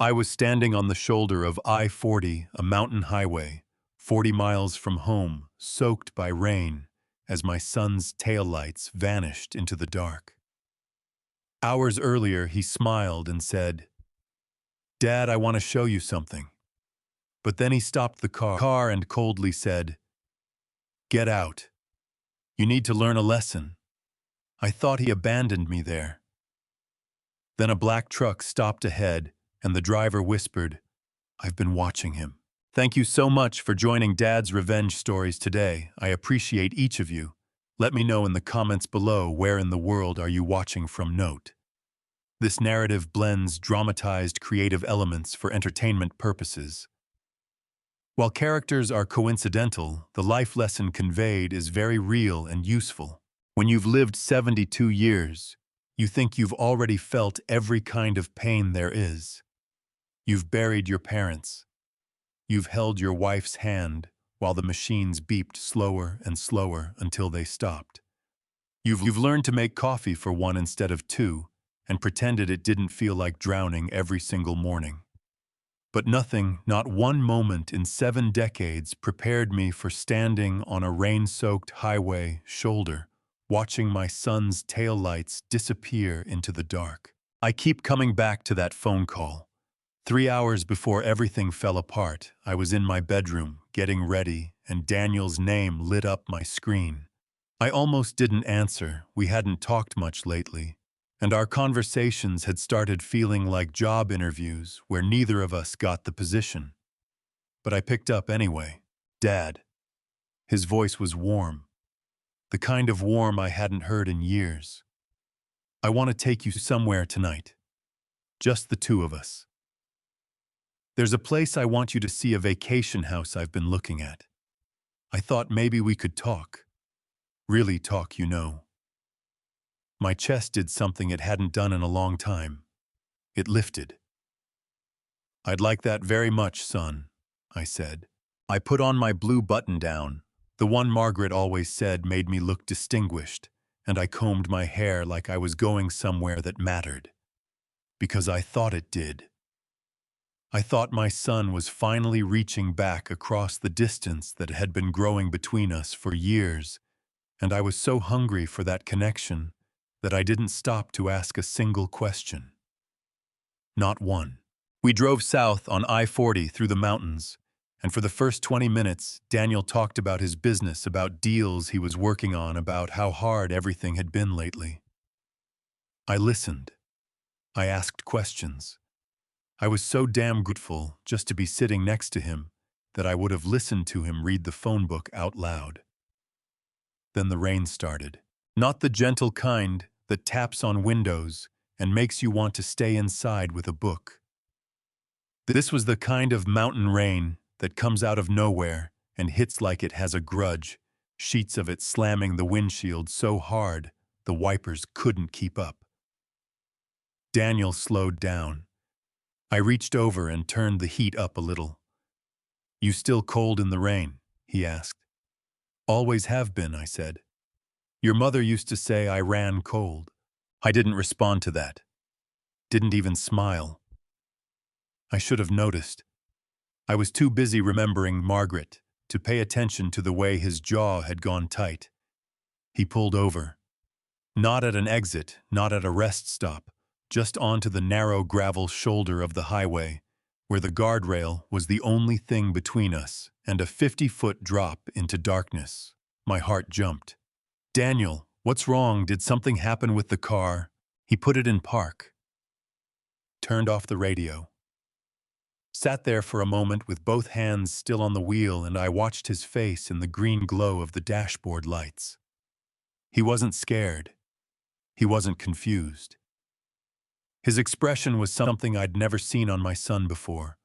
I was standing on the shoulder of I-40, a mountain highway, 40 miles from home, soaked by rain, as my son's taillights vanished into the dark. Hours earlier, he smiled and said, "Dad, I want to show you something." But then he stopped the car and coldly said, "Get out. You need to learn a lesson." I thought he abandoned me there. Then a black truck stopped ahead, and the driver whispered, "I've been watching him." Thank you so much for joining Dad's Revenge Stories today. I appreciate each of you. Let me know in the comments below where in the world are you watching from. Note: this narrative blends dramatized creative elements for entertainment purposes. While characters are coincidental, the life lesson conveyed is very real and useful. When you've lived 72 years, you think you've already felt every kind of pain there is. You've buried your parents. You've held your wife's hand while the machines beeped slower and slower until they stopped. You've learned to make coffee for one instead of two and pretended it didn't feel like drowning every single morning. But nothing, not one moment in 7 decades, prepared me for standing on a rain-soaked highway shoulder, watching my son's taillights disappear into the dark. I keep coming back to that phone call. 3 hours before everything fell apart, I was in my bedroom, getting ready, and Daniel's name lit up my screen. I almost didn't answer. We hadn't talked much lately, and our conversations had started feeling like job interviews where neither of us got the position. But I picked up anyway. "Dad." His voice was warm, the kind of warm I hadn't heard in years. "I want to take you somewhere tonight. Just the two of us. There's a place I want you to see, a vacation house I've been looking at. I thought maybe we could talk. Really talk, you know." My chest did something it hadn't done in a long time. It lifted. "I'd like that very much, son," I said. I put on my blue button-down, the one Margaret always said made me look distinguished, and I combed my hair like I was going somewhere that mattered. Because I thought it did. I thought my son was finally reaching back across the distance that had been growing between us for years, and I was so hungry for that connection that I didn't stop to ask a single question. Not one. We drove south on I-40 through the mountains, and for the first 20 minutes, Daniel talked about his business, about deals he was working on, about how hard everything had been lately. I listened. I asked questions. I was so damn grateful just to be sitting next to him that I would have listened to him read the phone book out loud. Then the rain started. Not the gentle kind that taps on windows and makes you want to stay inside with a book. This was the kind of mountain rain that comes out of nowhere and hits like it has a grudge, sheets of it slamming the windshield so hard the wipers couldn't keep up. Daniel slowed down. I reached over and turned the heat up a little. "You still cold in the rain?" he asked. "Always have been," I said. "Your mother used to say I ran cold." I didn't respond to that. Didn't even smile. I should have noticed. I was too busy remembering Margaret to pay attention to the way his jaw had gone tight. He pulled over. Not at an exit, not at a rest stop, just onto the narrow gravel shoulder of the highway, where the guardrail was the only thing between us and a 50-foot drop into darkness. My heart jumped. "Daniel, what's wrong? Did something happen with the car?" He put it in park. Turned off the radio. Sat there for a moment with both hands still on the wheel, and I watched his face in the green glow of the dashboard lights. He wasn't scared. He wasn't confused. His expression was something I'd never seen on my son before.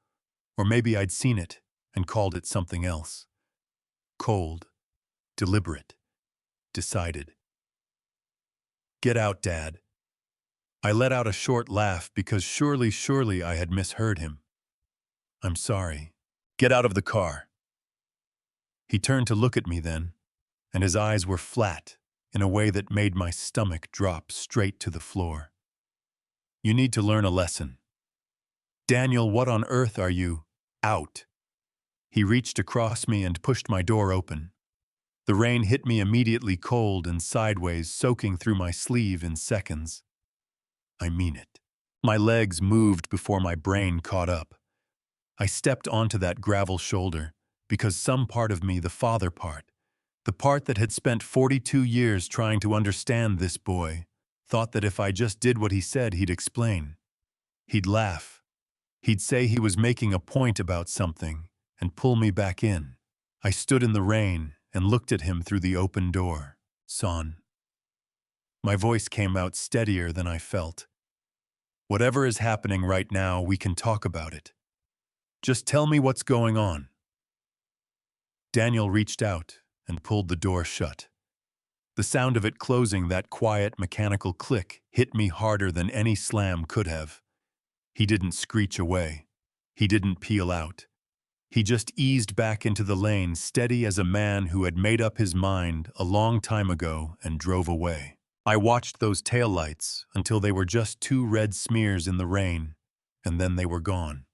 Or maybe I'd seen it and called it something else. Cold, deliberate, decided. "Get out, Dad." I let out a short laugh because surely I had misheard him. "I'm sorry. Get out of the car." He turned to look at me then, and his eyes were flat in a way that made my stomach drop straight to the floor. "You need to learn a lesson." Daniel, what on earth are you? Out. He reached across me and pushed my door open. The rain hit me immediately cold and sideways, soaking through my sleeve in seconds. I mean it. My legs moved before my brain caught up. I stepped onto that gravel shoulder because some part of me, the father part, the part that had spent 42 years trying to understand this boy, thought that if I just did what he said, he'd explain. He'd laugh. He'd say he was making a point about something and pull me back in. I stood in the rain and looked at him through the open door. Son. My voice came out steadier than I felt. Whatever is happening right now, we can talk about it. Just tell me what's going on. Daniel reached out and pulled the door shut. The sound of it closing, that quiet mechanical click, hit me harder than any slam could have. He didn't screech away. He didn't peel out. He just eased back into the lane, steady as a man who had made up his mind a long time ago and drove away. I watched those taillights until they were just two red smears in the rain, and then they were gone.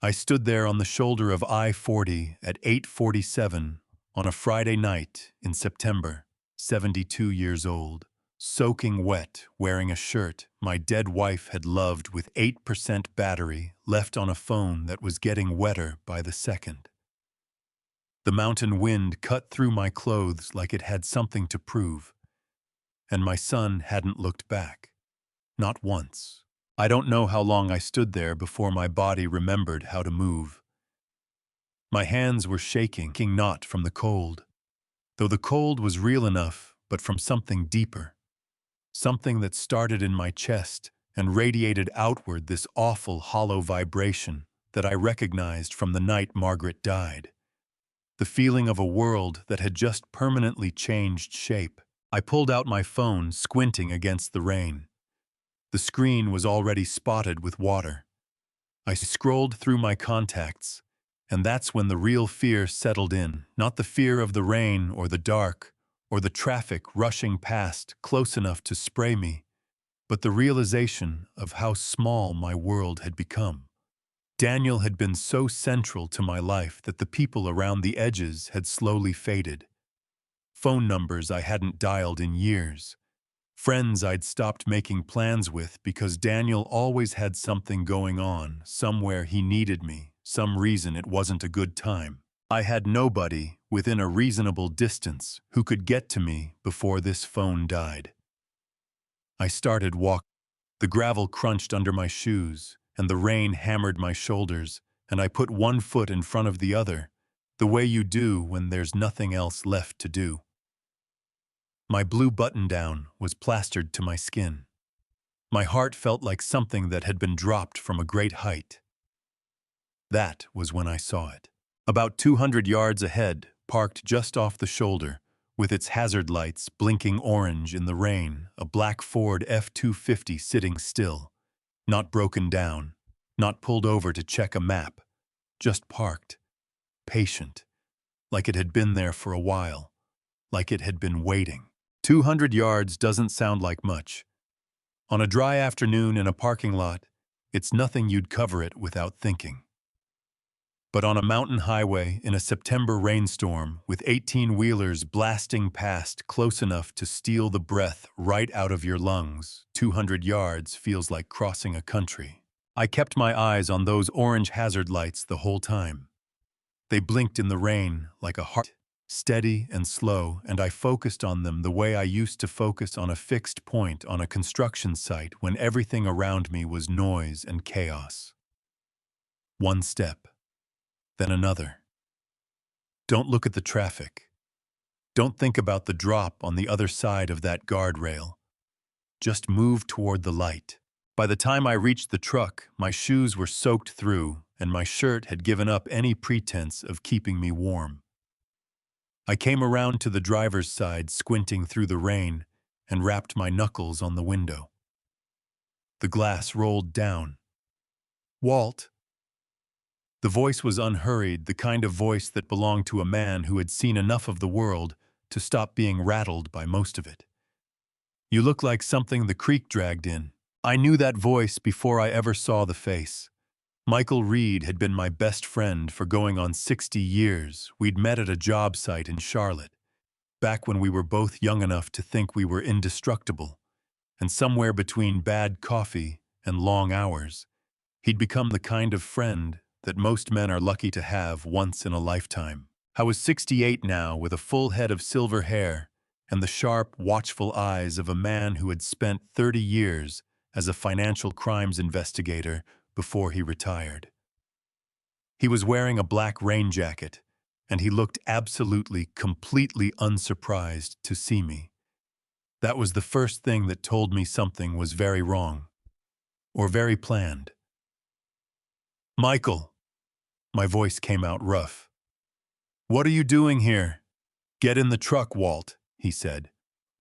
I stood there on the shoulder of I-40 at 8:47 on a Friday night in September, 72 years old, soaking wet, wearing a shirt my dead wife had loved with 8% battery left on a phone that was getting wetter by the second. The mountain wind cut through my clothes like it had something to prove, and my son hadn't looked back. Not once. I don't know how long I stood there before my body remembered how to move. My hands were shaking, not from the cold, though the cold was real enough, but from something deeper. Something that started in my chest and radiated outward, this awful hollow vibration that I recognized from the night Margaret died. The feeling of a world that had just permanently changed shape. I pulled out my phone, squinting against the rain. The screen was already spotted with water. I scrolled through my contacts, and that's when the real fear settled in. Not the fear of the rain or the dark or the traffic rushing past close enough to spray me, but the realization of how small my world had become. Daniel had been so central to my life that the people around the edges had slowly faded. Phone numbers I hadn't dialed in years. Friends I'd stopped making plans with because Daniel always had something going on, somewhere he needed me, some reason it wasn't a good time. I had nobody within a reasonable distance who could get to me before this phone died. I started walking. The gravel crunched under my shoes, and the rain hammered my shoulders, and I put one foot in front of the other, the way you do when there's nothing else left to do. My blue button-down was plastered to my skin. My heart felt like something that had been dropped from a great height. That was when I saw it. About 200 yards ahead, parked just off the shoulder, with its hazard lights blinking orange in the rain, a black Ford F-250 sitting still, not broken down, not pulled over to check a map, just parked, patient, like it had been there for a while, like it had been waiting. 200 yards doesn't sound like much. On a dry afternoon in a parking lot, it's nothing you'd cover it without thinking. But on a mountain highway in a September rainstorm with 18-wheelers blasting past close enough to steal the breath right out of your lungs, 200 yards feels like crossing a country. I kept my eyes on those orange hazard lights the whole time. They blinked in the rain like a heart, steady and slow, and I focused on them the way I used to focus on a fixed point on a construction site when everything around me was noise and chaos. One step, then another. Don't look at the traffic. Don't think about the drop on the other side of that guardrail. Just move toward the light. By the time I reached the truck, my shoes were soaked through, and my shirt had given up any pretense of keeping me warm. I came around to the driver's side, squinting through the rain, and rapped my knuckles on the window. The glass rolled down. "Walt." The voice was unhurried, the kind of voice that belonged to a man who had seen enough of the world to stop being rattled by most of it. "You look like something the creek dragged in." I knew that voice before I ever saw the face. Michael Reed had been my best friend for going on 60 years. We'd met at a job site in Charlotte, back when we were both young enough to think we were indestructible. And somewhere between bad coffee and long hours, he'd become the kind of friend that most men are lucky to have once in a lifetime. I was 68 now, with a full head of silver hair and the sharp, watchful eyes of a man who had spent 30 years as a financial crimes investigator before he retired. He was wearing a black rain jacket, and he looked absolutely, completely unsurprised to see me. That was the first thing that told me something was very wrong, or very planned. "Michael," my voice came out rough. "What are you doing here?" "Get in the truck, Walt," he said.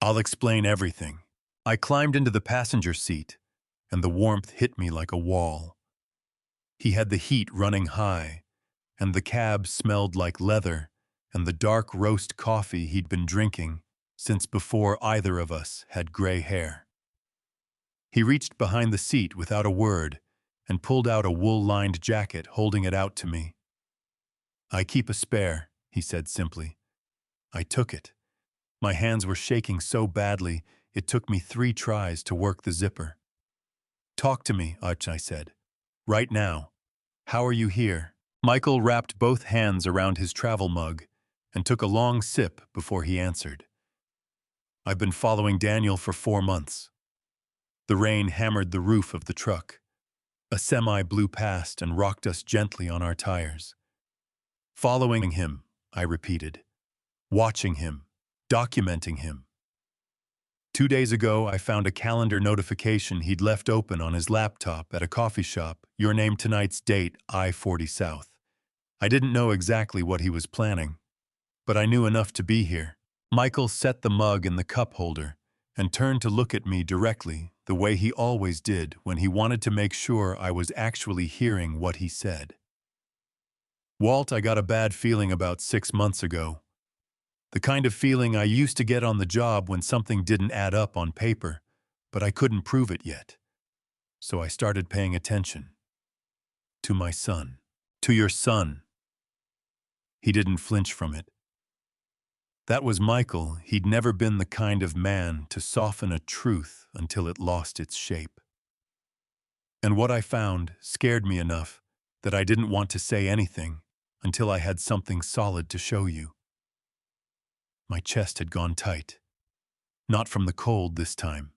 "I'll explain everything." I climbed into the passenger seat, and the warmth hit me like a wall. He had the heat running high, and the cab smelled like leather and the dark roast coffee he'd been drinking since before either of us had gray hair. He reached behind the seat without a word and pulled out a wool-lined jacket, holding it out to me. "I keep a spare," he said simply. I took it. My hands were shaking so badly, it took me 3 tries to work the zipper. "Talk to me," I said. "Right now. How are you here?" Michael wrapped both hands around his travel mug and took a long sip before he answered. "I've been following Daniel for 4 months. The rain hammered the roof of the truck. A semi blew past and rocked us gently on our tires. Following him," I repeated. "Watching him. Documenting him. 2 days ago, I found a calendar notification he'd left open on his laptop at a coffee shop. Your name, tonight's date, I-40 South. I didn't know exactly what he was planning, but I knew enough to be here." Michael set the mug in the cup holder and turned to look at me directly, the way he always did when he wanted to make sure I was actually hearing what he said. "Walt, I got a bad feeling about 6 months ago. The kind of feeling I used to get on the job when something didn't add up on paper, but I couldn't prove it yet. So I started paying attention. To my son. To your son." He didn't flinch from it. That was Michael. He'd never been the kind of man to soften a truth until it lost its shape. And what I found scared me enough that I didn't want to say anything until I had something solid to show you. My chest had gone tight. Not from the cold this time.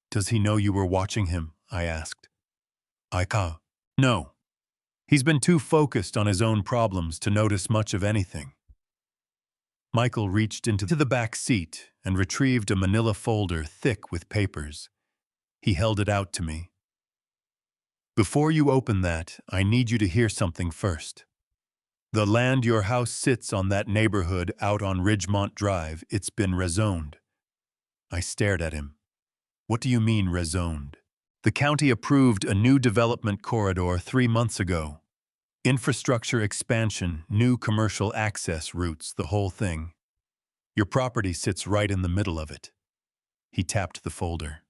"Does he know you were watching him?" I asked. No. He's been too focused on his own problems to notice much of anything." Michael reached into the back seat and retrieved a manila folder thick with papers. He held it out to me. "Before you open that, I need you to hear something first. The land your house sits on, that neighborhood out on Ridgemont Drive, it's been rezoned." I stared at him. "What do you mean, rezoned?" "The county approved a new development corridor 3 months ago. Infrastructure expansion, new commercial access routes, the whole thing. Your property sits right in the middle of it." He tapped the folder.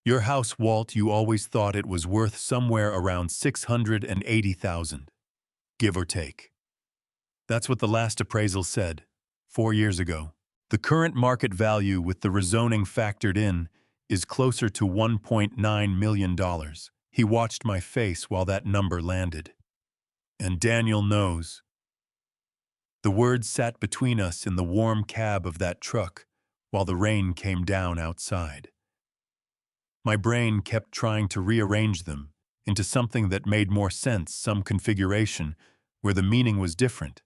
"Your house, Walt, you always thought it was worth somewhere around $680,000, give or take. That's what the last appraisal said, 4 years ago. The current market value, with the rezoning factored in, is closer to $1.9 million. He watched my face while that number landed. "And Daniel knows." The words sat between us in the warm cab of that truck while the rain came down outside. My brain kept trying to rearrange them into something that made more sense, some configuration where the meaning was different,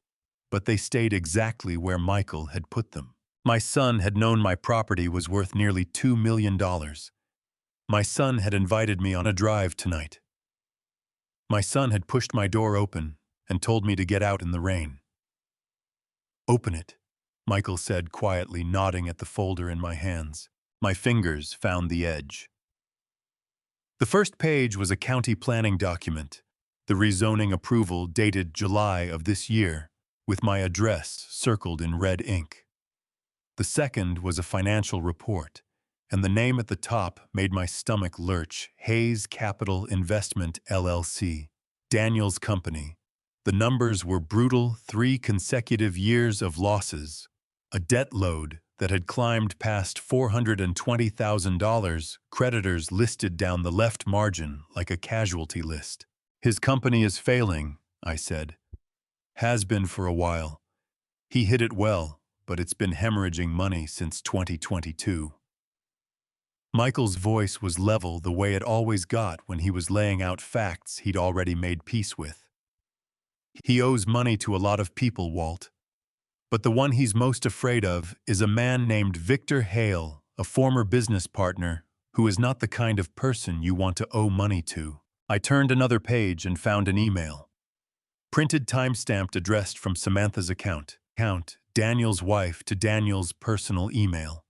but they stayed exactly where Michael had put them. My son had known my property was worth nearly $2 million. My son had invited me on a drive tonight. My son had pushed my door open and told me to get out in the rain. "Open it," Michael said quietly, nodding at the folder in my hands. My fingers found the edge. The first page was a county planning document, the rezoning approval dated July of this year, with my address circled in red ink. The second was a financial report, and the name at the top made my stomach lurch. Hayes Capital Investment, LLC. Daniel's company. The numbers were brutal: 3 consecutive years of losses, a debt load that had climbed past $420,000, creditors listed down the left margin like a casualty list. His company is failing, I said. Has been for a while. He hid it well, but it's been hemorrhaging money since 2022. Michael's voice was level, the way it always got when he was laying out facts he'd already made peace with. He owes money to a lot of people, Walt. But the one he's most afraid of is a man named Victor Hale, a former business partner, who is not the kind of person you want to owe money to. I turned another page and found an email. Printed, time-stamped, addressed from Samantha's account. Daniel's wife to Daniel's personal email.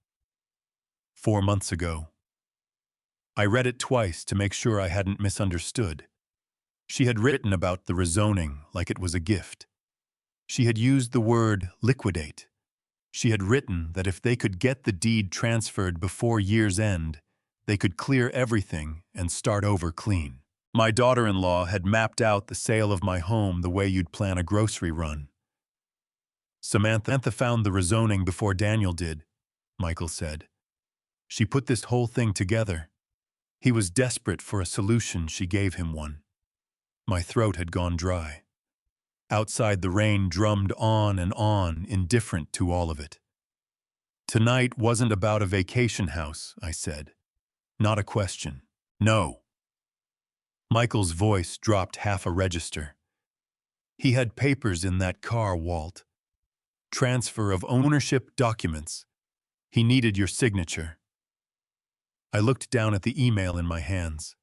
4 months ago. I read it twice to make sure I hadn't misunderstood. She had written about the rezoning like it was a gift. She had used the word liquidate. She had written that if they could get the deed transferred before year's end, they could clear everything and start over clean. My daughter-in-law had mapped out the sale of my home the way you'd plan a grocery run. Samantha found the rezoning before Daniel did, Michael said. She put this whole thing together. He was desperate for a solution. She gave him one. My throat had gone dry. Outside, the rain drummed on and on, indifferent to all of it. Tonight wasn't about a vacation house, I said. Not a question. No. Michael's voice dropped half a register. He had papers in that car, Walt. Transfer of ownership documents. He needed your signature. I looked down at the email in my hands.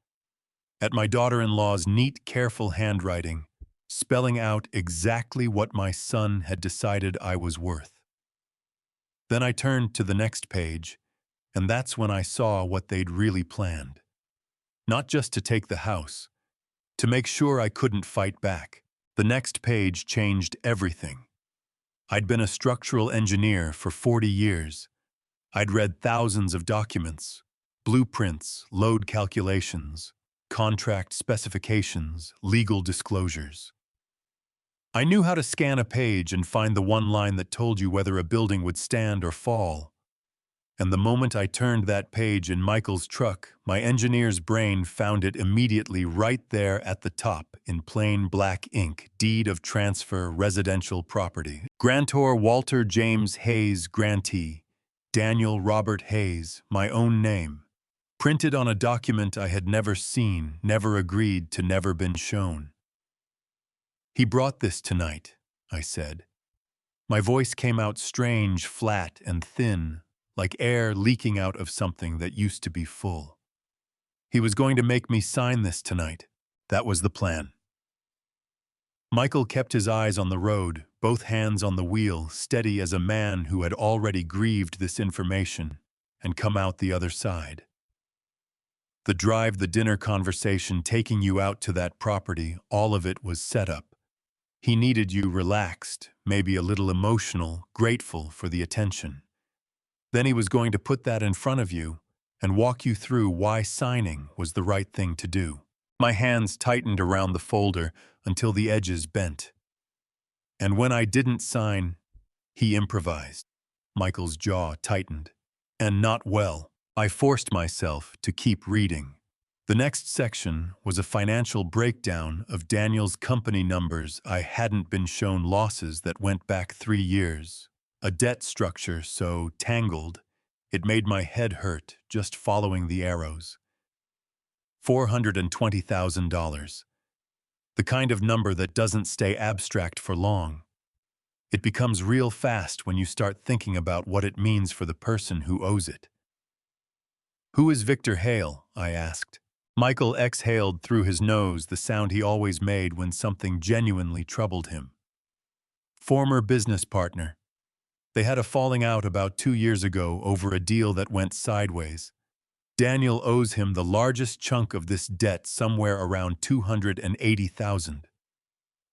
At my daughter-in-law's neat, careful handwriting, spelling out exactly what my son had decided I was worth. Then I turned to the next page, and that's when I saw what they'd really planned. Not just to take the house, to make sure I couldn't fight back. The next page changed everything. I'd been a structural engineer for 40 years. I'd read thousands of documents, blueprints, load calculations, contract specifications, legal disclosures. I knew how to scan a page and find the one line that told you whether a building would stand or fall. And the moment I turned that page in Michael's truck, my engineer's brain found it immediately right there at the top in plain black ink: deed of transfer, residential property. Grantor Walter James Hayes, grantee. Daniel Robert Hayes, my own name. Printed on a document I had never seen, never agreed to, never been shown. He brought this tonight, I said. My voice came out strange, flat, and thin, like air leaking out of something that used to be full. He was going to make me sign this tonight. That was the plan. Michael kept his eyes on the road, both hands on the wheel, steady as a man who had already grieved this information and come out the other side. The drive, the dinner conversation, taking you out to that property, all of it was set up. He needed you relaxed, maybe a little emotional, grateful for the attention. Then he was going to put that in front of you and walk you through why signing was the right thing to do. My hands tightened around the folder until the edges bent. And when I didn't sign, he improvised. Michael's jaw tightened. And not well. I forced myself to keep reading. The next section was a financial breakdown of Daniel's company numbers. I hadn't been shown losses that went back 3 years. A debt structure so tangled, it made my head hurt just following the arrows. $420,000. The kind of number that doesn't stay abstract for long. It becomes real fast when you start thinking about what it means for the person who owes it. Who is Victor Hale? I asked. Michael exhaled through his nose, the sound he always made when something genuinely troubled him. Former business partner. They had a falling out about 2 years ago over a deal that went sideways. Daniel owes him the largest chunk of this debt, somewhere around $280,000.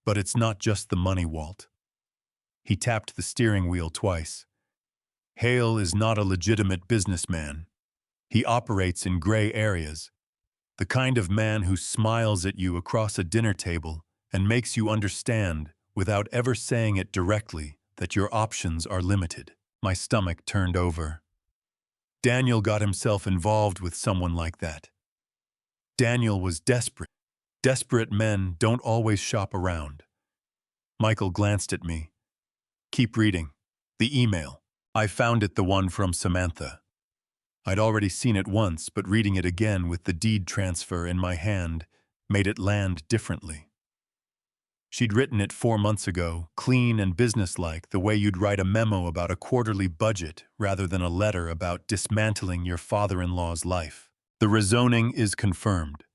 But it's not just the money, Walt. He tapped the steering wheel twice. Hale is not a legitimate businessman. He operates in gray areas, the kind of man who smiles at you across a dinner table and makes you understand, without ever saying it directly, that your options are limited. My stomach turned over. Daniel got himself involved with someone like that. Daniel was desperate. Desperate men don't always shop around. Michael glanced at me. Keep reading. The email. I found it, the one from Samantha. I'd already seen it once, but reading it again with the deed transfer in my hand made it land differently. She'd written it 4 months ago, clean and businesslike, the way you'd write a memo about a quarterly budget rather than a letter about dismantling your father-in-law's life. The rezoning is confirmed.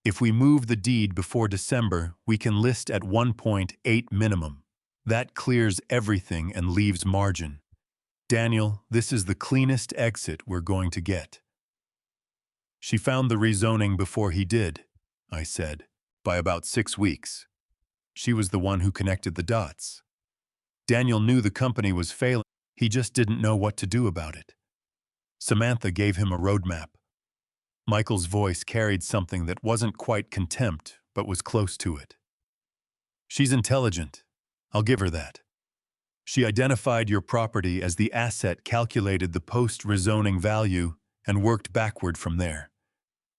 If we move the deed before December, we can list at 1.8 minimum. That clears everything and leaves margin. Daniel, this is the cleanest exit we're going to get. She found the rezoning before he did, I said, by about 6 weeks. She was the one who connected the dots. Daniel knew the company was failing. He just didn't know what to do about it. Samantha gave him a roadmap. Michael's voice carried something that wasn't quite contempt, but was close to it. She's intelligent. I'll give her that. She identified your property as the asset, calculated the post-rezoning value, and worked backward from there.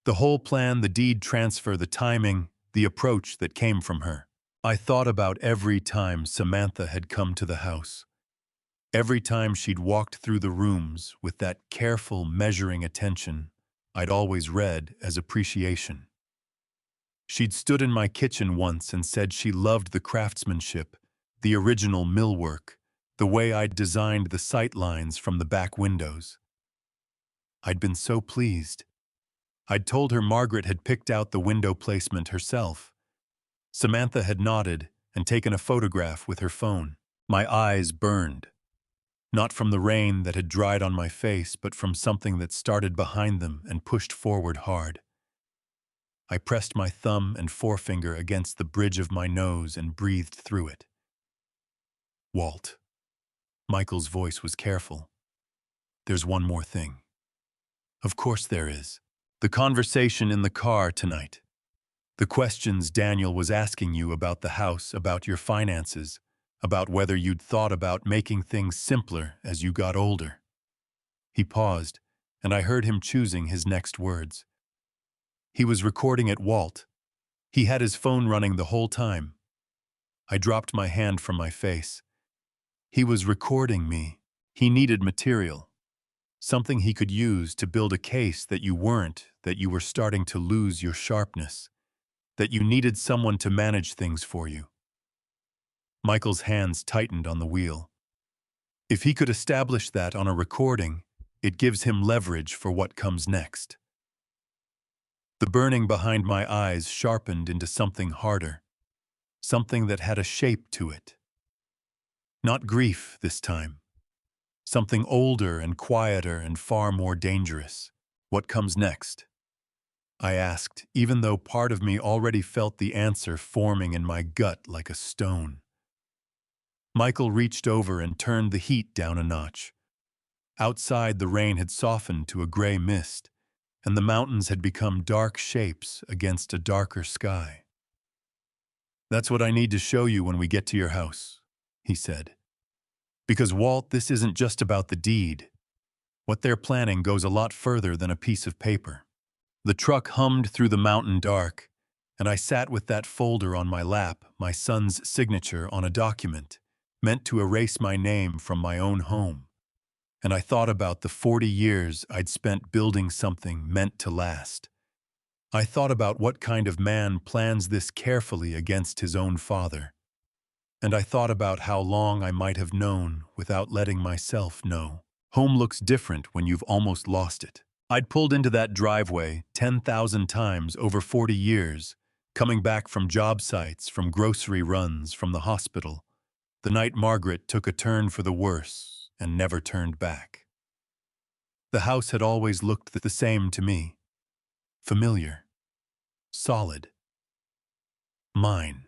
The whole plan, the deed transfer, the timing, the approach that came from her. I thought about every time Samantha had come to the house. Every time she'd walked through the rooms with that careful, measuring attention I'd always read as appreciation. She'd stood in my kitchen once and said she loved the craftsmanship, the original millwork, the way I'd designed the sight lines from the back windows. I'd been so pleased. I'd told her Margaret had picked out the window placement herself. Samantha had nodded and taken a photograph with her phone. My eyes burned. Not from the rain that had dried on my face, but from something that started behind them and pushed forward hard. I pressed my thumb and forefinger against the bridge of my nose and breathed through it. Walt. Michael's voice was careful. There's one more thing. Of course there is. The conversation in the car tonight. The questions Daniel was asking you about the house, about your finances, about whether you'd thought about making things simpler as you got older. He paused, and I heard him choosing his next words. He was recording at Walt. He had his phone running the whole time. I dropped my hand from my face. He was recording me. He needed material. Something he could use to build a case that you weren't, that you were starting to lose your sharpness, that you needed someone to manage things for you. Michael's hands tightened on the wheel. If he could establish that on a recording, it gives him leverage for what comes next. The burning behind my eyes sharpened into something harder, something that had a shape to it. Not grief this time. Something older and quieter and far more dangerous. What comes next? I asked, even though part of me already felt the answer forming in my gut like a stone. Michael reached over and turned the heat down a notch. Outside, the rain had softened to a gray mist, and the mountains had become dark shapes against a darker sky. That's what I need to show you when we get to your house, he said. Because, Walt, this isn't just about the deed. What they're planning goes a lot further than a piece of paper. The truck hummed through the mountain dark, and I sat with that folder on my lap, my son's signature on a document, meant to erase my name from my own home. And I thought about the 40 years I'd spent building something meant to last. I thought about what kind of man plans this carefully against his own father. And I thought about how long I might have known without letting myself know. Home looks different when you've almost lost it. I'd pulled into that driveway 10,000 times over 40 years, coming back from job sites, from grocery runs, from the hospital. The night Margaret took a turn for the worse and never turned back. The house had always looked the same to me. Familiar. Solid. Mine.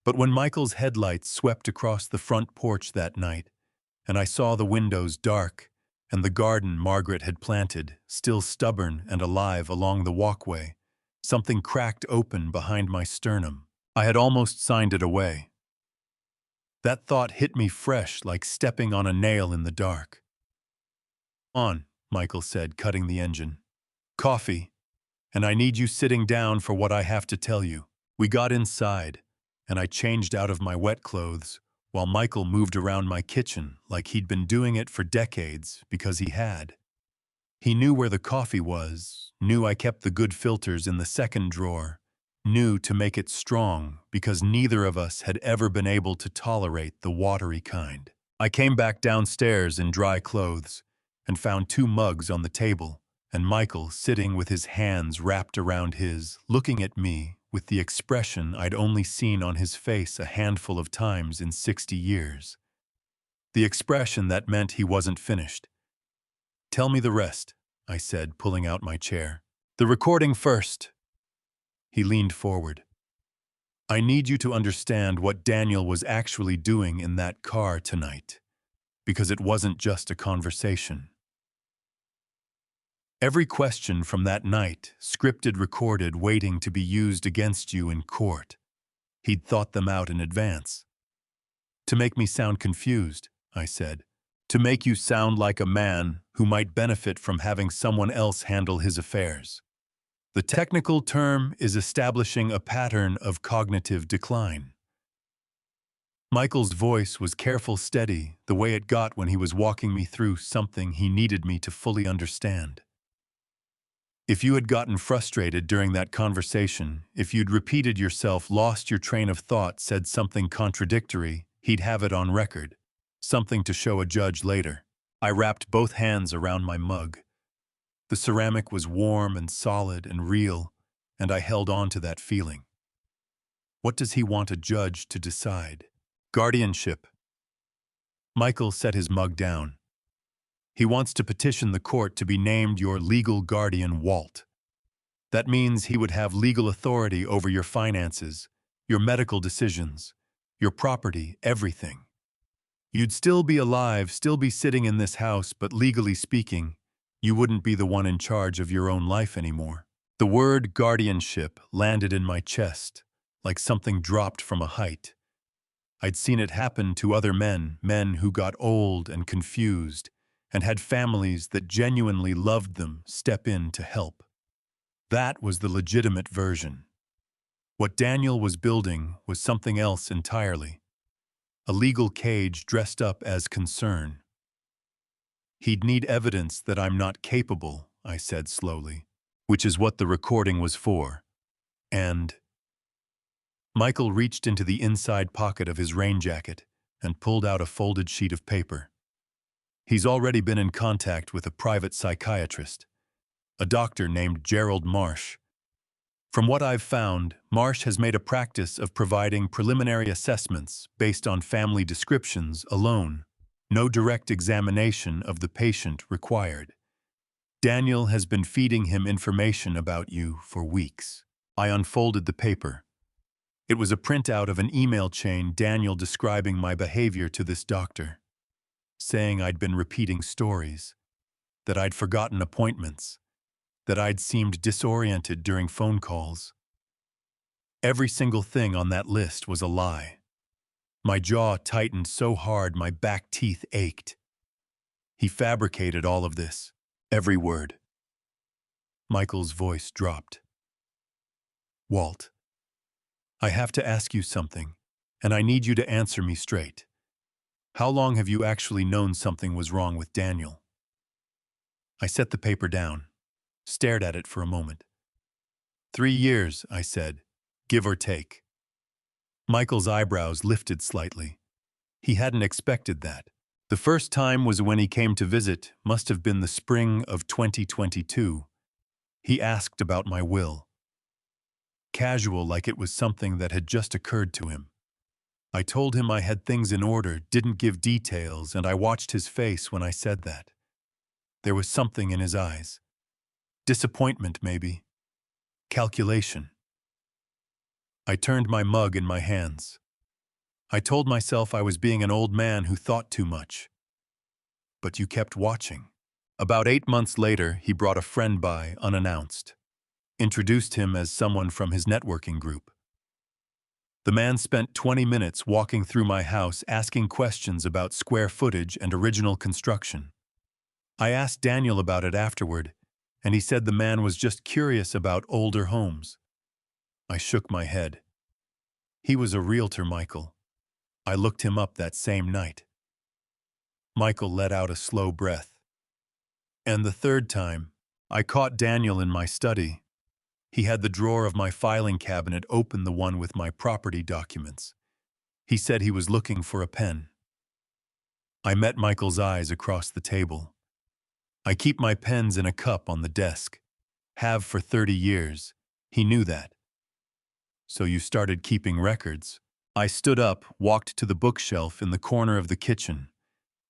But when Michael's headlights swept across the front porch that night, and I saw the windows dark, and the garden Margaret had planted, still stubborn and alive along the walkway. Something cracked open behind my sternum. I had almost signed it away. That thought hit me fresh, like stepping on a nail in the dark. "On," Michael said, cutting the engine. "Coffee, and I need you sitting down for what I have to tell you." We got inside, and I changed out of my wet clothes, while Michael moved around my kitchen like he'd been doing it for decades, because he had. He knew where the coffee was, knew I kept the good filters in the second drawer, knew to make it strong because neither of us had ever been able to tolerate the watery kind. I came back downstairs in dry clothes and found 2 mugs on the table, and Michael sitting with his hands wrapped around his, looking at me with the expression I'd only seen on his face a handful of times in 60 years. The expression that meant he wasn't finished. "Tell me the rest," I said, pulling out my chair. "The recording first." He leaned forward. "I need you to understand what Daniel was actually doing in that car tonight, because it wasn't just a conversation. Every question from that night, scripted, recorded, waiting to be used against you in court. He'd thought them out in advance. To make me sound confused," I said. "To make you sound like a man who might benefit from having someone else handle his affairs. The technical term is establishing a pattern of cognitive decline." Michael's voice was careful, steady, the way it got when he was walking me through something he needed me to fully understand. "If you had gotten frustrated during that conversation, if you'd repeated yourself, lost your train of thought, said something contradictory, he'd have it on record. Something to show a judge later." I wrapped both hands around my mug. The ceramic was warm and solid and real, and I held on to that feeling. What does he want a judge to decide? Guardianship. Michael set his mug down. "He wants to petition the court to be named your legal guardian, Walt. That means he would have legal authority over your finances, your medical decisions, your property, everything. You'd still be alive, still be sitting in this house, but legally speaking, you wouldn't be the one in charge of your own life anymore." The word guardianship landed in my chest, like something dropped from a height. I'd seen it happen to other men, men who got old and confused, and had families that genuinely loved them step in to help. That was the legitimate version. What Daniel was building was something else entirely. A legal cage dressed up as concern. "He'd need evidence that I'm not capable," I said slowly, "which is what the recording was for. And—" Michael reached into the inside pocket of his rain jacket and pulled out a folded sheet of paper. "He's already been in contact with a private psychiatrist, a doctor named Gerald Marsh. From what I've found, Marsh has made a practice of providing preliminary assessments based on family descriptions alone. No direct examination of the patient required. Daniel has been feeding him information about you for weeks." I unfolded the paper. It was a printout of an email chain Daniel describing my behavior to this doctor, saying I'd been repeating stories, that I'd forgotten appointments, that I'd seemed disoriented during phone calls. Every single thing on that list was a lie. My jaw tightened so hard my back teeth ached. He fabricated all of this, every word. Michael's voice dropped. "Walt, I have to ask you something, and I need you to answer me straight. How long have you actually known something was wrong with Daniel?" I set the paper down, stared at it for a moment. 3 years, I said, give or take. Michael's eyebrows lifted slightly. He hadn't expected that. The first time was when he came to visit, must have been the spring of 2022. He asked about my will. Casual, like it was something that had just occurred to him. I told him I had things in order, didn't give details, and I watched his face when I said that. There was something in his eyes. Disappointment, maybe. Calculation. I turned my mug in my hands. I told myself I was being an old man who thought too much. But you kept watching. About 8 months later, he brought a friend by, unannounced. Introduced him as someone from his networking group. The man spent 20 minutes walking through my house asking questions about square footage and original construction. I asked Daniel about it afterward, and he said the man was just curious about older homes. I shook my head. He was a realtor, Michael. I looked him up that same night. Michael let out a slow breath. And the third time, I caught Daniel in my study. He had the drawer of my filing cabinet open, the one with my property documents. He said he was looking for a pen. I met Michael's eyes across the table. I keep my pens in a cup on the desk. Have for 30 years. He knew that. So you started keeping records. I stood up, walked to the bookshelf in the corner of the kitchen,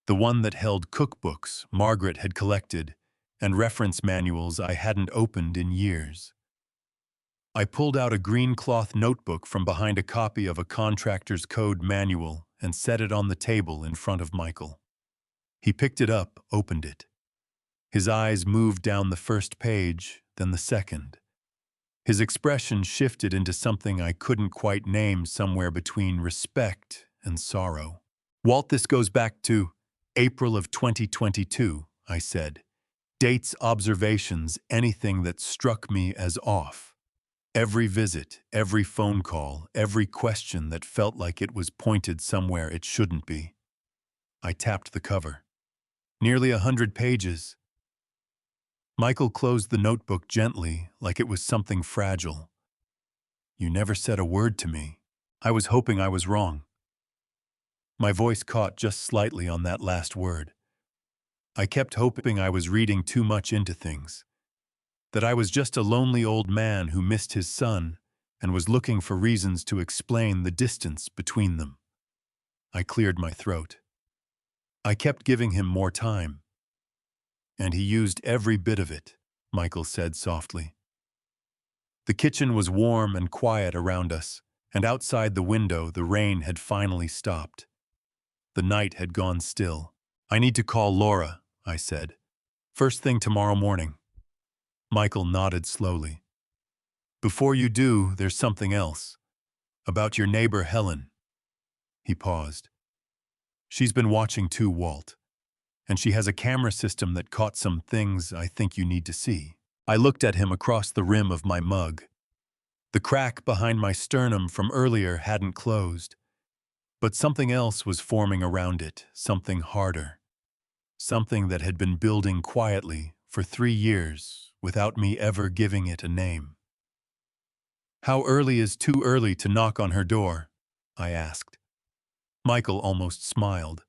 the one that held cookbooks Margaret had collected and reference manuals I hadn't opened in years. I pulled out a green cloth notebook from behind a copy of a contractor's code manual and set it on the table in front of Michael. He picked it up, opened it. His eyes moved down the first page, then the second. His expression shifted into something I couldn't quite name, somewhere between respect and sorrow. Walt, this goes back to April of 2022, I said. Dates, observations, anything that struck me as off. Every visit, every phone call, every question that felt like it was pointed somewhere it shouldn't be. I tapped the cover. Nearly 100 pages. Michael closed the notebook gently, like it was something fragile. You never said a word to me. I was hoping I was wrong. My voice caught just slightly on that last word. I kept hoping I was reading too much into things. That I was just a lonely old man who missed his son and was looking for reasons to explain the distance between them. I cleared my throat. I kept giving him more time. And he used every bit of it, Michael said softly. The kitchen was warm and quiet around us, and outside the window the rain had finally stopped. The night had gone still. I need to call Laura, I said. First thing tomorrow morning. Michael nodded slowly. Before you do, there's something else. About your neighbor Helen. He paused. She's been watching too, Walt. And she has a camera system that caught some things I think you need to see. I looked at him across the rim of my mug. The crack behind my sternum from earlier hadn't closed, but something else was forming around it, something harder. Something that had been building quietly for 3 years without me ever giving it a name. How early is too early to knock on her door? I asked. Michael almost smiled.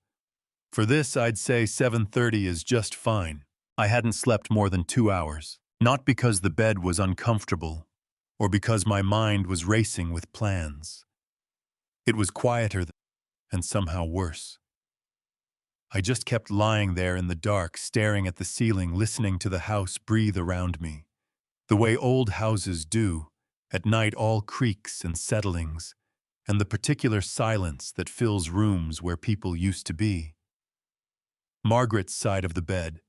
For this, I'd say 7:30 is just fine. I hadn't slept more than 2 hours, not because the bed was uncomfortable, or because my mind was racing with plans. It was quieter and somehow worse. I just kept lying there in the dark, staring at the ceiling, listening to the house breathe around me. The way old houses do, at night, all creaks and settlings, and the particular silence that fills rooms where people used to be. Margaret's side of the bed,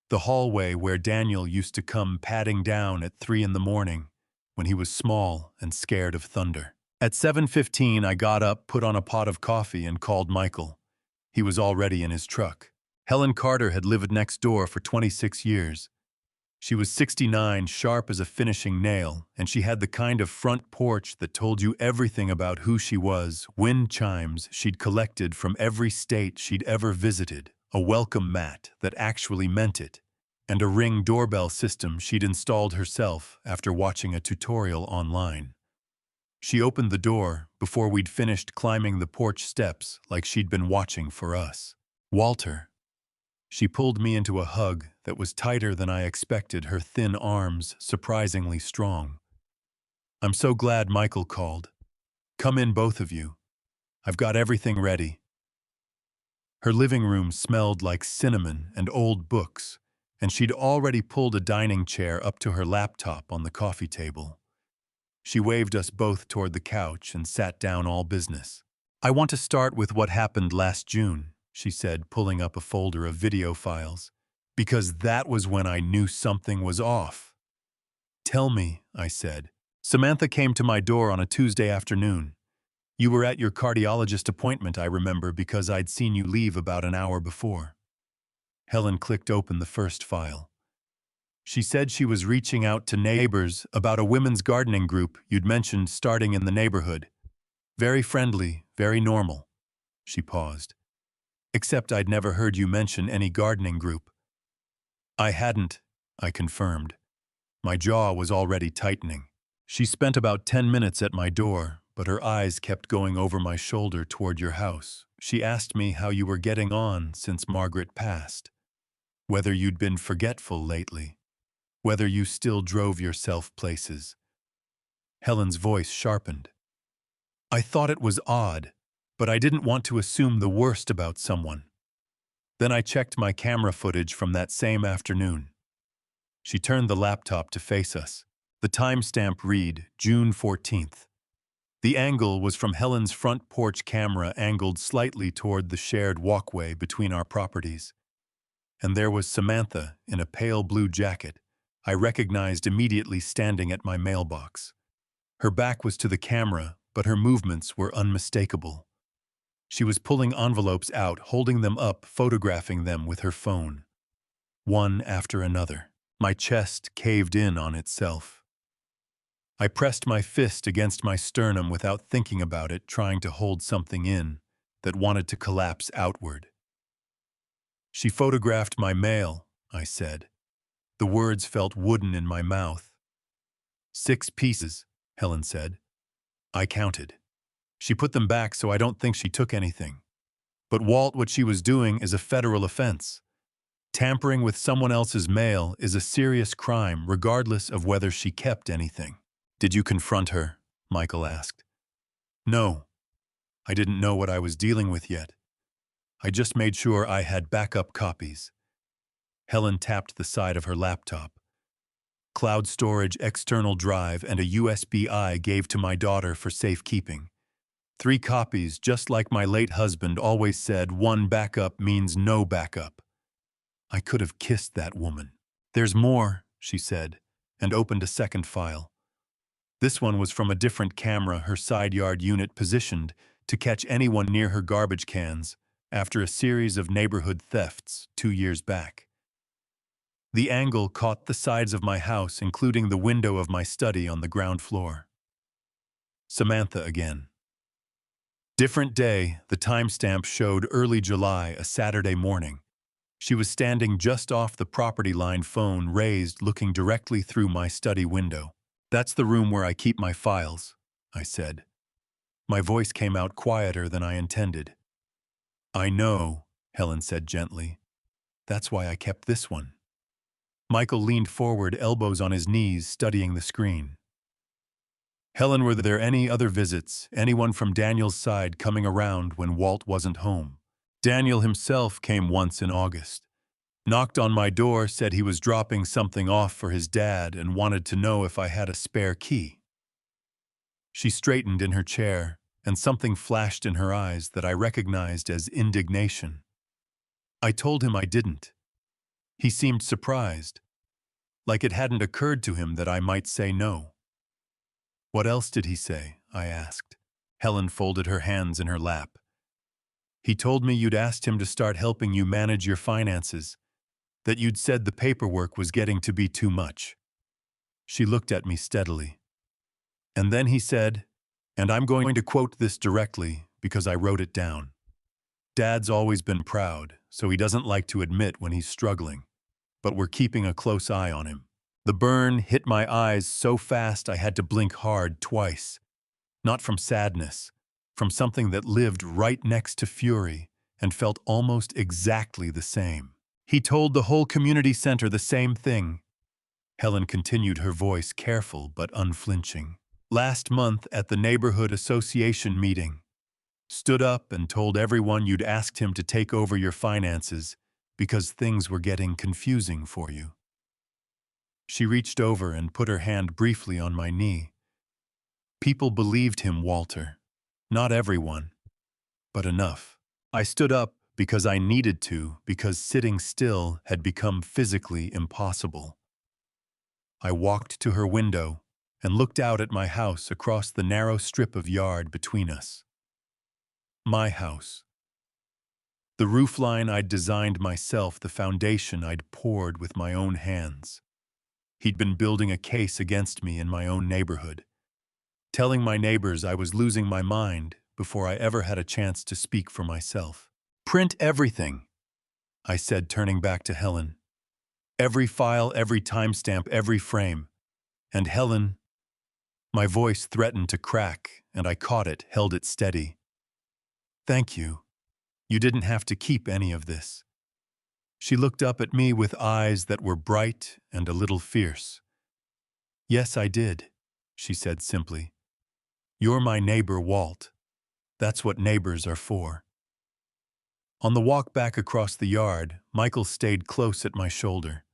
the hallway where Daniel used to come padding down at 3 in the morning when he was small and scared of thunder. At 7:15, I got up, put on a pot of coffee, and called Michael. He was already in his truck. Helen Carter had lived next door for 26 years. She was 69, sharp as a finishing nail, and she had the kind of front porch that told you everything about who she was, wind chimes she'd collected from every state she'd ever visited, a welcome mat that actually meant it, and a Ring doorbell system she'd installed herself after watching a tutorial online. She opened the door before we'd finished climbing the porch steps like she'd been watching for us. Walter. She pulled me into a hug that was tighter than I expected, her thin arms surprisingly strong. I'm so glad Michael called. Come in, both of you. I've got everything ready. Her living room smelled like cinnamon and old books, and she'd already pulled a dining chair up to her laptop on the coffee table. She waved us both toward the couch and sat down, all business. I want to start with what happened last June, she said, pulling up a folder of video files. because that was when I knew something was off. Tell me, I said. Samantha came to my door on a Tuesday afternoon. You were at your cardiologist appointment, I remember, because I'd seen you leave about an hour before. Helen clicked open the first file. She said she was reaching out to neighbors about a women's gardening group you'd mentioned starting in the neighborhood. Very friendly, very normal. She paused. Except I'd never heard you mention any gardening group. I hadn't, I confirmed. My jaw was already tightening. She spent about 10 minutes at my door, but her eyes kept going over my shoulder toward your house. She asked me how you were getting on since Margaret passed. Whether you'd been forgetful lately. Whether you still drove yourself places. Helen's voice sharpened. I thought it was odd, but I didn't want to assume the worst about someone. Then I checked my camera footage from that same afternoon. She turned the laptop to face us. The timestamp read June 14th. The angle was from Helen's front porch camera angled slightly toward the shared walkway between our properties. And there was Samantha in a pale blue jacket, I recognized immediately standing at my mailbox. Her back was to the camera, but her movements were unmistakable. She was pulling envelopes out, holding them up, photographing them with her phone. One after another. My chest caved in on itself. I pressed my fist against my sternum without thinking about it, trying to hold something in that wanted to collapse outward. She photographed my mail, I said. The words felt wooden in my mouth. 6 pieces, Helen said. I counted. She put them back, so I don't think she took anything. But Walt, what she was doing is a federal offense. Tampering with someone else's mail is a serious crime, regardless of whether she kept anything. Did you confront her? Michael asked. No. I didn't know what I was dealing with yet. I just made sure I had backup copies. Helen tapped the side of her laptop. Cloud storage, external drive, and a USB I gave to my daughter for safekeeping. 3 copies, just like my late husband always said, 1 backup means no backup. I could have kissed that woman. There's more, she said, and opened a second file. This one was from a different camera her side yard unit positioned to catch anyone near her garbage cans after a series of neighborhood thefts 2 years back. The angle caught the sides of my house, including the window of my study on the ground floor. Samantha again. Different day, the timestamp showed early July, a Saturday morning. She was standing just off the property line, phone raised, looking directly through my study window. That's the room where I keep my files, I said. My voice came out quieter than I intended. I know, Helen said gently. That's why I kept this one. Michael leaned forward, elbows on his knees, studying the screen. Helen, were there any other visits, anyone from Daniel's side coming around when Walt wasn't home? Daniel himself came once in August. Knocked on my door, said he was dropping something off for his dad and wanted to know if I had a spare key. She straightened in her chair, and something flashed in her eyes that I recognized as indignation. I told him I didn't. He seemed surprised, like it hadn't occurred to him that I might say no. What else did he say? I asked. Helen folded her hands in her lap. He told me you'd asked him to start helping you manage your finances, that you'd said the paperwork was getting to be too much. She looked at me steadily. And then he said, and I'm going to quote this directly because I wrote it down. Dad's always been proud, so he doesn't like to admit when he's struggling, but we're keeping a close eye on him. The burn hit my eyes so fast I had to blink hard twice. Not from sadness, from something that lived right next to fury and felt almost exactly the same. He told the whole community center the same thing. Helen continued, her voice careful but unflinching. Last month at the neighborhood association meeting. Stood up and told everyone you'd asked him to take over your finances because things were getting confusing for you. She reached over and put her hand briefly on my knee. People believed him, Walter. Not everyone, but enough. I stood up, because I needed to, because sitting still had become physically impossible. I walked to her window and looked out at my house across the narrow strip of yard between us. My house. The roofline I'd designed myself, the foundation I'd poured with my own hands. He'd been building a case against me in my own neighborhood, telling my neighbors I was losing my mind before I ever had a chance to speak for myself. Print everything, I said, turning back to Helen. Every file, every timestamp, every frame. And Helen, my voice threatened to crack, and I caught it, held it steady. Thank you. You didn't have to keep any of this. She looked up at me with eyes that were bright and a little fierce. Yes, I did, she said simply. You're my neighbor, Walt. That's what neighbors are for. On the walk back across the yard, Michael stayed close at my shoulder.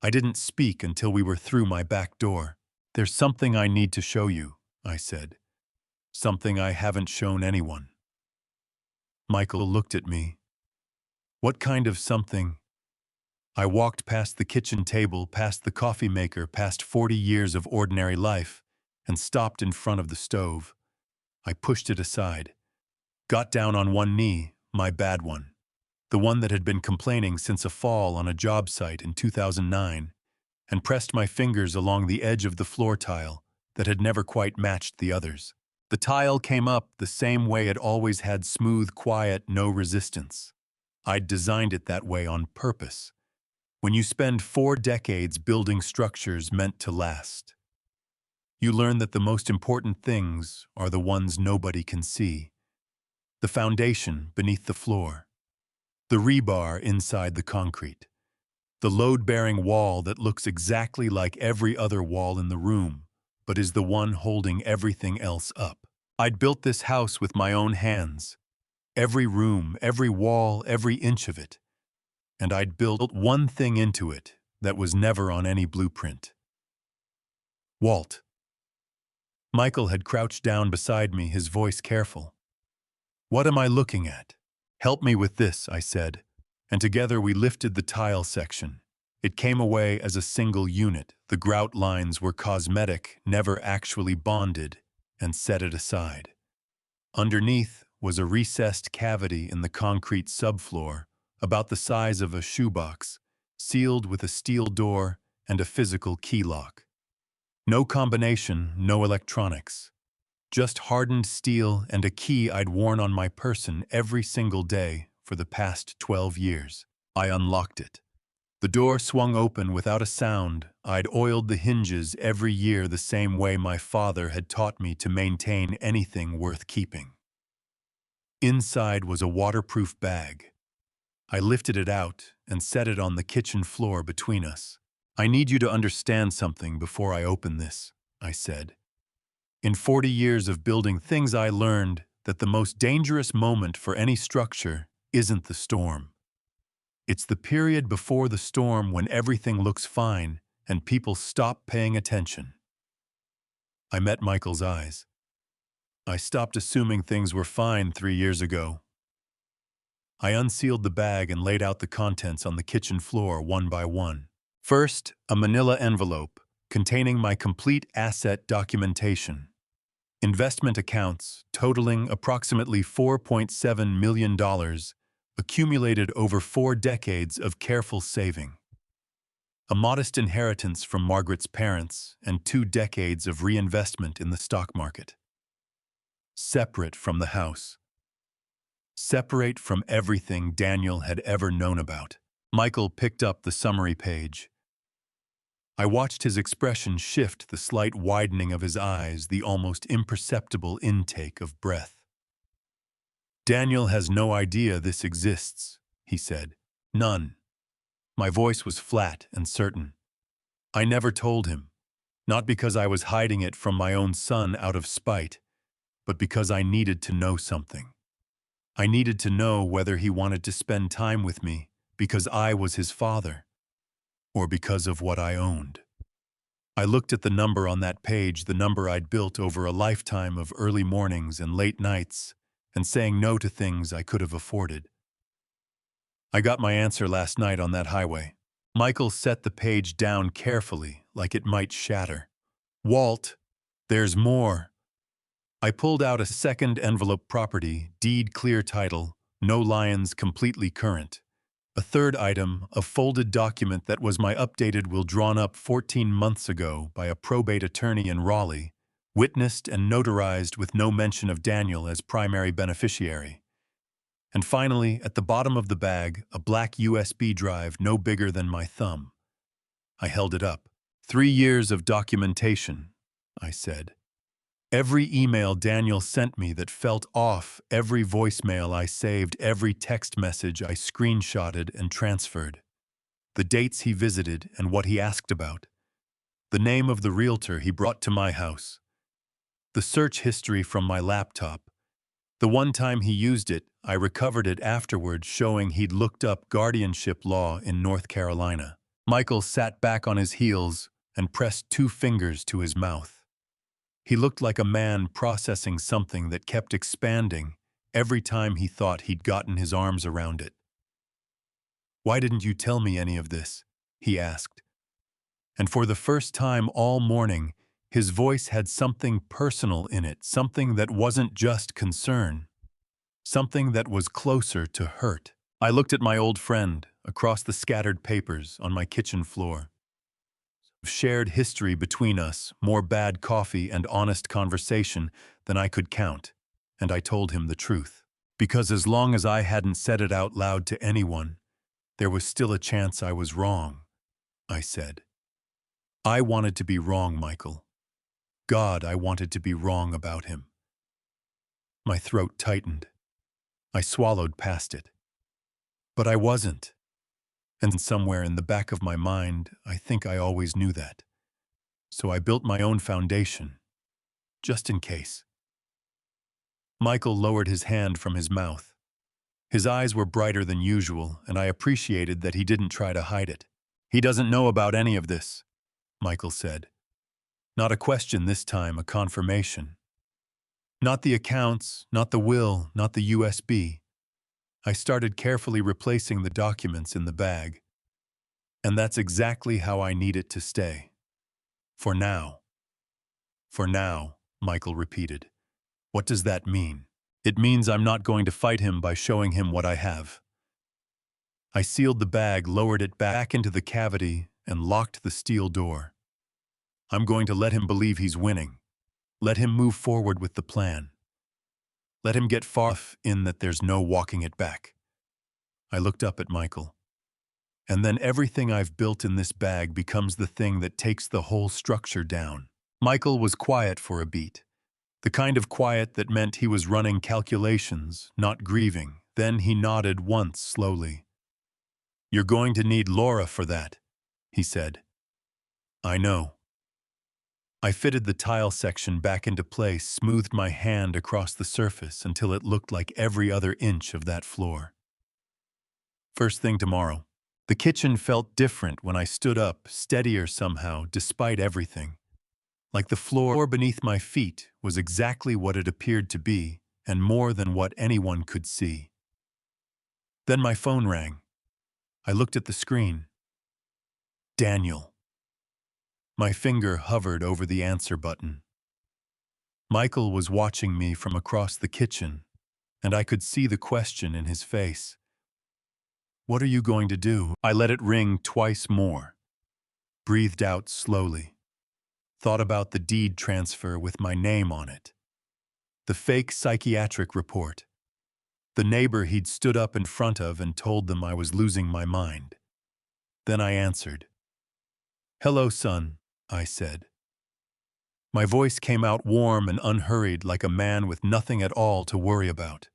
I didn't speak until we were through my back door. There's something I need to show you, I said. Something I haven't shown anyone. Michael looked at me. What kind of something? I walked past the kitchen table, past the coffee maker, past 40 years of ordinary life, and stopped in front of the stove. I pushed it aside, got down on one knee, my bad one, the one that had been complaining since a fall on a job site in 2009, and pressed my fingers along the edge of the floor tile that had never quite matched the others. The tile came up the same way it always had, smooth, quiet, no resistance. I'd designed it that way on purpose. When you spend 4 decades building structures meant to last, you learn that the most important things are the ones nobody can see. The foundation beneath the floor, the rebar inside the concrete, the load-bearing wall that looks exactly like every other wall in the room, but is the one holding everything else up. I'd built this house with my own hands, every room, every wall, every inch of it. And I'd built one thing into it that was never on any blueprint. Walt. Michael had crouched down beside me, his voice careful. What am I looking at? Help me with this, I said, and together we lifted the tile section. It came away as a single unit. The grout lines were cosmetic, never actually bonded, and set it aside. Underneath was a recessed cavity in the concrete subfloor, about the size of a shoebox, sealed with a steel door and a physical key lock. No combination, no electronics. Just hardened steel and a key I'd worn on my person every single day for the past 12 years. I unlocked it. The door swung open without a sound. I'd oiled the hinges every year the same way my father had taught me to maintain anything worth keeping. Inside was a waterproof bag. I lifted it out and set it on the kitchen floor between us. I need you to understand something before I open this, I said. In 40 years of building things, I learned that the most dangerous moment for any structure isn't the storm. It's the period before the storm when everything looks fine and people stop paying attention. I met Michael's eyes. I stopped assuming things were fine 3 years ago. I unsealed the bag and laid out the contents on the kitchen floor one by one. First, a manila envelope containing my complete asset documentation. Investment accounts totaling approximately $4.7 million, accumulated over 4 decades of careful saving. A modest inheritance from Margaret's parents and 2 decades of reinvestment in the stock market. Separate from the house. Separate from everything Daniel had ever known about. Michael picked up the summary page. I watched his expression shift, the slight widening of his eyes, the almost imperceptible intake of breath. Daniel has no idea this exists, he said. None. My voice was flat and certain. I never told him, not because I was hiding it from my own son out of spite, but because I needed to know something. I needed to know whether he wanted to spend time with me because I was his father, or because of what I owned. I looked at the number on that page, the number I'd built over a lifetime of early mornings and late nights, and saying no to things I could have afforded. I got my answer last night on that highway. Michael set the page down carefully, like it might shatter. Walt, there's more. I pulled out a second envelope: property, deed clear title, no lions, completely current. A third item, a folded document that was my updated will drawn up 14 months ago by a probate attorney in Raleigh, witnessed and notarized with no mention of Daniel as primary beneficiary. And finally, at the bottom of the bag, a black USB drive no bigger than my thumb. I held it up. 3 years of documentation, I said. Every email Daniel sent me that felt off, every voicemail I saved, every text message I screenshotted and transferred. The dates he visited and what he asked about. The name of the realtor he brought to my house. The search history from my laptop. The one time he used it, I recovered it afterward, showing he'd looked up guardianship law in North Carolina. Michael sat back on his heels and pressed 2 fingers to his mouth. He looked like a man processing something that kept expanding every time he thought he'd gotten his arms around it. "Why didn't you tell me any of this?" he asked. And for the first time all morning, his voice had something personal in it, something that wasn't just concern, something that was closer to hurt. I looked at my old friend across the scattered papers on my kitchen floor. Shared history between us, more bad coffee and honest conversation than I could count, and I told him the truth. Because as long as I hadn't said it out loud to anyone, there was still a chance I was wrong, I said. I wanted to be wrong, Michael. God, I wanted to be wrong about him. My throat tightened. I swallowed past it. But I wasn't. And somewhere in the back of my mind, I think I always knew that. So I built my own foundation, just in case. Michael lowered his hand from his mouth. His eyes were brighter than usual, and I appreciated that he didn't try to hide it. "He doesn't know about any of this," Michael said. Not a question this time, a confirmation. Not the accounts, not the will, not the USB. I started carefully replacing the documents in the bag. And that's exactly how I need it to stay. For now. For now, Michael repeated. What does that mean? It means I'm not going to fight him by showing him what I have. I sealed the bag, lowered it back into the cavity, and locked the steel door. I'm going to let him believe he's winning. Let him move forward with the plan. Let him get far enough in that there's no walking it back. I looked up at Michael. And then everything I've built in this bag becomes the thing that takes the whole structure down. Michael was quiet for a beat. The kind of quiet that meant he was running calculations, not grieving. Then he nodded once slowly. "You're going to need Laura for that," he said. "I know." I fitted the tile section back into place, smoothed my hand across the surface until it looked like every other inch of that floor. First thing tomorrow. The kitchen felt different when I stood up, steadier somehow, despite everything. Like the floor beneath my feet was exactly what it appeared to be, and more than what anyone could see. Then my phone rang. I looked at the screen. Daniel. My finger hovered over the answer button. Michael was watching me from across the kitchen, and I could see the question in his face. "What are you going to do?" I let it ring twice more. Breathed out slowly. Thought about the deed transfer with my name on it. The fake psychiatric report. The neighbor he'd stood up in front of and told them I was losing my mind. Then I answered. "Hello, son," I said. My voice came out warm and unhurried, like a man with nothing at all to worry about.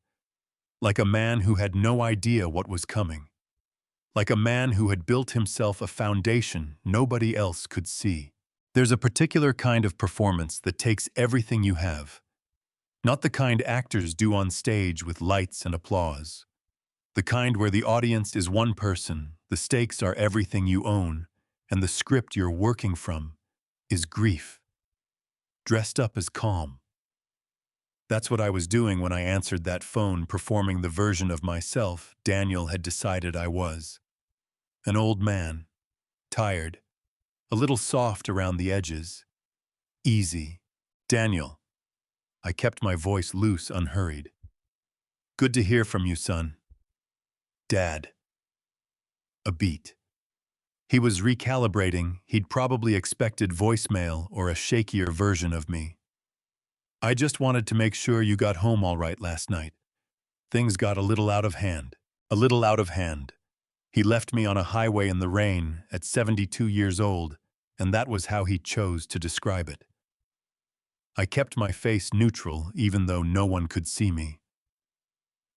Like a man who had no idea what was coming. Like a man who had built himself a foundation nobody else could see. There's a particular kind of performance that takes everything you have. Not the kind actors do on stage with lights and applause. The kind where the audience is one person, the stakes are everything you own, and the script you're working from is grief, dressed up as calm. That's what I was doing when I answered that phone, performing the version of myself Daniel had decided I was. An old man, tired, a little soft around the edges. Easy. Daniel. I kept my voice loose, unhurried. Good to hear from you, son. Dad. A beat. He was recalibrating. He'd probably expected voicemail or a shakier version of me. I just wanted to make sure you got home all right last night. Things got a little out of hand. A little out of hand. He left me on a highway in the rain at 72 years old, and that was how he chose to describe it. I kept my face neutral even though no one could see me.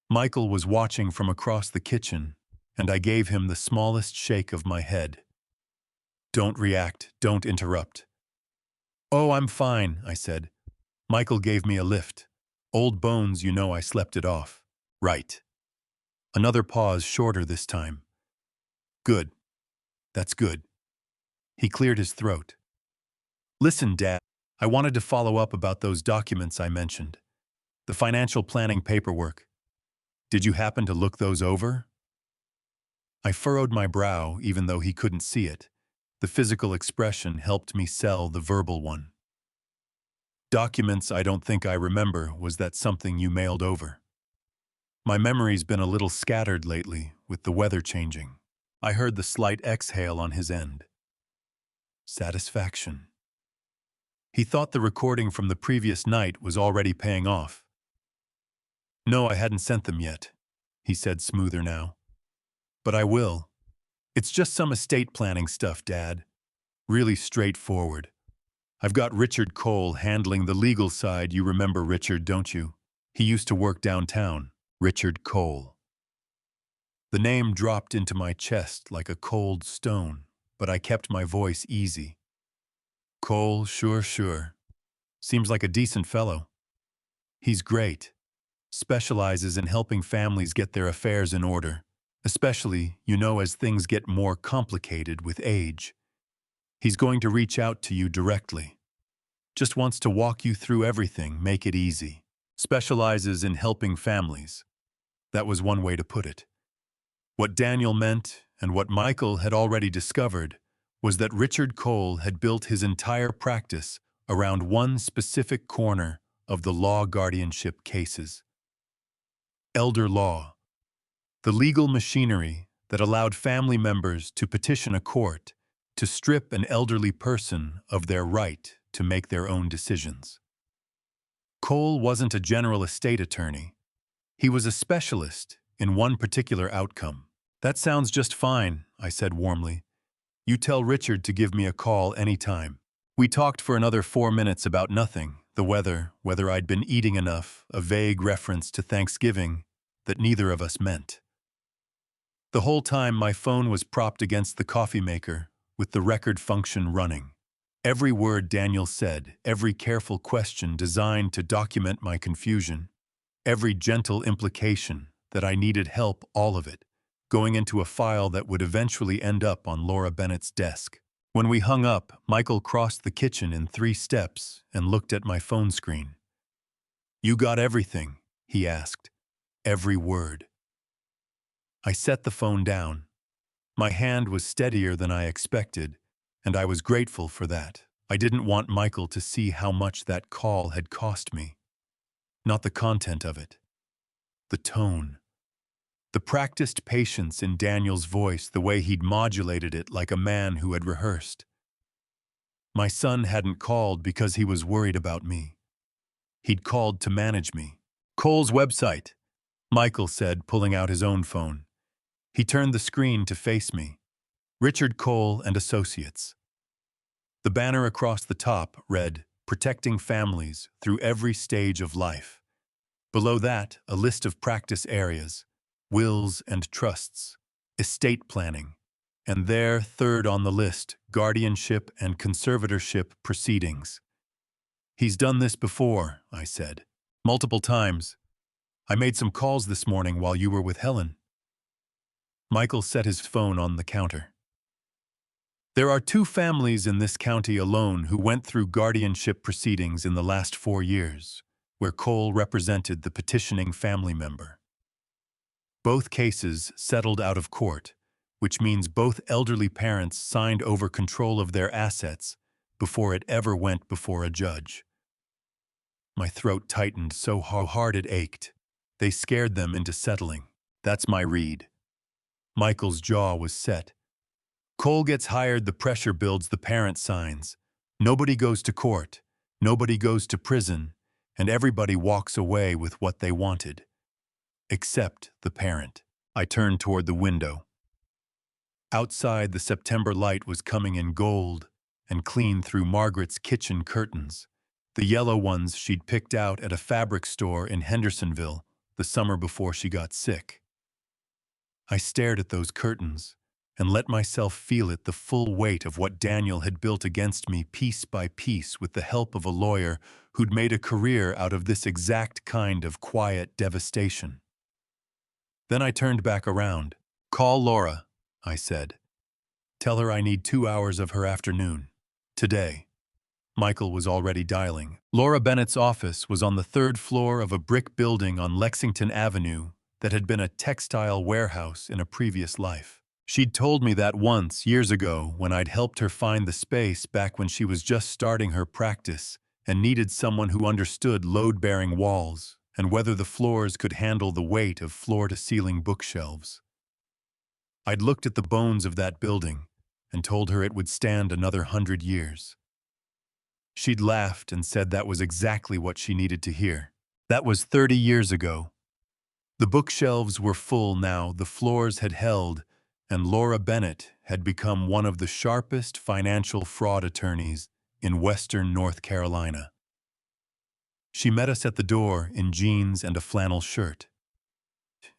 Michael was watching from across the kitchen, and I gave him the smallest shake of my head. Don't react, don't interrupt. Oh, I'm fine, I said. Michael gave me a lift. Old bones, you know I slept it off. Right. Another pause, shorter this time. Good. That's good. He cleared his throat. Listen, Dad, I wanted to follow up about those documents I mentioned. The financial planning paperwork. Did you happen to look those over? I furrowed my brow even though he couldn't see it. The physical expression helped me sell the verbal one. Documents I don't think I remember. Was that something you mailed over? My memory's been a little scattered lately, with the weather changing. I heard the slight exhale on his end. Satisfaction. He thought the recording from the previous night was already paying off. No, I hadn't sent them yet, he said, smoother now. But I will. It's just some estate planning stuff, Dad. Really straightforward. I've got Richard Cole handling the legal side. You remember Richard, don't you? He used to work downtown. Richard Cole. The name dropped into my chest like a cold stone, but I kept my voice easy. Cole, sure. Seems like a decent fellow. He's great. Specializes in helping families get their affairs in order, especially, as things get more complicated with age. He's going to reach out to you directly. Just wants to walk you through everything, make it easy. Specializes in helping families. That was one way to put it. What Daniel meant, and what Michael had already discovered, was that Richard Cole had built his entire practice around one specific corner of the law guardianship cases. Elder law. The legal machinery that allowed family members to petition a court to strip an elderly person of their right to make their own decisions. Cole wasn't a general estate attorney. He was a specialist in one particular outcome. That sounds just fine, I said warmly. You tell Richard to give me a call anytime. We talked for another 4 minutes about nothing, the weather, whether I'd been eating enough, a vague reference to Thanksgiving that neither of us meant. The whole time my phone was propped against the coffee maker, with the record function running. Every word Daniel said, every careful question designed to document my confusion, every gentle implication that I needed help, all of it, going into a file that would eventually end up on Laura Bennett's desk. When we hung up, Michael crossed the kitchen in 3 steps and looked at my phone screen. You got everything, he asked. Every word. I set the phone down. My hand was steadier than I expected, and I was grateful for that. I didn't want Michael to see how much that call had cost me. Not the content of it. The tone. The practiced patience in Daniel's voice, the way he'd modulated it like a man who had rehearsed. My son hadn't called because he was worried about me. He'd called to manage me. Cole's website, Michael said, pulling out his own phone. He turned the screen to face me. Richard Cole and Associates. The banner across the top read, Protecting Families Through Every Stage of Life. Below that, a list of practice areas, wills and trusts, estate planning, and there, third on the list, guardianship and conservatorship proceedings. He's done this before, I said. Multiple times. I made some calls this morning while you were with Helen. Michael set his phone on the counter. There are 2 families in this county alone who went through guardianship proceedings in the last 4 years. where Cole represented the petitioning family member. Both cases settled out of court, which means both elderly parents signed over control of their assets before it ever went before a judge. My throat tightened so hard it ached. They scared them into settling. That's my read. Michael's jaw was set. Cole gets hired, the pressure builds, the parent signs. Nobody goes to court, nobody goes to prison, and everybody walks away with what they wanted. Except the parent. I turned toward the window. Outside, the September light was coming in gold and clean through Margaret's kitchen curtains, the yellow ones she'd picked out at a fabric store in Hendersonville the summer before she got sick. I stared at those curtains and let myself feel it, the full weight of what Daniel had built against me piece by piece with the help of a lawyer who'd made a career out of this exact kind of quiet devastation. Then I turned back around. "Call Laura," I said. "Tell her I need 2 hours of her afternoon. Today." Michael was already dialing. Laura Bennett's office was on the 3rd floor of a brick building on Lexington Avenue that had been a textile warehouse in a previous life. She'd told me that once, years ago, when I'd helped her find the space back when she was just starting her practice and needed someone who understood load-bearing walls and whether the floors could handle the weight of floor-to-ceiling bookshelves. I'd looked at the bones of that building and told her it would stand another 100 years. She'd laughed and said that was exactly what she needed to hear. That was 30 years ago. The bookshelves were full now, the floors had held, and Laura Bennett had become one of the sharpest financial fraud attorneys in Western North Carolina. She met us at the door in jeans and a flannel shirt.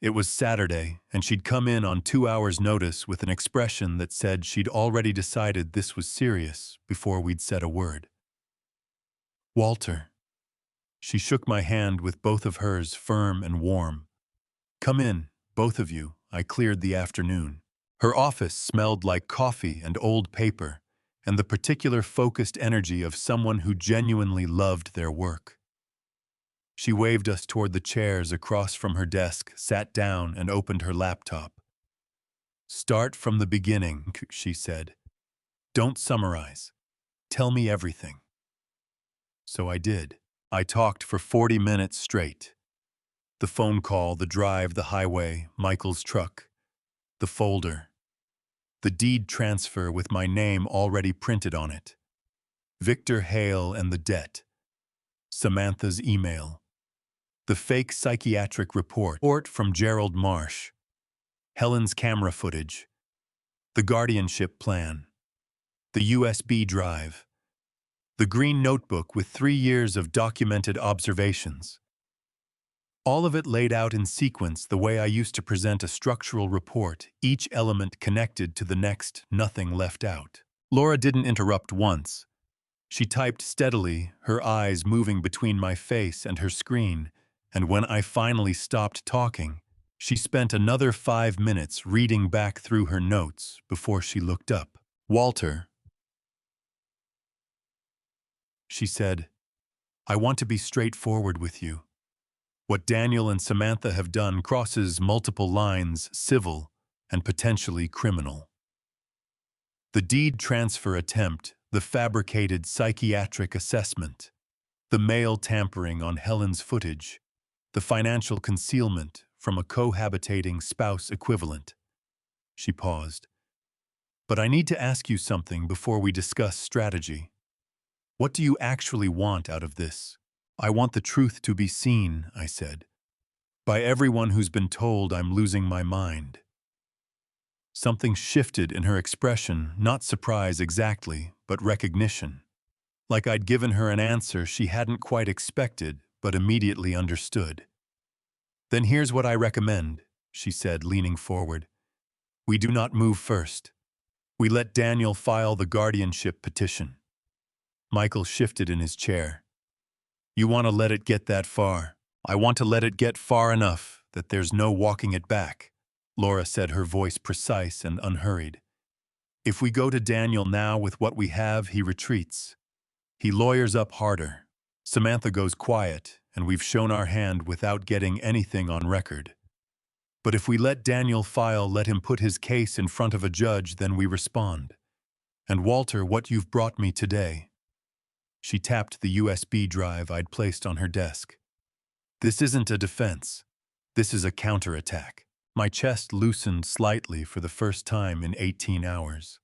It was Saturday, and she'd come in on 2 hours' notice with an expression that said she'd already decided this was serious before we'd said a word. "Walter." She shook my hand with both of hers firm and warm. "Come in, both of you." I cleared the afternoon. Her office smelled like coffee and old paper, and the particular focused energy of someone who genuinely loved their work. She waved us toward the chairs across from her desk, sat down, and opened her laptop. "Start from the beginning," she said. "Don't summarize. Tell me everything." So I did. I talked for 40 minutes straight. The phone call, the drive, the highway, Michael's truck, the folder, the deed transfer with my name already printed on it, Victor Hale and the debt, Samantha's email, the fake psychiatric report from Gerald Marsh, Helen's camera footage, the guardianship plan, the USB drive, the green notebook with 3 years of documented observations. All of it laid out in sequence the way I used to present a structural report, each element connected to the next, nothing left out. Laura didn't interrupt once. She typed steadily, her eyes moving between my face and her screen, and when I finally stopped talking, she spent another 5 minutes reading back through her notes before she looked up. "Walter," she said, "I want to be straightforward with you. What Daniel and Samantha have done crosses multiple lines, civil and potentially criminal. The deed transfer attempt, the fabricated psychiatric assessment, the mail tampering on Helen's footage, the financial concealment from a cohabitating spouse equivalent." She paused. "But I need to ask you something before we discuss strategy. What do you actually want out of this?" "I want the truth to be seen," I said, "by everyone who's been told I'm losing my mind." Something shifted in her expression, not surprise exactly, but recognition. Like I'd given her an answer she hadn't quite expected, but immediately understood. "Then here's what I recommend," she said, leaning forward. "We do not move first. We let Daniel file the guardianship petition." Michael shifted in his chair. "You want to let it get that far?" "I want to let it get far enough that there's no walking it back," Laura said, her voice precise and unhurried. "If we go to Daniel now with what we have, he retreats. He lawyers up harder. Samantha goes quiet, and we've shown our hand without getting anything on record. But if we let Daniel file, let him put his case in front of a judge, then we respond. And Walter, what you've brought me today. She tapped the USB drive I'd placed on her desk. This isn't a defense. This is a counterattack. My chest loosened slightly for the first time in 18 hours.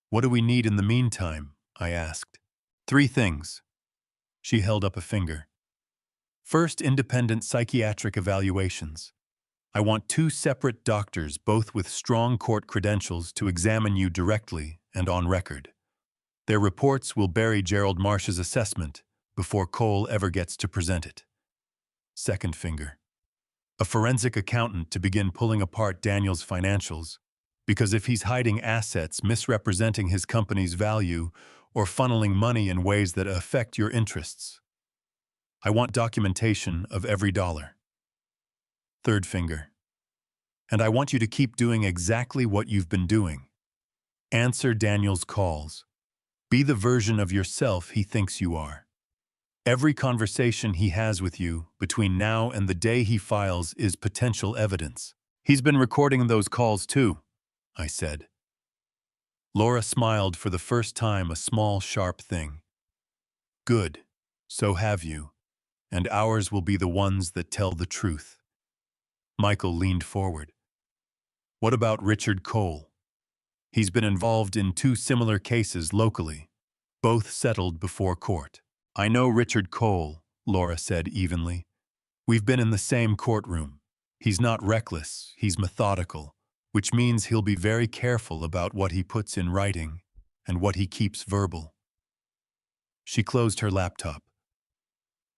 What do we need in the meantime? I asked. 3 things. She held up a finger. First, independent psychiatric evaluations. I want 2 separate doctors, both with strong court credentials, to examine you directly and on record. Their reports will bury Gerald Marsh's assessment before Cole ever gets to present it. Second finger. A forensic accountant to begin pulling apart Daniel's financials, because if he's hiding assets, misrepresenting his company's value, or funneling money in ways that affect your interests. I want documentation of every dollar. Third finger. And I want you to keep doing exactly what you've been doing. Answer Daniel's calls. Be the version of yourself he thinks you are. Every conversation he has with you between now and the day he files is potential evidence. He's been recording those calls too, I said. Laura smiled for the first time, a small, sharp thing. Good. So have you. And ours will be the ones that tell the truth. Michael leaned forward. What about Richard Cole? He's been involved in 2 similar cases locally, both settled before court. I know Richard Cole, Laura said evenly. We've been in the same courtroom. He's not reckless, he's methodical, which means he'll be very careful about what he puts in writing and what he keeps verbal. She closed her laptop.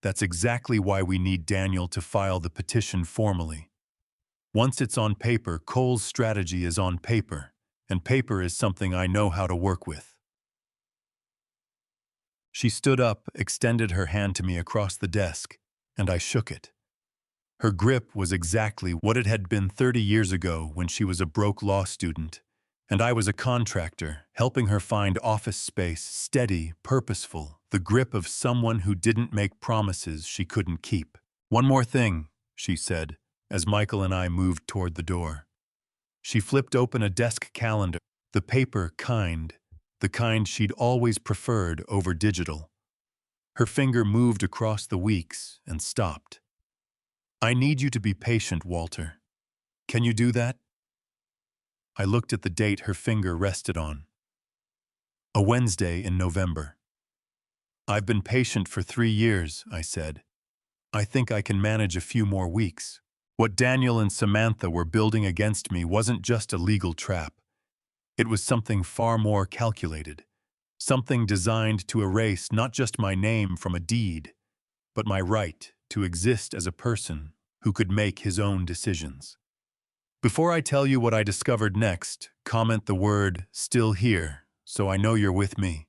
That's exactly why we need Daniel to file the petition formally. Once it's on paper, Cole's strategy is on paper, and paper is something I know how to work with. She stood up, extended her hand to me across the desk, and I shook it. Her grip was exactly what it had been 30 years ago when she was a broke law student, and I was a contractor, helping her find office space, steady, purposeful, the grip of someone who didn't make promises she couldn't keep. One more thing, she said, as Michael and I moved toward the door. She flipped open a desk calendar, the paper kind, the kind she'd always preferred over digital. Her finger moved across the weeks and stopped. I need you to be patient, Walter. Can you do that? I looked at the date her finger rested on. A Wednesday in November. I've been patient for 3 years, I said. I think I can manage a few more weeks. What Daniel and Samantha were building against me wasn't just a legal trap. It was something far more calculated, something designed to erase not just my name from a deed, but my right to exist as a person who could make his own decisions. Before I tell you what I discovered next, comment the word "still here" so I know you're with me,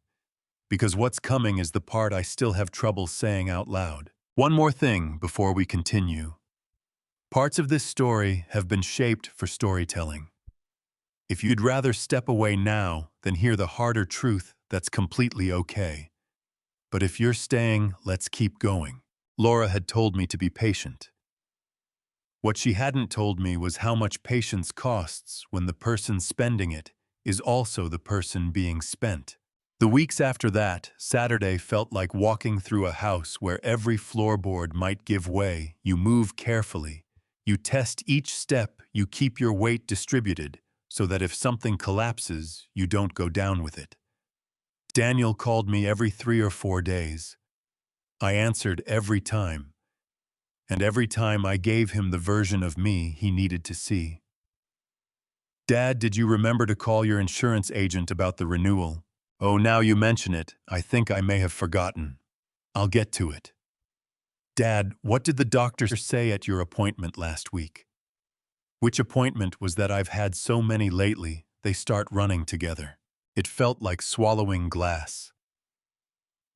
because what's coming is the part I still have trouble saying out loud. One more thing before we continue. Parts of this story have been shaped for storytelling. If you'd rather step away now than hear the harder truth, that's completely okay. But if you're staying, let's keep going. Laura had told me to be patient. What she hadn't told me was how much patience costs when the person spending it is also the person being spent. The weeks after that, Saturday felt like walking through a house where every floorboard might give way. You move carefully. You test each step. You keep your weight distributed so that if something collapses, you don't go down with it. Daniel called me every 3 or 4 days. I answered every time. And every time I gave him the version of me he needed to see. Dad, did you remember to call your insurance agent about the renewal? Oh, now you mention it, I think I may have forgotten. I'll get to it. Dad, what did the doctor say at your appointment last week? Which appointment was that? I've had so many lately, they start running together. It felt like swallowing glass.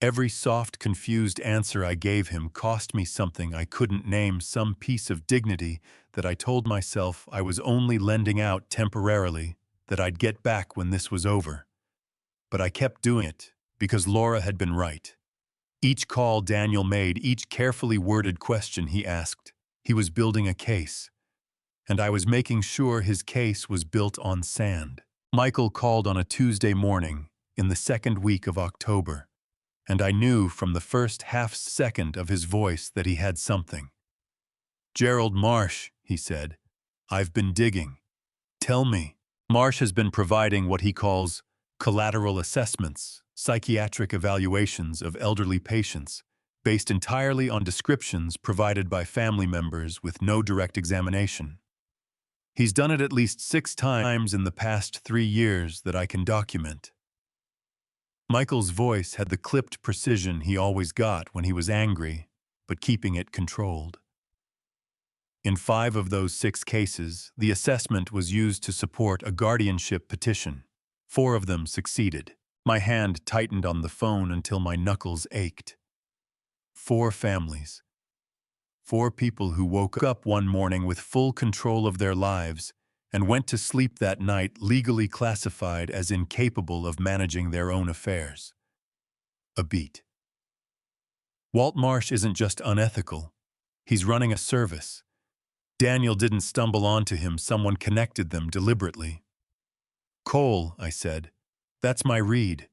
Every soft, confused answer I gave him cost me something I couldn't name, some piece of dignity that I told myself I was only lending out temporarily, that I'd get back when this was over. But I kept doing it because Laura had been right. Each call Daniel made, each carefully worded question he asked, he was building a case, and I was making sure his case was built on sand. Michael called on a Tuesday morning in the second week of October, and I knew from the first half-second of his voice that he had something. "Gerald Marsh," he said, "I've been digging. Tell me." Marsh has been providing what he calls collateral assessments, psychiatric evaluations of elderly patients, based entirely on descriptions provided by family members with no direct examination. He's done it at least 6 times in the past 3 years that I can document. Michael's voice had the clipped precision he always got when he was angry, but keeping it controlled. In 5 of those 6 cases, the assessment was used to support a guardianship petition. 4 of them succeeded. My hand tightened on the phone until my knuckles ached. 4 families. 4 people who woke up one morning with full control of their lives and went to sleep that night legally classified as incapable of managing their own affairs. A beat. Walt Marsh isn't just unethical. He's running a service. Daniel didn't stumble onto him, someone connected them deliberately. "Cole," I said. "That's my read.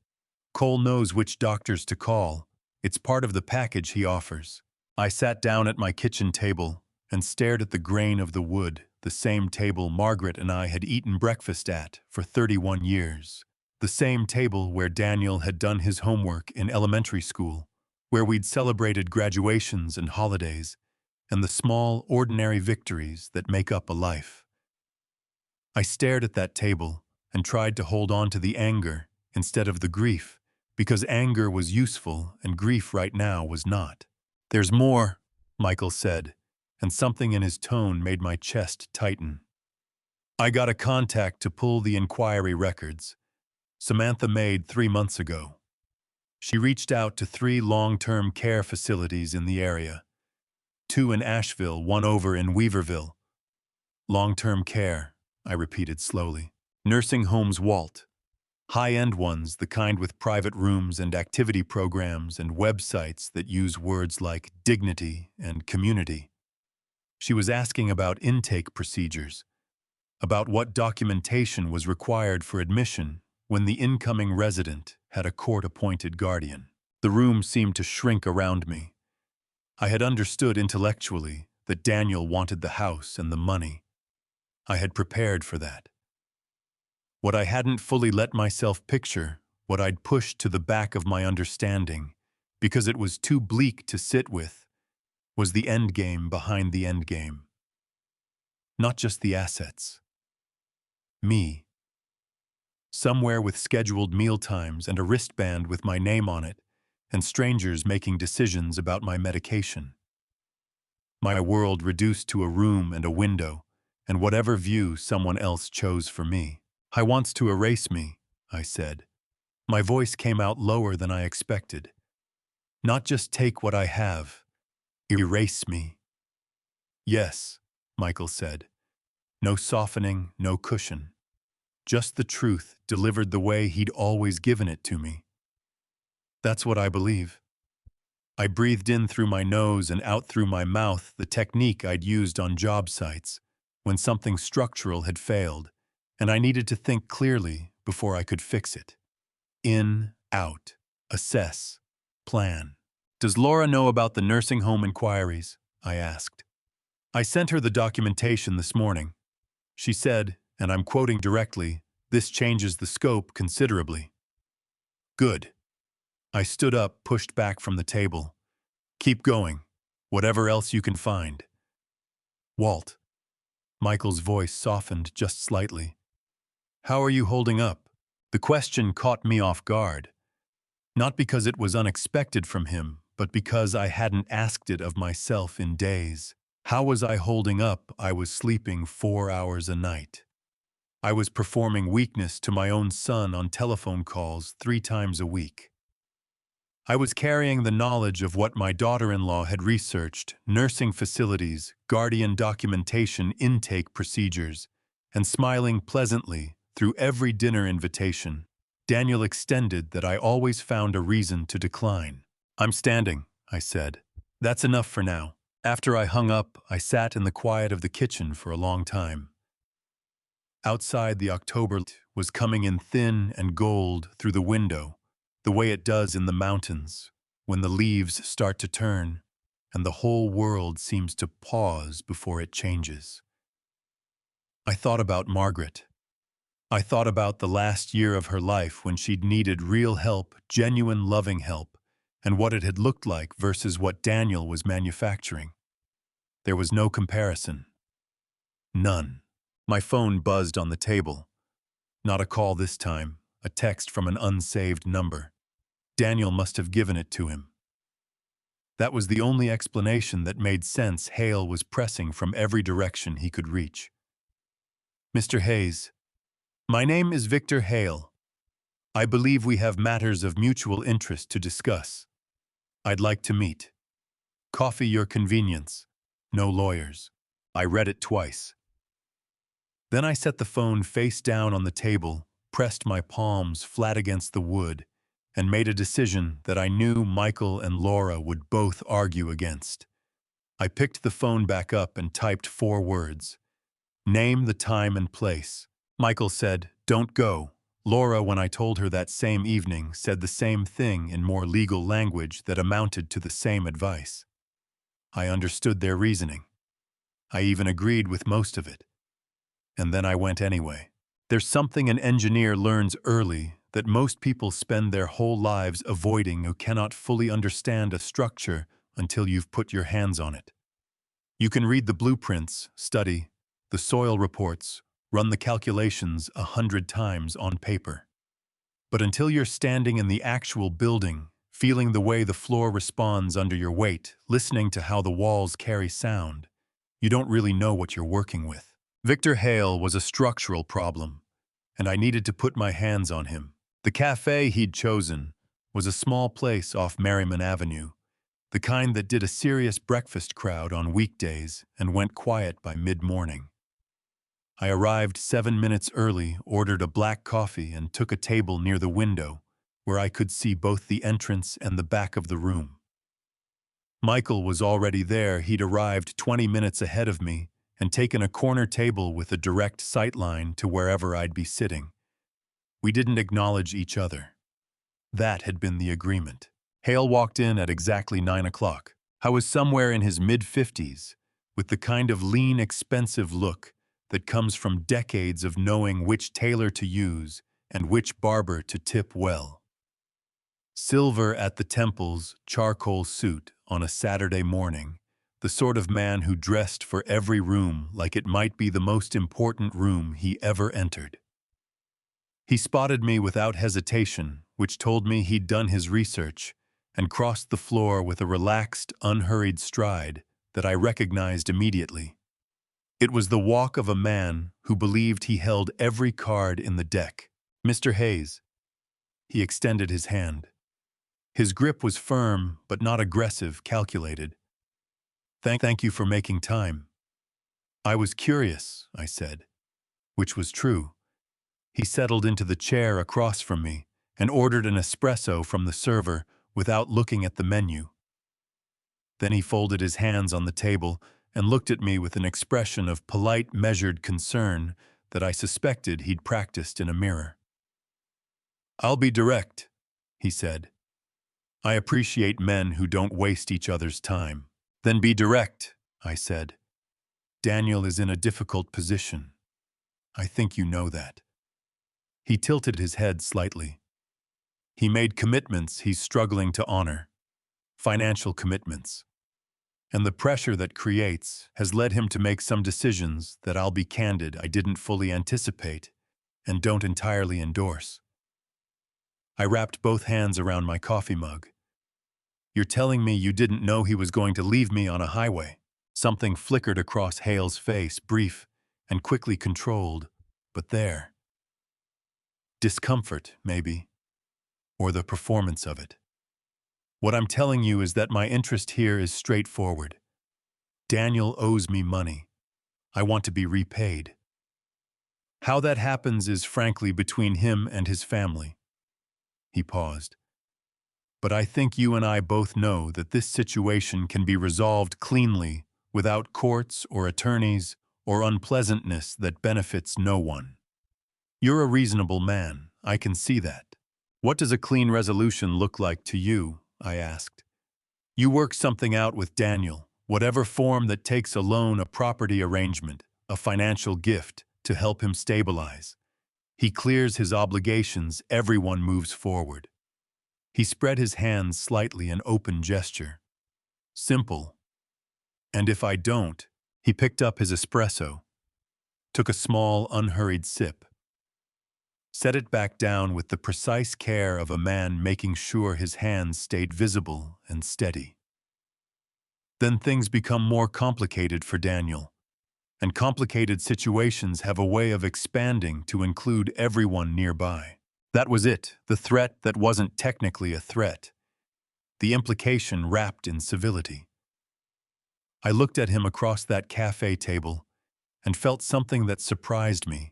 Cole knows which doctors to call. It's part of the package he offers." I sat down at my kitchen table and stared at the grain of the wood, the same table Margaret and I had eaten breakfast at for 31 years. The same table where Daniel had done his homework in elementary school, where we'd celebrated graduations and holidays, and the small, ordinary victories that make up a life. I stared at that table and tried to hold on to the anger instead of the grief, because anger was useful and grief right now was not. "There's more," Michael said, and something in his tone made my chest tighten. "I got a contact to pull the inquiry records Samantha made 3 months ago. She reached out to 3 long-term care facilities in the area. 2 in Asheville, 1 over in Weaverville." "Long-term care," I repeated slowly. "Nursing homes, Walt. High-end ones, the kind with private rooms and activity programs and websites that use words like dignity and community." She was asking about intake procedures, about what documentation was required for admission when the incoming resident had a court-appointed guardian. The room seemed to shrink around me. I had understood intellectually that Daniel wanted the house and the money. I had prepared for that. What I hadn't fully let myself picture, what I'd pushed to the back of my understanding, because it was too bleak to sit with, was the endgame behind the endgame. Not just the assets. Me. Somewhere with scheduled mealtimes and a wristband with my name on it, and strangers making decisions about my medication. My world reduced to a room and a window, and whatever view someone else chose for me. "I wants to erase me," I said. My voice came out lower than I expected. "Not just take what I have. Erase me." "Yes," Michael said. No softening, no cushion. Just the truth delivered the way he'd always given it to me. "That's what I believe." I breathed in through my nose and out through my mouth, the technique I'd used on job sites when something structural had failed, and I needed to think clearly before I could fix it. In, out, assess, plan. "Does Laura know about the nursing home inquiries?" I asked. "I sent her the documentation this morning. She said, and I'm quoting directly, 'This changes the scope considerably.'" "Good." I stood up, pushed back from the table. "Keep going. Whatever else you can find." "Walt." Michael's voice softened just slightly. "How are you holding up?" The question caught me off guard. Not because it was unexpected from him, but because I hadn't asked it of myself in days. How was I holding up? I was sleeping 4 hours a night. I was performing weakness to my own son on telephone calls 3 times a week. I was carrying the knowledge of what my daughter-in-law had researched, nursing facilities, guardian documentation, intake procedures, and smiling pleasantly through every dinner invitation Daniel extended that I always found a reason to decline. I'm standing, I said. That's enough for now. After I hung up, I sat in the quiet of the kitchen for a long time. Outside, the October light was coming in thin and gold through the window, the way it does in the mountains, when the leaves start to turn, and the whole world seems to pause before it changes. I thought about Margaret. I thought about the last year of her life when she'd needed real help, genuine loving help, and what it had looked like versus what Daniel was manufacturing. There was no comparison. None. My phone buzzed on the table. Not a call this time, a text from an unsaved number. Daniel must have given it to him. That was the only explanation that made sense. Hale was pressing from every direction he could reach. Mr. Hayes, my name is Victor Hale. I believe we have matters of mutual interest to discuss. I'd like to meet. Coffee your convenience. No lawyers. I read it twice. Then I set the phone face down on the table, pressed my palms flat against the wood, and made a decision that I knew Michael and Laura would both argue against. I picked the phone back up and typed 4 words. Name the time and place. Michael said, "Don't go." Laura, when I told her that same evening, said the same thing in more legal language that amounted to the same advice. I understood their reasoning. I even agreed with most of it. And then I went anyway. There's something an engineer learns early that most people spend their whole lives avoiding who cannot fully understand a structure until you've put your hands on it. You can read the blueprints, study the soil reports, run the calculations 100 times on paper. But until you're standing in the actual building, feeling the way the floor responds under your weight, listening to how the walls carry sound, you don't really know what you're working with. Victor Hale was a structural problem, and I needed to put my hands on him. The cafe he'd chosen was a small place off Merriman Avenue, the kind that did a serious breakfast crowd on weekdays and went quiet by mid-morning. I arrived 7 minutes early, ordered a black coffee, and took a table near the window, where I could see both the entrance and the back of the room. Michael was already there. He'd arrived 20 minutes ahead of me and taken a corner table with a direct sightline to wherever I'd be sitting. We didn't acknowledge each other. That had been the agreement. Hale walked in at exactly 9 o'clock. I was somewhere in his mid-50s, with the kind of lean, expensive look that comes from decades of knowing which tailor to use and which barber to tip well. Silver at the temples, charcoal suit on a Saturday morning, the sort of man who dressed for every room like it might be the most important room he ever entered. He spotted me without hesitation, which told me he'd done his research, and crossed the floor with a relaxed, unhurried stride that I recognized immediately. It was the walk of a man who believed he held every card in the deck. Mr. Hayes. He extended his hand. His grip was firm, but not aggressive, calculated. Thank you for making time. I was curious, I said, which was true. He settled into the chair across from me and ordered an espresso from the server without looking at the menu. Then he folded his hands on the table and looked at me with an expression of polite, measured concern that I suspected he'd practiced in a mirror. "I'll be direct," he said. "I appreciate men who don't waste each other's time." "Then be direct," I said. "Daniel is in a difficult position. I think you know that." He tilted his head slightly. He made commitments he's struggling to honor. Financial commitments. And the pressure that creates has led him to make some decisions that, I'll be candid, I didn't fully anticipate and don't entirely endorse. I wrapped both hands around my coffee mug. "You're telling me you didn't know he was going to leave me on a highway?" Something flickered across Hale's face, brief and quickly controlled, but there. Discomfort, maybe, or the performance of it. "What I'm telling you is that my interest here is straightforward. Daniel owes me money. I want to be repaid. How that happens is frankly between him and his family." He paused. But I think you and I both know that this situation can be resolved cleanly without courts or attorneys or unpleasantness that benefits no one. You're a reasonable man, I can see that. What does a clean resolution look like to you? I asked. You work something out with Daniel, whatever form that takes a loan, a property arrangement, a financial gift to help him stabilize. He clears his obligations, everyone moves forward. He spread his hands slightly in open gesture. Simple. And if I don't, he picked up his espresso, took a small, unhurried sip, set it back down with the precise care of a man making sure his hands stayed visible and steady. Then things become more complicated for Daniel, and complicated situations have a way of expanding to include everyone nearby. That was it, the threat that wasn't technically a threat, the implication wrapped in civility. I looked at him across that cafe table and felt something that surprised me.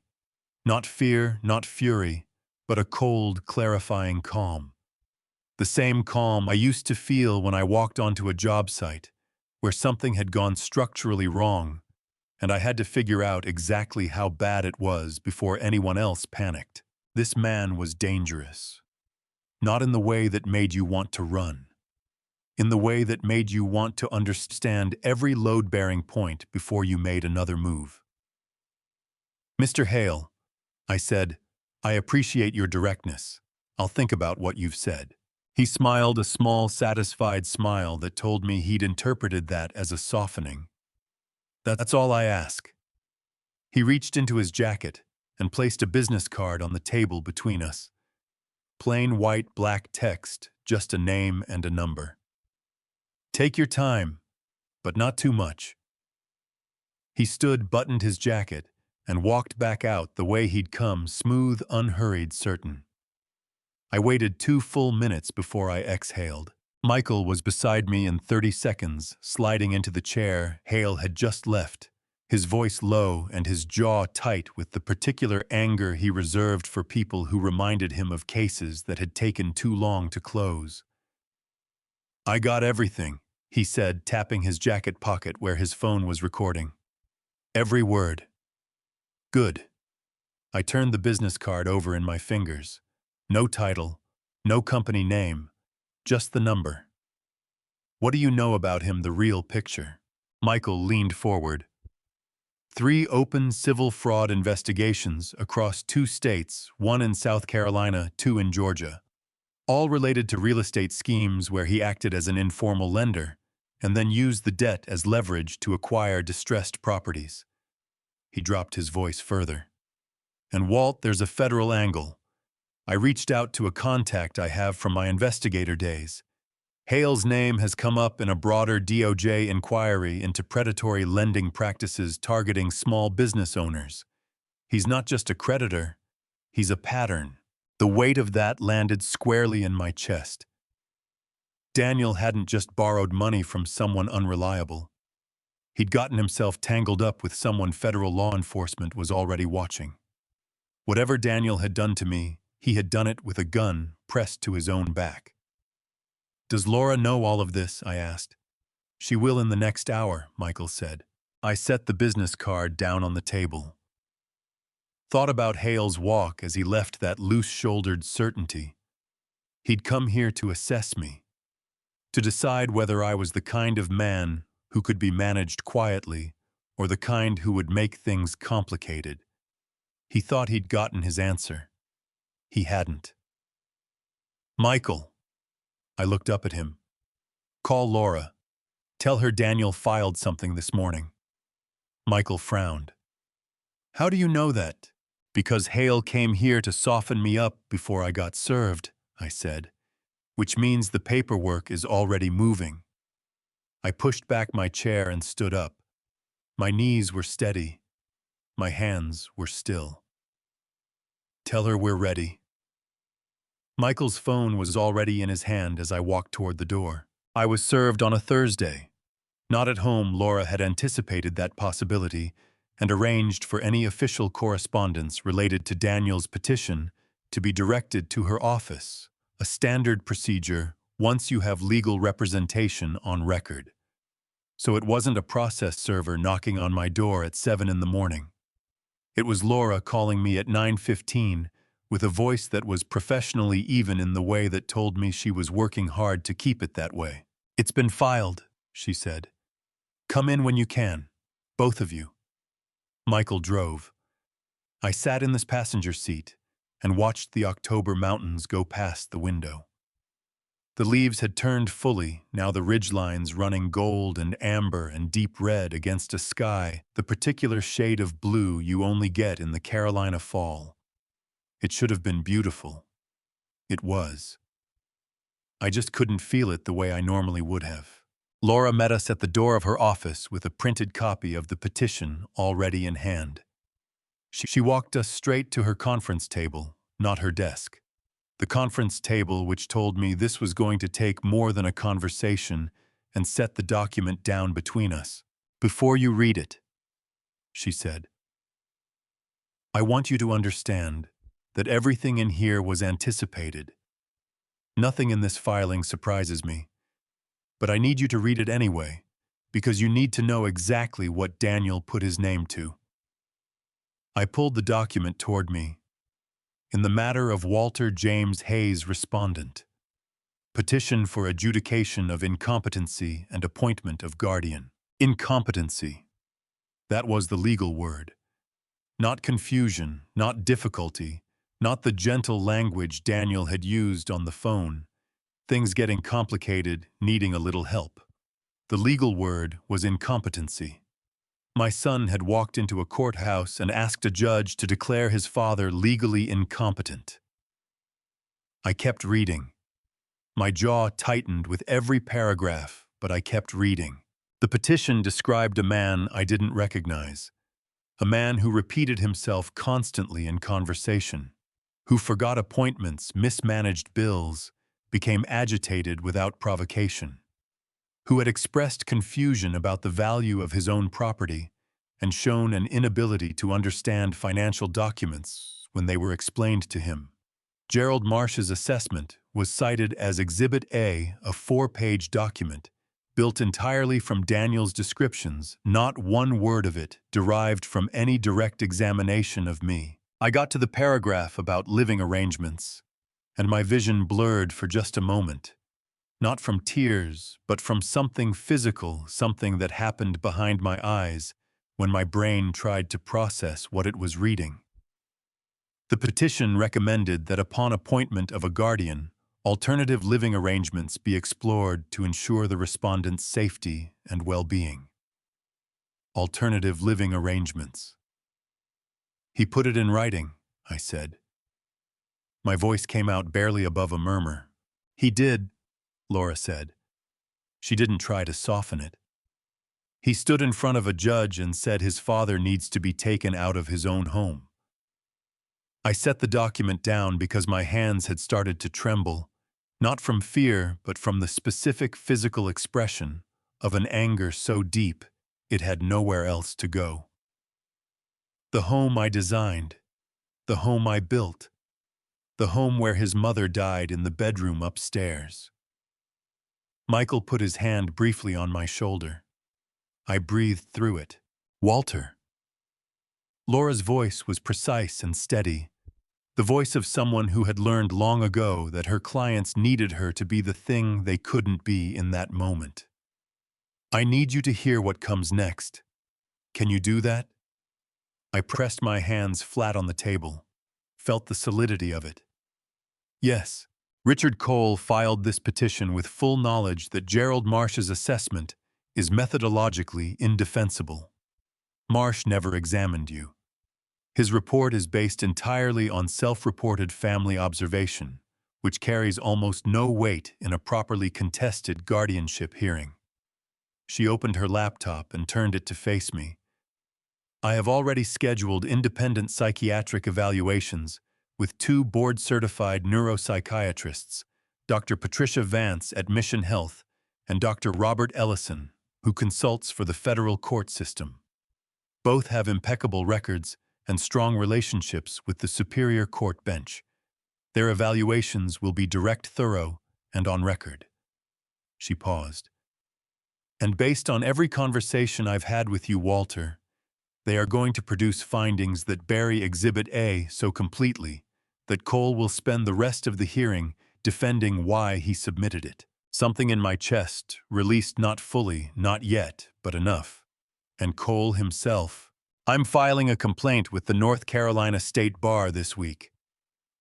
Not fear, not fury, but a cold, clarifying calm. The same calm I used to feel when I walked onto a job site where something had gone structurally wrong, and I had to figure out exactly how bad it was before anyone else panicked. This man was dangerous. Not in the way that made you want to run. In the way that made you want to understand every load-bearing point before you made another move. Mr. Hale, I said, I appreciate your directness. I'll think about what you've said. He smiled a small, satisfied smile that told me he'd interpreted that as a softening. That's all I ask. He reached into his jacket and placed a business card on the table between us. Plain white, black text, just a name and a number. Take your time, but not too much. He stood, buttoned his jacket, and walked back out the way he'd come, smooth, unhurried, certain. I waited 2 full minutes before I exhaled. Michael was beside me in 30 seconds, sliding into the chair Hale had just left, his voice low and his jaw tight with the particular anger he reserved for people who reminded him of cases that had taken too long to close. I got everything, he said, tapping his jacket pocket where his phone was recording. Every word. Good. I turned the business card over in my fingers. No title, no company name, just the number. What do you know about him, the real picture? Michael leaned forward. 3 open civil fraud investigations across 2 states, 1 in South Carolina, 2 in Georgia. All related to real estate schemes where he acted as an informal lender and then used the debt as leverage to acquire distressed properties. He dropped his voice further. And Walt, there's a federal angle. I reached out to a contact I have from my investigator days. Hale's name has come up in a broader DOJ inquiry into predatory lending practices targeting small business owners. He's not just a creditor, he's a pattern. The weight of that landed squarely in my chest. Daniel hadn't just borrowed money from someone unreliable. He'd gotten himself tangled up with someone federal law enforcement was already watching. Whatever Daniel had done to me, he had done it with a gun pressed to his own back. Does Laura know all of this? I asked. She will in the next hour, Michael said. I set the business card down on the table. Thought about Hale's walk as he left that loose-shouldered certainty. He'd come here to assess me, to decide whether I was the kind of man who could be managed quietly or the kind who would make things complicated. He thought he'd gotten his answer. He hadn't. Michael. I looked up at him. Call Laura. Tell her Daniel filed something this morning. Michael frowned. How do you know that? Because Hale came here to soften me up before I got served, I said, which means the paperwork is already moving. I pushed back my chair and stood up. My knees were steady. My hands were still. Tell her we're ready. Michael's phone was already in his hand as I walked toward the door. I was served on a Thursday. Not at home, Laura had anticipated that possibility and arranged for any official correspondence related to Daniel's petition to be directed to her office, a standard procedure once you have legal representation on record. So it wasn't a process server knocking on my door at 7 in the morning. It was Laura calling me at 9:15 with a voice that was professionally even in the way that told me she was working hard to keep it that way. "It's been filed," she said. "Come in when you can, both of you." Michael drove. I sat in this passenger seat and watched the October mountains go past the window. The leaves had turned fully, now the ridgelines running gold and amber and deep red against a sky, the particular shade of blue you only get in the Carolina fall. It should have been beautiful. It was. I just couldn't feel it the way I normally would have. Laura met us at the door of her office with a printed copy of the petition already in hand. She walked us straight to her conference table, not her desk. The conference table which told me this was going to take more than a conversation and set the document down between us. "Before you read it," she said, "I want you to understand that everything in here was anticipated. Nothing in this filing surprises me, but I need you to read it anyway, because you need to know exactly what Daniel put his name to." I pulled the document toward me. In the matter of Walter James Hayes, respondent. Petition for adjudication of incompetency and appointment of guardian. Incompetency. That was the legal word. Not confusion, not difficulty, not the gentle language Daniel had used on the phone. Things getting complicated, needing a little help. The legal word was incompetency. My son had walked into a courthouse and asked a judge to declare his father legally incompetent. I kept reading. My jaw tightened with every paragraph, but I kept reading. The petition described a man I didn't recognize, a man who repeated himself constantly in conversation, who forgot appointments, mismanaged bills, became agitated without provocation, who had expressed confusion about the value of his own property and shown an inability to understand financial documents when they were explained to him. Gerald Marsh's assessment was cited as Exhibit A, a 4-page document, built entirely from Daniel's descriptions, not one word of it derived from any direct examination of me. I got to the paragraph about living arrangements, and my vision blurred for just a moment. Not from tears, but from something physical, something that happened behind my eyes when my brain tried to process what it was reading. The petition recommended that upon appointment of a guardian, alternative living arrangements be explored to ensure the respondent's safety and well-being. Alternative living arrangements. "He put it in writing," I said. My voice came out barely above a murmur. "He did," Laura said. She didn't try to soften it. "He stood in front of a judge and said his father needs to be taken out of his own home." I set the document down because my hands had started to tremble, not from fear, but from the specific physical expression of an anger so deep it had nowhere else to go. The home I designed, the home I built, the home where his mother died in the bedroom upstairs. Michael put his hand briefly on my shoulder. I breathed through it. "Walter." Laura's voice was precise and steady, the voice of someone who had learned long ago that her clients needed her to be the thing they couldn't be in that moment. "I need you to hear what comes next. Can you do that?" I pressed my hands flat on the table, felt the solidity of it. "Yes." Richard Cole filed this petition with full knowledge that Gerald Marsh's assessment is methodologically indefensible. Marsh never examined you. His report is based entirely on self-reported family observation, which carries almost no weight in a properly contested guardianship hearing. She opened her laptop and turned it to face me. "I have already scheduled independent psychiatric evaluations with 2 board-certified neuropsychiatrists, Dr. Patricia Vance at Mission Health and Dr. Robert Ellison, who consults for the federal court system. Both have impeccable records and strong relationships with the Superior Court bench. Their evaluations will be direct, thorough, and on record. She paused. And based on every conversation I've had with you, Walter, they are going to produce findings that bury Exhibit A so completely that Cole will spend the rest of the hearing defending why he submitted it. Something in my chest, released not fully, not yet, but enough. And Cole himself. I'm filing a complaint with the North Carolina State Bar this week.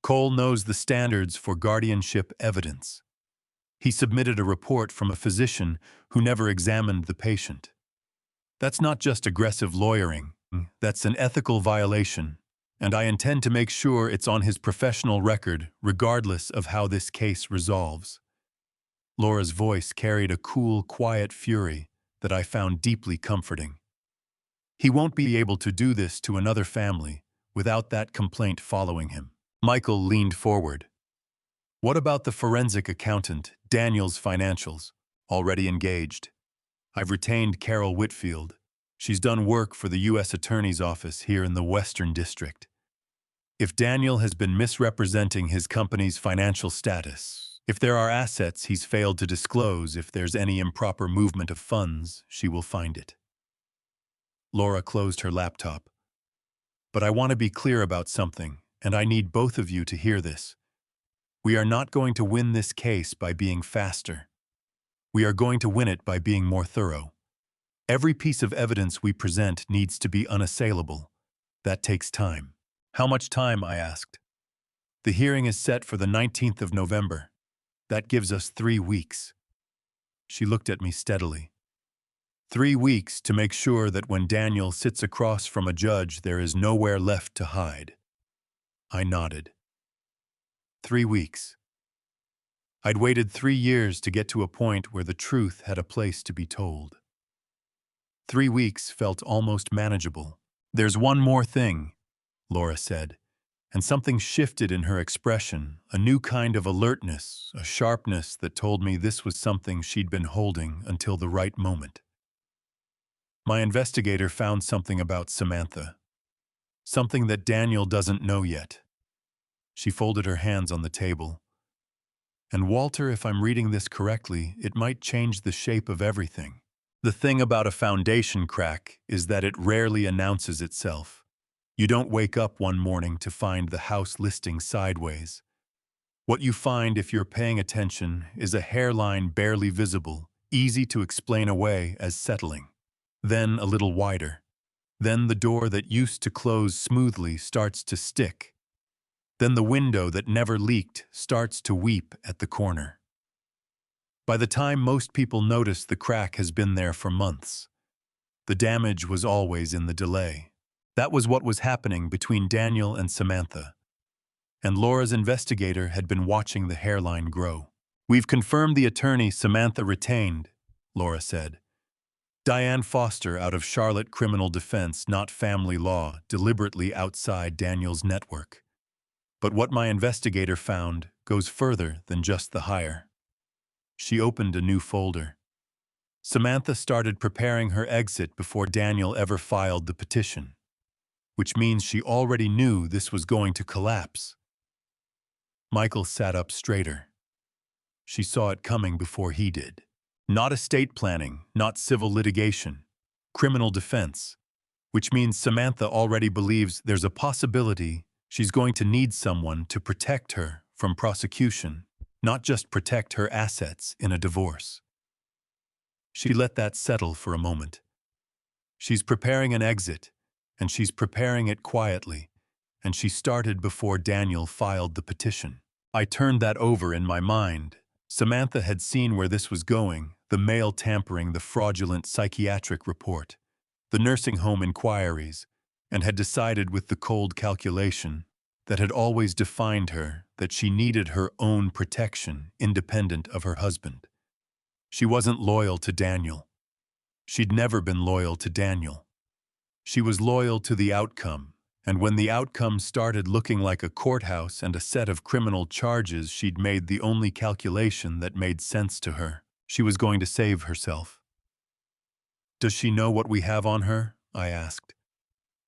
Cole knows the standards for guardianship evidence. He submitted a report from a physician who never examined the patient. That's not just aggressive lawyering, that's an ethical violation, and I intend to make sure it's on his professional record regardless of how this case resolves. Laura's voice carried a cool, quiet fury that I found deeply comforting. He won't be able to do this to another family without that complaint following him. Michael leaned forward. What about the forensic accountant, Daniel's financials, already engaged? I've retained Carol Whitfield. She's done work for the U.S. Attorney's Office here in the Western District. If Daniel has been misrepresenting his company's financial status, if there are assets he's failed to disclose, if there's any improper movement of funds, she will find it. Laura closed her laptop. But I want to be clear about something, and I need both of you to hear this. We are not going to win this case by being faster. We are going to win it by being more thorough. Every piece of evidence we present needs to be unassailable. That takes time. How much time? I asked. The hearing is set for the 19th of November. That gives us 3 weeks. She looked at me steadily. 3 weeks to make sure that when Daniel sits across from a judge, there is nowhere left to hide. I nodded. 3 weeks. I'd waited 3 years to get to a point where the truth had a place to be told. 3 weeks felt almost manageable. There's one more thing, Laura said, and something shifted in her expression, a new kind of alertness, a sharpness that told me this was something she'd been holding until the right moment. My investigator found something about Samantha. Something that Daniel doesn't know yet. She folded her hands on the table. And Walter, if I'm reading this correctly, it might change the shape of everything. The thing about a foundation crack is that it rarely announces itself. You don't wake up one morning to find the house listing sideways. What you find, if you're paying attention, is a hairline barely visible, easy to explain away as settling. Then a little wider. Then the door that used to close smoothly starts to stick. Then the window that never leaked starts to weep at the corner. By the time most people notice, the crack has been there for months. The damage was always in the delay. That was what was happening between Daniel and Samantha. And Laura's investigator had been watching the hairline grow. We've confirmed the attorney Samantha retained, Laura said. Diane Foster out of Charlotte Criminal Defense, not family law, deliberately outside Daniel's network. But what my investigator found goes further than just the hire. She opened a new folder. Samantha started preparing her exit before Daniel ever filed the petition, which means she already knew this was going to collapse. Michael sat up straighter. She saw it coming before he did. Not estate planning, not civil litigation, criminal defense, which means Samantha already believes there's a possibility she's going to need someone to protect her from prosecution, not just protect her assets in a divorce. She let that settle for a moment. She's preparing an exit, and she's preparing it quietly, and she started before Daniel filed the petition. I turned that over in my mind. Samantha had seen where this was going, the mail tampering, the fraudulent psychiatric report, the nursing home inquiries, and had decided with the cold calculation that had always defined her that she needed her own protection independent of her husband. She wasn't loyal to Daniel. She'd never been loyal to Daniel. She was loyal to the outcome, and when the outcome started looking like a courthouse and a set of criminal charges, she'd made the only calculation that made sense to her. She was going to save herself. Does she know what we have on her? I asked.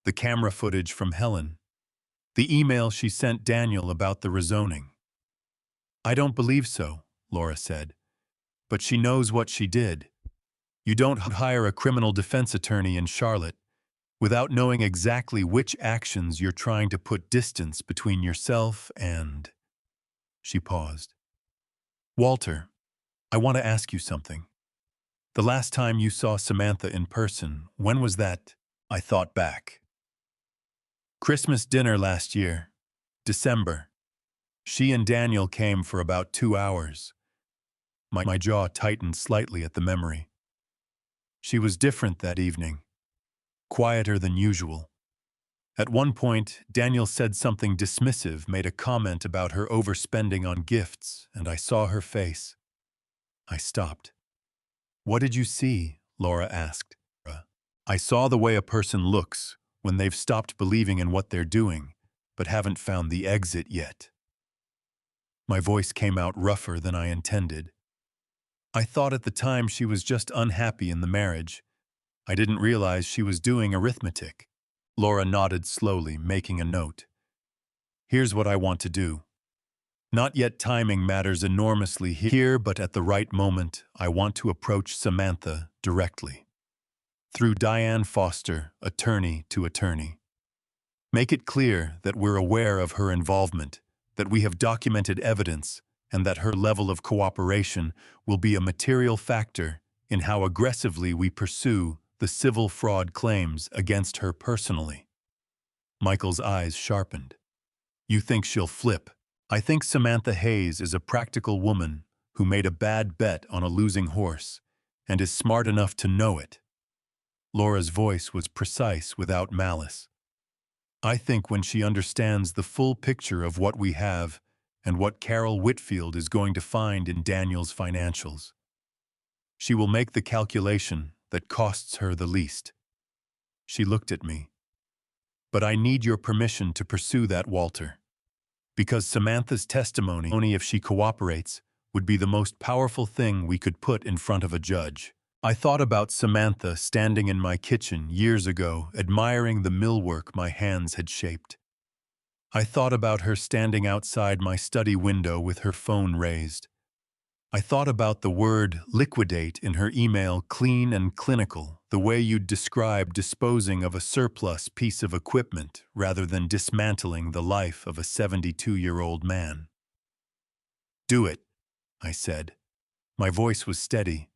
The camera footage from Helen. The email she sent Daniel about the rezoning. I don't believe so, Laura said. But she knows what she did. You don't hire a criminal defense attorney in Charlotte without knowing exactly which actions you're trying to put distance between yourself and... She paused. Walter, I want to ask you something. The last time you saw Samantha in person, when was that? I thought back. Christmas dinner last year. December. She and Daniel came for about 2 hours. My jaw tightened slightly at the memory. She was different that evening. Quieter than usual. At one point, Daniel said something dismissive, made a comment about her overspending on gifts, and I saw her face. I stopped. What did you see? Laura asked. I saw the way a person looks when they've stopped believing in what they're doing, but haven't found the exit yet. My voice came out rougher than I intended. I thought at the time she was just unhappy in the marriage. I didn't realize she was doing arithmetic. Laura nodded slowly, making a note. Here's what I want to do. Not yet timing matters enormously here, but at the right moment, I want to approach Samantha directly. Through Diane Foster, attorney to attorney. Make it clear that we're aware of her involvement, that we have documented evidence, and that her level of cooperation will be a material factor in how aggressively we pursue the civil fraud claims against her personally. Michael's eyes sharpened. You think she'll flip? I think Samantha Hayes is a practical woman who made a bad bet on a losing horse and is smart enough to know it. Laura's voice was precise without malice. I think when she understands the full picture of what we have and what Carol Whitfield is going to find in Daniel's financials, she will make the calculation that costs her the least. She looked at me. But I need your permission to pursue that, Walter. Because Samantha's testimony, only if she cooperates, would be the most powerful thing we could put in front of a judge. I thought about Samantha standing in my kitchen years ago, admiring the millwork my hands had shaped. I thought about her standing outside my study window with her phone raised. I thought about the word liquidate in her email, clean and clinical, the way you'd describe disposing of a surplus piece of equipment rather than dismantling the life of a 72-year-old man. Do it, I said. My voice was steady.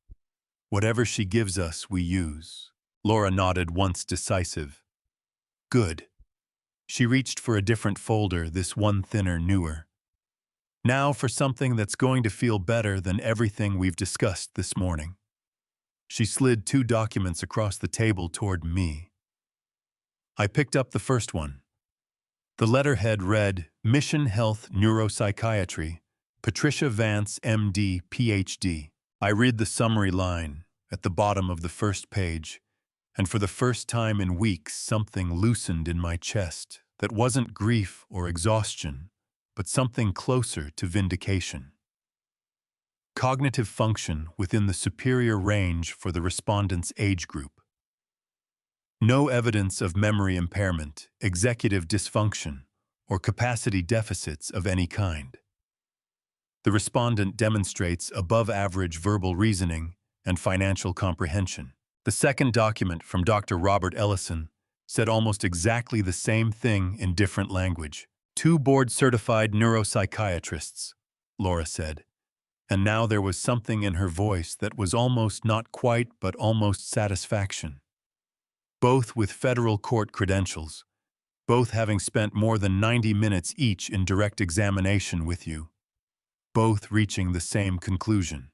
Whatever she gives us, we use. Laura nodded, once decisive. Good. She reached for a different folder, this one thinner, newer. Now for something that's going to feel better than everything we've discussed this morning. She slid 2 documents across the table toward me. I picked up the first one. The letterhead read, Mission Health Neuropsychiatry, Patricia Vance, MD, PhD. I read the summary line at the bottom of the first page, and for the first time in weeks something loosened in my chest that wasn't grief or exhaustion, but something closer to vindication. Cognitive function within the superior range for the respondent's age group. No evidence of memory impairment, executive dysfunction, or capacity deficits of any kind. The respondent demonstrates above-average verbal reasoning and financial comprehension. The second document from Dr. Robert Ellison said almost exactly the same thing in different language. 2 board-certified neuropsychiatrists, Laura said. And now there was something in her voice that was almost not quite but almost satisfaction. Both with federal court credentials, both having spent more than 90 minutes each in direct examination with you, both reaching the same conclusion.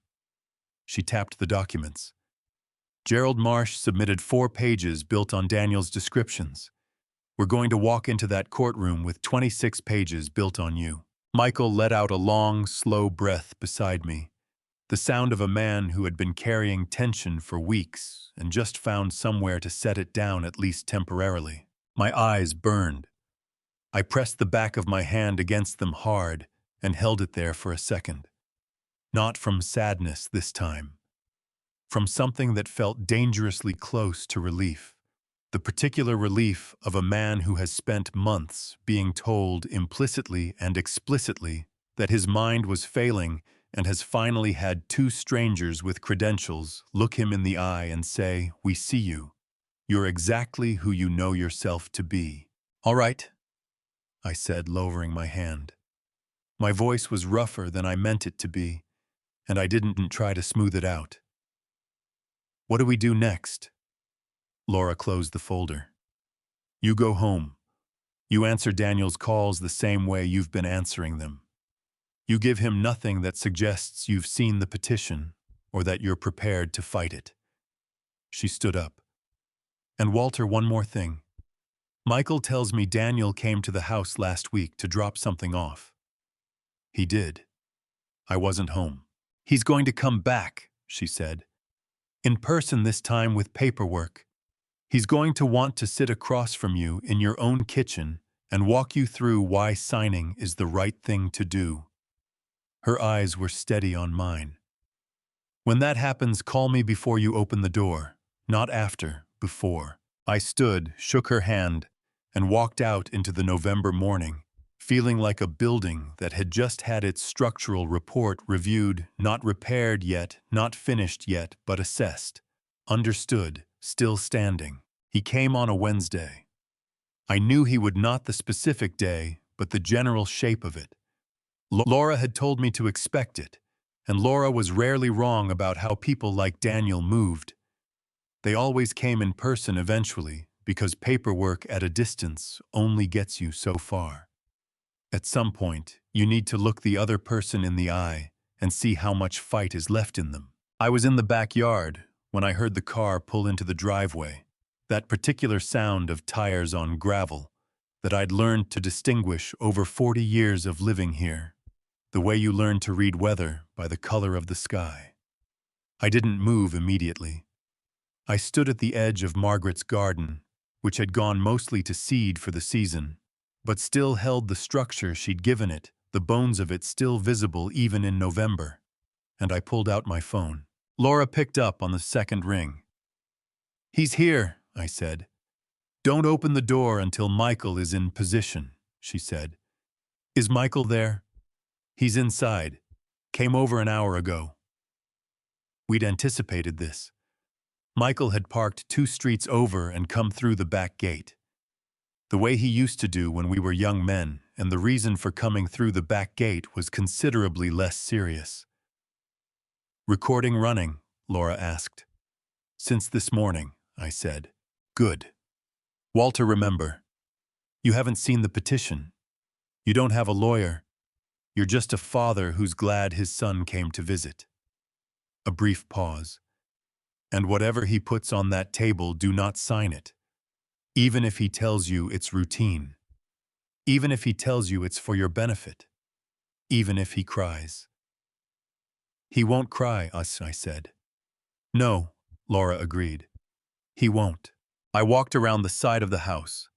She tapped the documents. Gerald Marsh submitted 4 pages built on Daniel's descriptions. We're going to walk into that courtroom with 26 pages built on you. Michael let out a long, slow breath beside me, the sound of a man who had been carrying tension for weeks and just found somewhere to set it down, at least temporarily. My eyes burned. I pressed the back of my hand against them hard and held it there for a second. Not from sadness this time. From something that felt dangerously close to relief. The particular relief of a man who has spent months being told implicitly and explicitly that his mind was failing and has finally had two strangers with credentials look him in the eye and say, "We see you. You're exactly who you know yourself to be." "All right," I said, lowering my hand. My voice was rougher than I meant it to be, and I didn't try to smooth it out. "What do we do next?" Laura closed the folder. "You go home. You answer Daniel's calls the same way you've been answering them. You give him nothing that suggests you've seen the petition or that you're prepared to fight it." She stood up. "And Walter, one more thing. Michael tells me Daniel came to the house last week to drop something off." "He did. I wasn't home." "He's going to come back," she said. "In person this time with paperwork. He's going to want to sit across from you in your own kitchen and walk you through why signing is the right thing to do." Her eyes were steady on mine. "When that happens, call me before you open the door. Not after, before." I stood, shook her hand, and walked out into the November morning, feeling like a building that had just had its structural report reviewed, not repaired yet, not finished yet, but assessed. Understood, still standing. He came on a Wednesday. I knew he would, not the specific day, but the general shape of it. Laura had told me to expect it, and Laura was rarely wrong about how people like Daniel moved. They always came in person eventually, because paperwork at a distance only gets you so far. At some point, you need to look the other person in the eye and see how much fight is left in them. I was in the backyard when I heard the car pull into the driveway, that particular sound of tires on gravel that I'd learned to distinguish over 40 years of living here, the way you learn to read weather by the color of the sky. I didn't move immediately. I stood at the edge of Margaret's garden, which had gone mostly to seed for the season, but still held the structure she'd given it, the bones of it still visible even in November, and I pulled out my phone. Laura picked up on the second ring. "He's here," I said. "Don't open the door until Michael is in position," she said. "Is Michael there?" "He's inside. Came over an hour ago." We'd anticipated this. Michael had parked 2 streets over and come through the back gate, the way he used to do when we were young men, and the reason for coming through the back gate was considerably less serious. "Recording running?" Laura asked. "Since this morning," I said. "Good. Walter, remember, you haven't seen the petition. You don't have a lawyer. You're just a father who's glad his son came to visit." A brief pause. "And whatever he puts on that table, do not sign it. Even if he tells you it's routine. Even if he tells you it's for your benefit. Even if he cries." "He won't cry, I said. "No," Laura agreed. "He won't." I walked around the side of the house.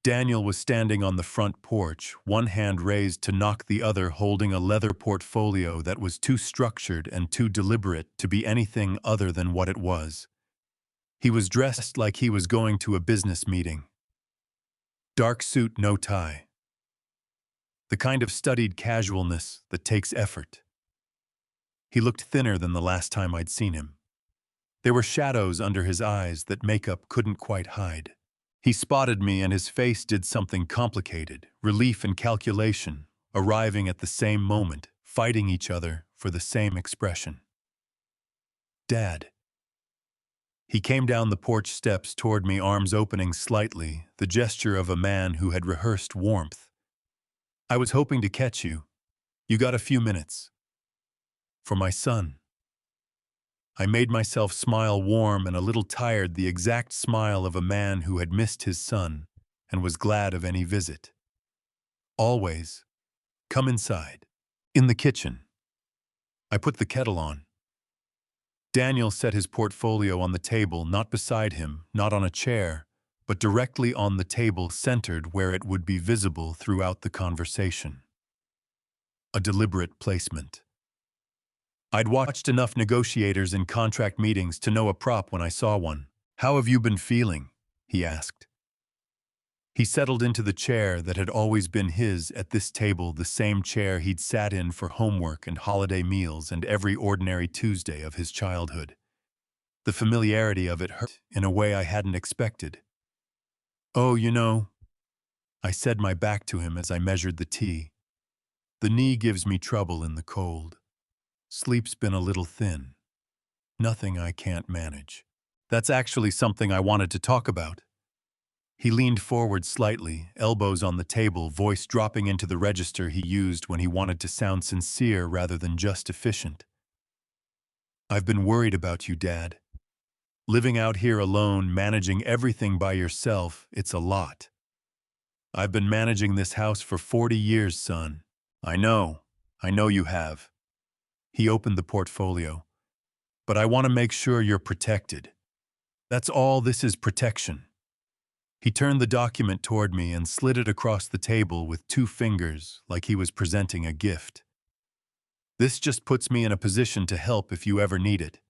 Daniel was standing on the front porch, one hand raised to knock the other, holding a leather portfolio that was too structured and too deliberate to be anything other than what it was. He was dressed like he was going to a business meeting. Dark suit, no tie. The kind of studied casualness that takes effort. He looked thinner than the last time I'd seen him. There were shadows under his eyes that makeup couldn't quite hide. He spotted me and his face did something complicated, relief and calculation, arriving at the same moment, fighting each other for the same expression. "Dad." He came down the porch steps toward me, arms opening slightly, the gesture of a man who had rehearsed warmth. "I was hoping to catch you. You got a few minutes." "For my son." I made myself smile, warm and a little tired, the exact smile of a man who had missed his son and was glad of any visit. "Always. Come inside." "In the kitchen." I put the kettle on. Daniel set his portfolio on the table, not beside him, not on a chair, but directly on the table, centered where it would be visible throughout the conversation. A deliberate placement. I'd watched enough negotiators in contract meetings to know a prop when I saw one. "How have you been feeling?" he asked. He settled into the chair that had always been his at this table, the same chair he'd sat in for homework and holiday meals and every ordinary Tuesday of his childhood. The familiarity of it hurt in a way I hadn't expected. "Oh, I said my back to him as I measured the tea. "The knee gives me trouble in the cold. Sleep's been a little thin. Nothing I can't manage. That's actually something I wanted to talk about." He leaned forward slightly, elbows on the table, voice dropping into the register he used when he wanted to sound sincere rather than just efficient. "I've been worried about you, Dad. Living out here alone, managing everything by yourself, it's a lot. I've been managing this house for 40 years, son. I know you have." He opened the portfolio. "But I want to make sure you're protected. That's all this is, protection." He turned the document toward me and slid it across the table with 2 fingers like he was presenting a gift. "This just puts me in a position to help if you ever need it.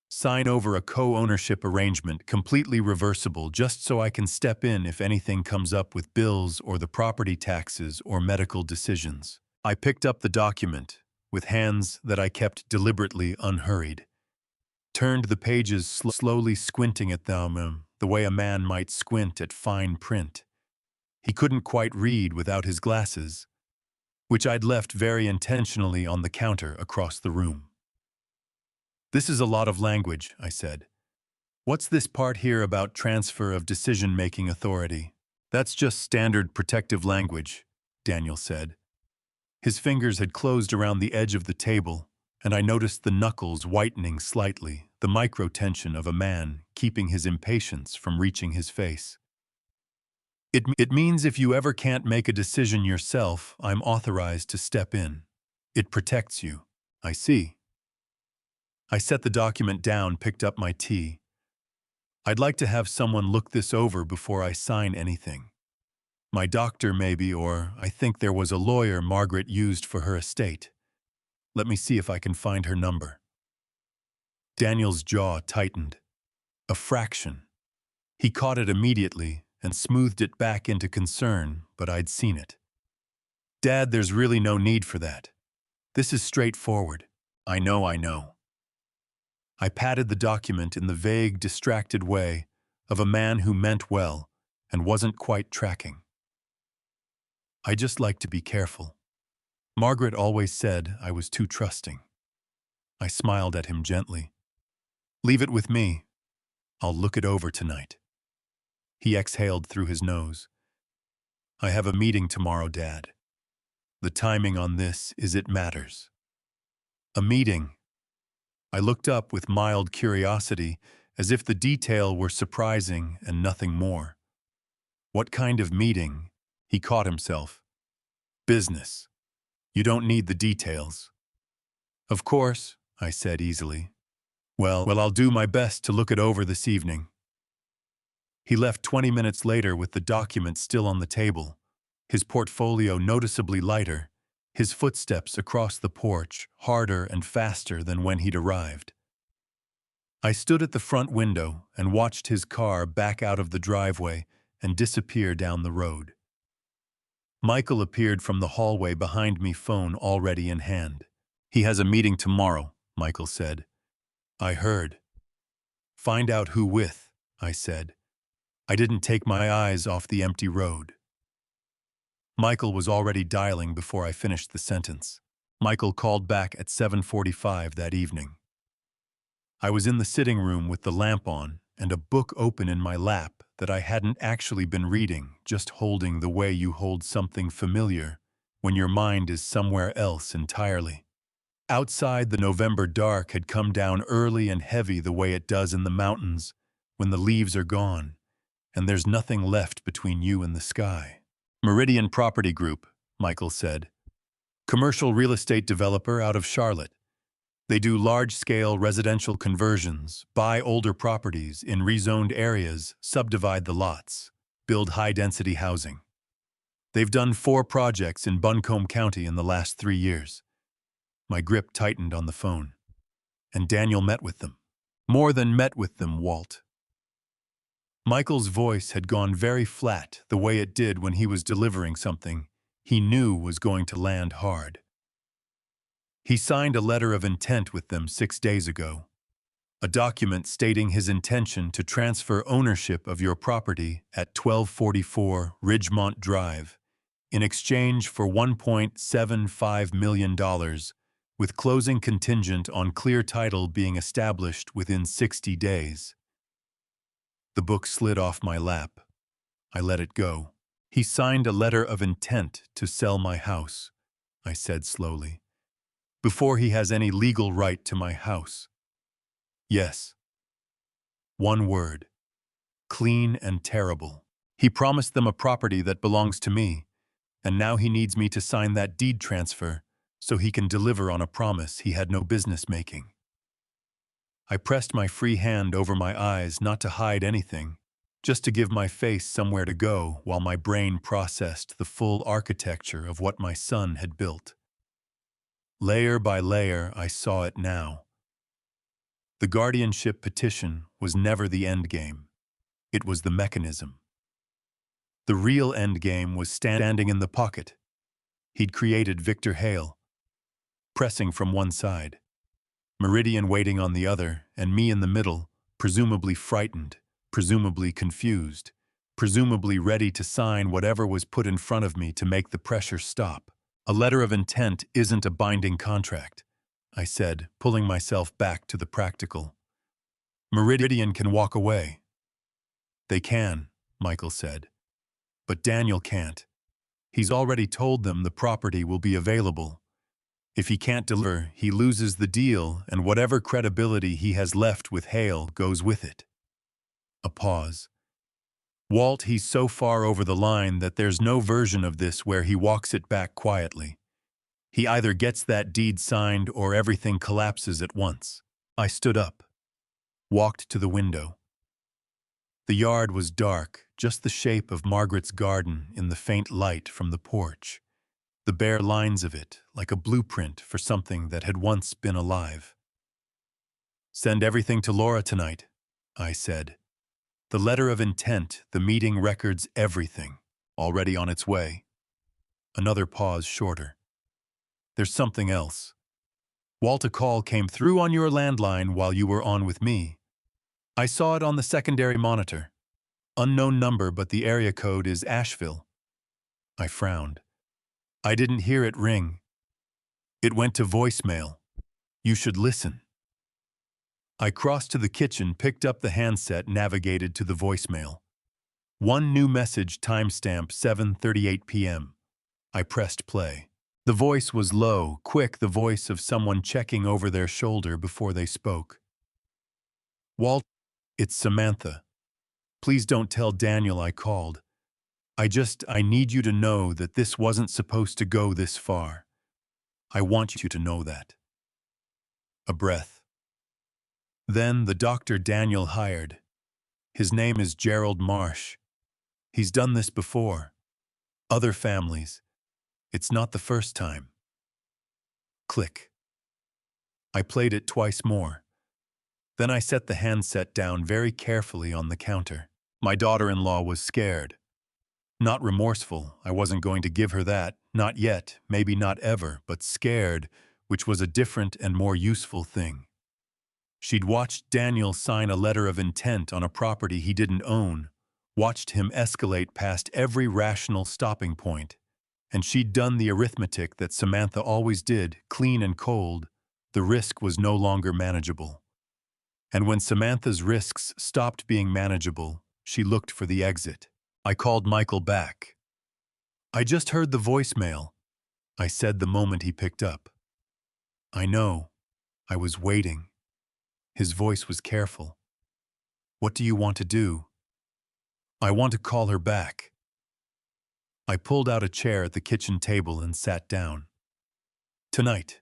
Sign over a co-ownership arrangement, completely reversible, just so I can step in if anything comes up with bills or the property taxes or medical decisions." I picked up the document, with hands that I kept deliberately unhurried. Turned the pages slowly, squinting at them the way a man might squint at fine print. He couldn't quite read without his glasses, which I'd left very intentionally on the counter across the room. "This is a lot of language," I said. "What's this part here about transfer of decision-making authority?" "That's just standard protective language," Daniel said. His fingers had closed around the edge of the table, and I noticed the knuckles whitening slightly, the micro-tension of a man keeping his impatience from reaching his face. It means if you ever can't make a decision yourself, I'm authorized to step in. It protects you." "I see." I set the document down, picked up my tea. "I'd like to have someone look this over before I sign anything. My doctor, maybe, or I think there was a lawyer Margaret used for her estate. Let me see if I can find her number." Daniel's jaw tightened. A fraction. He caught it immediately and smoothed it back into concern, but I'd seen it. "Dad, there's really no need for that. This is straightforward." I know. I patted the document in the vague, distracted way of a man who meant well and wasn't quite tracking. "I just like to be careful. Margaret always said I was too trusting." I smiled at him gently. "Leave it with me. I'll look it over tonight." He exhaled through his nose. "I have a meeting tomorrow, Dad. The timing on this is it matters." "A meeting?" I looked up with mild curiosity, as if the detail were surprising and nothing more. "What kind of meeting?" He caught himself. "Business. You don't need the details." "Of course," I said easily. Well, I'll do my best to look it over this evening." He left 20 minutes later with the document still on the table, his portfolio noticeably lighter, his footsteps across the porch harder and faster than when he'd arrived. I stood at the front window and watched his car back out of the driveway and disappear down the road. Michael appeared from the hallway behind me, phone already in hand. "He has a meeting tomorrow," Michael said. "I heard." "Find out who with," I said. I didn't take my eyes off the empty road. Michael was already dialing before I finished the sentence. Michael called back at 7:45 that evening. I was in the sitting room with the lamp on and a book open in my lap that I hadn't actually been reading, just holding the way you hold something familiar when your mind is somewhere else entirely. Outside, the November dark had come down early and heavy the way it does in the mountains when the leaves are gone and there's nothing left between you and the sky. "Meridian Property Group," Michael said. "Commercial real estate developer out of Charlotte. They do large-scale residential conversions, buy older properties in rezoned areas, subdivide the lots, build high-density housing. They've done 4 projects in Buncombe County in the last 3 years." My grip tightened on the phone. "And Daniel met with them." "More than met with them, Walt. Michael's voice had gone very flat, the way it did when he was delivering something he knew was going to land hard. He signed a letter of intent with them 6 days ago, a document stating his intention to transfer ownership of your property at 1244 Ridgemont Drive in exchange for $1.75 million, with closing contingent on clear title being established within 60 days. The book slid off my lap. I let it go. He signed a letter of intent to sell my house, I said slowly, before he has any legal right to my house. Yes. One word. Clean and terrible. He promised them a property that belongs to me, and now he needs me to sign that deed transfer so he can deliver on a promise he had no business making. I pressed my free hand over my eyes not to hide anything, just to give my face somewhere to go while my brain processed the full architecture of what my son had built. Layer by layer, I saw it now. The guardianship petition was never the end game. It was the mechanism. The real end game was standing in the pocket. He'd created Victor Hale, pressing from one side, Meridian waiting on the other, and me in the middle, presumably frightened, presumably confused, presumably ready to sign whatever was put in front of me to make the pressure stop. A letter of intent isn't a binding contract, I said, pulling myself back to the practical. Meridian can walk away. They can, Michael said. But Daniel can't. He's already told them the property will be available. If he can't deliver, he loses the deal, and whatever credibility he has left with Hale goes with it. A pause. Walt, he's so far over the line that there's no version of this where he walks it back quietly. He either gets that deed signed or everything collapses at once. I stood up, walked to the window. The yard was dark, just the shape of Margaret's garden in the faint light from the porch. The bare lines of it, like a blueprint for something that had once been alive. Send everything to Laura tonight, I said. The letter of intent, the meeting records, everything, already on its way. Another pause shorter. There's something else. Walt, a call came through on your landline while you were on with me. I saw it on the secondary monitor. Unknown number, but the area code is Asheville. I frowned. I didn't hear it ring. It went to voicemail. You should listen. I crossed to the kitchen, picked up the handset, navigated to the voicemail. One new message, timestamp 7:38 p.m. I pressed play. The voice was low, quick, the voice of someone checking over their shoulder before they spoke. Walt, it's Samantha. Please don't tell Daniel I called. I need you to know that this wasn't supposed to go this far. I want you to know that. A breath. Then the doctor Daniel hired. His name is Gerald Marsh. He's done this before. Other families. It's not the first time. Click. I played it twice more. Then I set the handset down very carefully on the counter. My daughter-in-law was scared. Not remorseful, I wasn't going to give her that, not yet, maybe not ever, but scared, which was a different and more useful thing. She'd watched Daniel sign a letter of intent on a property he didn't own, watched him escalate past every rational stopping point, and she'd done the arithmetic that Samantha always did, clean and cold. The risk was no longer manageable. And when Samantha's risks stopped being manageable, she looked for the exit. I called Michael back. I just heard the voicemail, I said the moment he picked up. I know. I was waiting. His voice was careful. What do you want to do? I want to call her back. I pulled out a chair at the kitchen table and sat down. Tonight,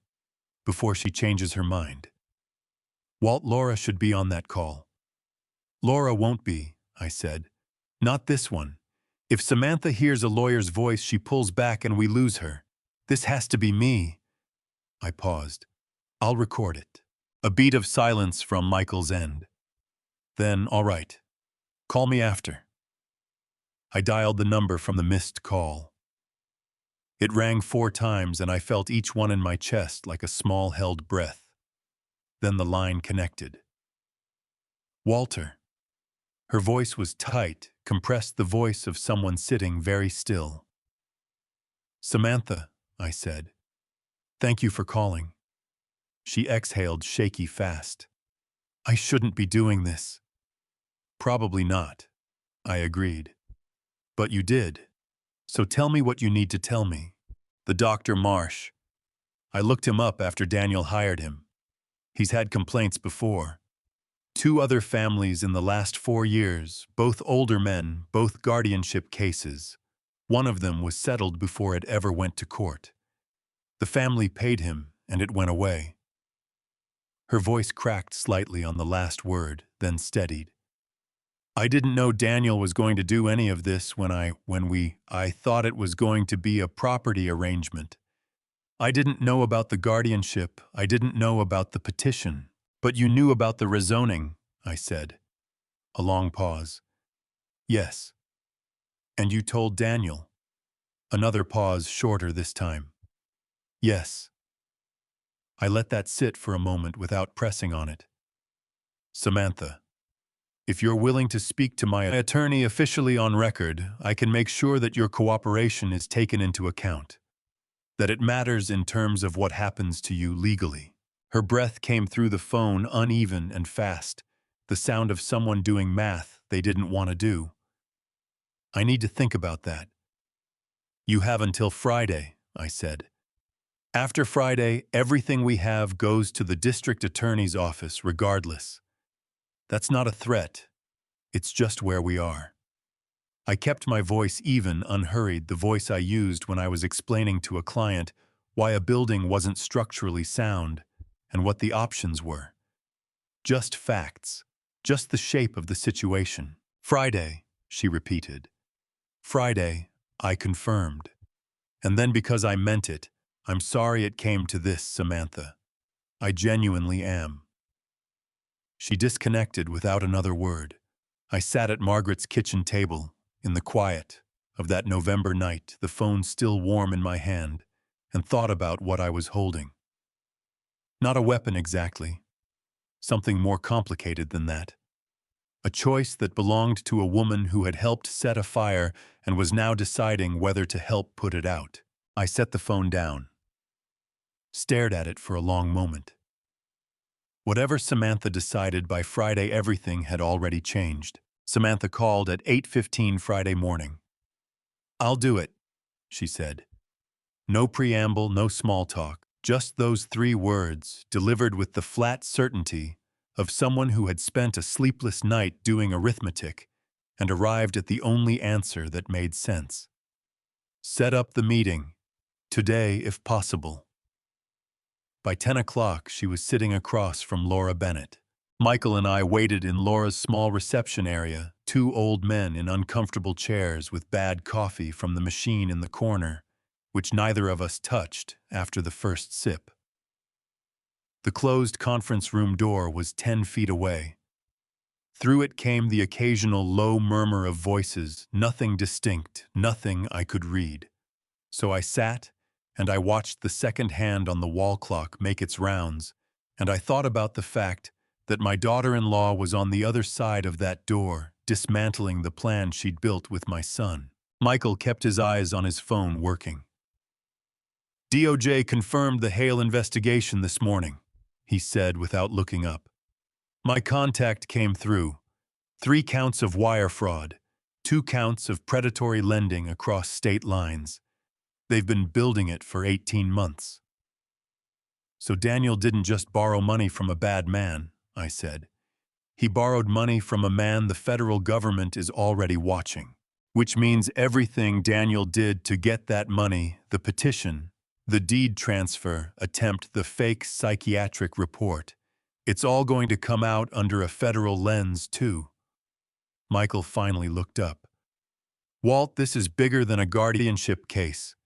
before she changes her mind. Walt, Laura should be on that call. Laura won't be, I said. Not this one. If Samantha hears a lawyer's voice, she pulls back and we lose her. This has to be me. I paused. I'll record it. A beat of silence from Michael's end. Then, all right. Call me after. I dialed the number from the missed call. It rang 4 times and I felt each one in my chest like a small held breath. Then the line connected. Walter. Her voice was tight, compressed, the voice of someone sitting very still. Samantha, I said. Thank you for calling. She exhaled, shaky fast. I shouldn't be doing this. Probably not, I agreed. But you did. So tell me what you need to tell me. The Dr. Marsh. I looked him up after Daniel hired him. He's had complaints before. 2 other families in the last 4 years, both older men, both guardianship cases. One of them was settled before it ever went to court. The family paid him, and it went away. Her voice cracked slightly on the last word, then steadied. I didn't know Daniel was going to do any of this I thought it was going to be a property arrangement. I didn't know about the guardianship, I didn't know about the petition. But you knew about the rezoning, I said. A long pause. Yes. And you told Daniel. Another pause, shorter this time. Yes. I let that sit for a moment without pressing on it. Samantha, if you're willing to speak to my attorney officially on record, I can make sure that your cooperation is taken into account. That it matters in terms of what happens to you legally. Her breath came through the phone uneven and fast, the sound of someone doing math they didn't want to do. I need to think about that. You have until Friday, I said. After Friday, everything we have goes to the district attorney's office regardless. That's not a threat. It's just where we are. I kept my voice even, unhurried, the voice I used when I was explaining to a client why a building wasn't structurally sound and what the options were. Just facts. Just the shape of the situation. Friday, she repeated. Friday, I confirmed. And then because I meant it, I'm sorry it came to this, Samantha. I genuinely am. She disconnected without another word. I sat at Margaret's kitchen table, in the quiet of that November night, the phone still warm in my hand, and thought about what I was holding. Not a weapon exactly. Something more complicated than that. A choice that belonged to a woman who had helped set a fire and was now deciding whether to help put it out. I set the phone down. Stared at it for a long moment. Whatever Samantha decided, by Friday everything had already changed. Samantha called at 8:15 Friday morning. I'll do it, she said. No preamble, no small talk, just those 3 words, delivered with the flat certainty of someone who had spent a sleepless night doing arithmetic and arrived at the only answer that made sense. Set up the meeting. Today, if possible. By 10 o'clock, she was sitting across from Laura Bennett. Michael and I waited in Laura's small reception area, 2 old men in uncomfortable chairs with bad coffee from the machine in the corner, which neither of us touched after the first sip. The closed conference room door was 10 feet away. Through it came the occasional low murmur of voices, nothing distinct, nothing I could read. So I sat, and I watched the second hand on the wall clock make its rounds, and I thought about the fact that my daughter-in-law was on the other side of that door, dismantling the plan she'd built with my son. Michael kept his eyes on his phone working. DOJ confirmed the Hale investigation this morning, he said without looking up. My contact came through. 3 counts of wire fraud, 2 counts of predatory lending across state lines. They've been building it for 18 months. So Daniel didn't just borrow money from a bad man, I said. He borrowed money from a man the federal government is already watching. Which means everything Daniel did to get that money, the petition, the deed transfer attempt, the fake psychiatric report, it's all going to come out under a federal lens too. Michael finally looked up. Walt, this is bigger than a guardianship case.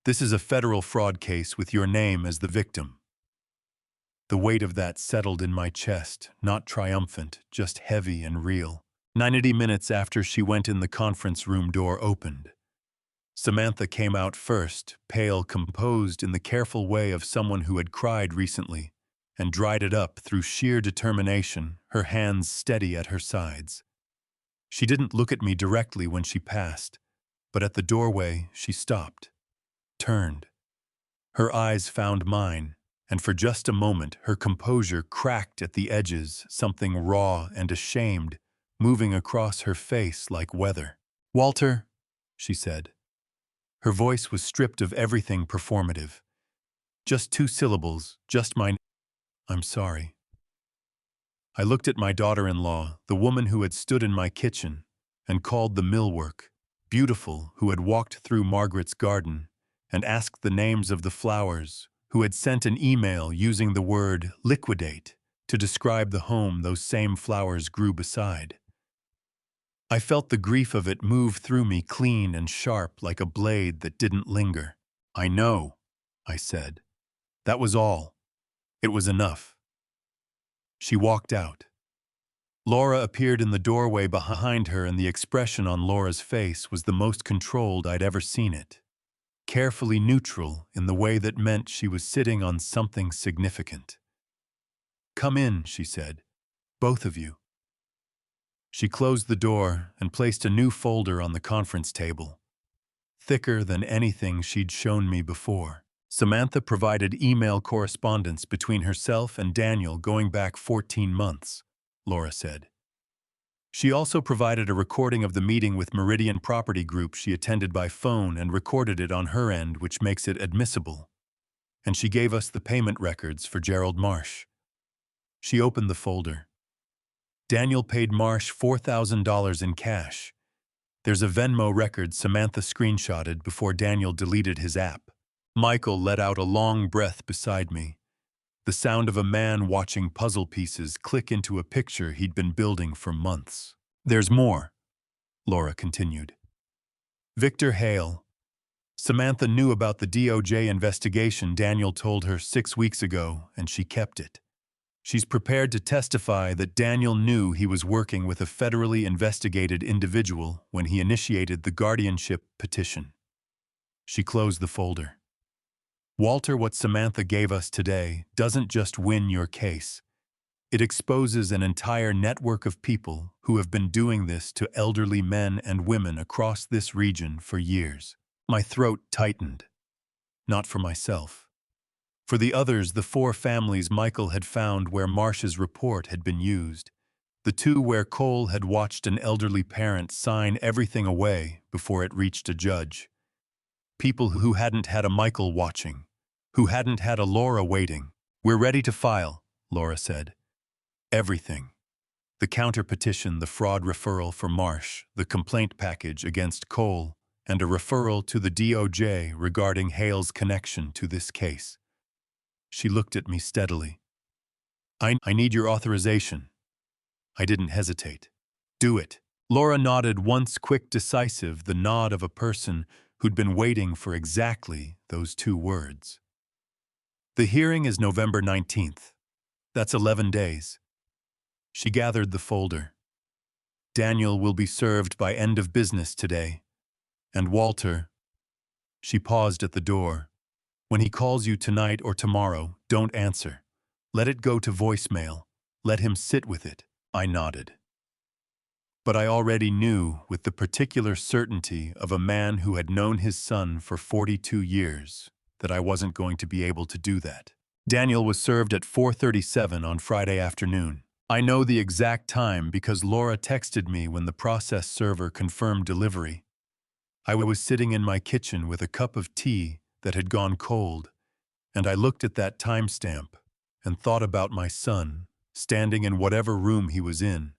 This is a federal fraud case with your name as the victim. The weight of that settled in my chest, not triumphant, just heavy and real. 90 minutes after she went in, the conference room door opened. Samantha came out first, pale, composed in the careful way of someone who had cried recently and dried it up through sheer determination, her hands steady at her sides. She didn't look at me directly when she passed, but at the doorway she stopped, turned. Her eyes found mine, and for just a moment her composure cracked at the edges, something raw and ashamed moving across her face like weather. "Walter," she said. Her voice was stripped of everything performative. Just 2 syllables, just my "I'm sorry." I looked at my daughter-in-law, the woman who had stood in my kitchen and called the millwork beautiful, who had walked through Margaret's garden and asked the names of the flowers, who had sent an email using the word liquidate to describe the home those same flowers grew beside. I felt the grief of it move through me, clean and sharp like a blade that didn't linger. "I know," I said. That was all. It was enough. She walked out. Laura appeared in the doorway behind her, and the expression on Laura's face was the most controlled I'd ever seen it. Carefully neutral in the way that meant she was sitting on something significant. "Come in," she said. "Both of you." She closed the door and placed a new folder on the conference table, thicker than anything she'd shown me before. Samantha provided email correspondence between herself and Daniel going back 14 months, Laura said. She also provided a recording of the meeting with Meridian Property Group she attended by phone and recorded it on her end, which makes it admissible. And she gave us the payment records for Gerald Marsh. She opened the folder. Daniel paid Marsh $4,000 in cash. There's a Venmo record Samantha screenshotted before Daniel deleted his app. Michael let out a long breath beside me, the sound of a man watching puzzle pieces click into a picture he'd been building for months. "There's more," Laura continued. "Victor Hale. Samantha knew about the DOJ investigation Daniel told her 6 weeks ago, and she kept it. She's prepared to testify that Daniel knew he was working with a federally investigated individual when he initiated the guardianship petition." She closed the folder. "Walter, what Samantha gave us today doesn't just win your case. It exposes an entire network of people who have been doing this to elderly men and women across this region for years." My throat tightened. Not for myself. For the others, the 4 families Michael had found where Marsh's report had been used. The 2 where Cole had watched an elderly parent sign everything away before it reached a judge. People who hadn't had a Michael watching, who hadn't had a Laura waiting. "We're ready to file," Laura said. "Everything. The counter-petition, the fraud referral for Marsh, the complaint package against Cole, and a referral to the DOJ regarding Hale's connection to this case." She looked at me steadily. I need your authorization." I didn't hesitate. "Do it." Laura nodded once, quick, decisive, the nod of a person who'd been waiting for exactly those 2 words. "The hearing is November 19th. That's 11 days. She gathered the folder. "Daniel will be served by end of business today. And Walter," she paused at the door, "when he calls you tonight or tomorrow, don't answer. Let it go to voicemail. Let him sit with it." I nodded. But I already knew, with the particular certainty of a man who had known his son for 42 years, that I wasn't going to be able to do that. Daniel was served at 4:37 on Friday afternoon. I know the exact time because Laura texted me when the process server confirmed delivery. I was sitting in my kitchen with a cup of tea that had gone cold, and I looked at that timestamp and thought about my son, standing in whatever room he was in,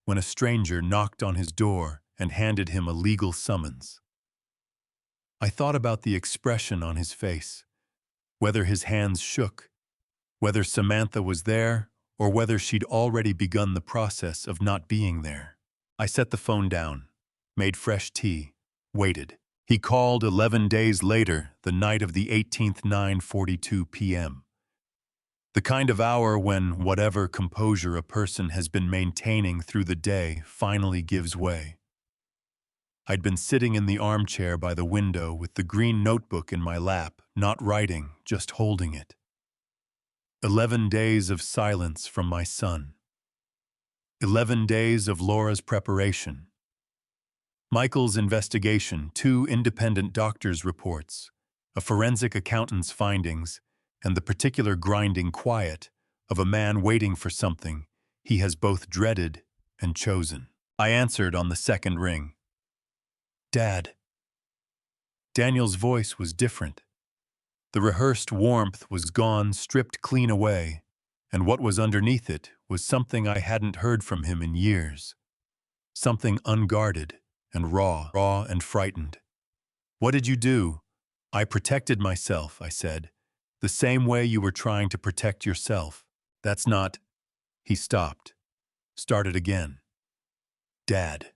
when a stranger knocked on his door and handed him a legal summons. I thought about the expression on his face, whether his hands shook, whether Samantha was there, or whether she'd already begun the process of not being there. I set the phone down, made fresh tea, waited. He called 11 days later, the night of the 18th, 9:42 p.m. The kind of hour when whatever composure a person has been maintaining through the day finally gives way. I'd been sitting in the armchair by the window with the green notebook in my lap, not writing, just holding it. 11 days of silence from my son. 11 days of Laura's preparation. Michael's investigation, 2 independent doctors' reports, a forensic accountant's findings, and the particular grinding quiet of a man waiting for something he has both dreaded and chosen. I answered on the second ring. Dad. Daniel's voice was different. The rehearsed warmth was gone, stripped clean away, and what was underneath it was something I hadn't heard from him in years. Something unguarded and raw and frightened. What did you do? I protected myself, I said. The same way you were trying to protect yourself. That's not... He stopped. Started again. Dad.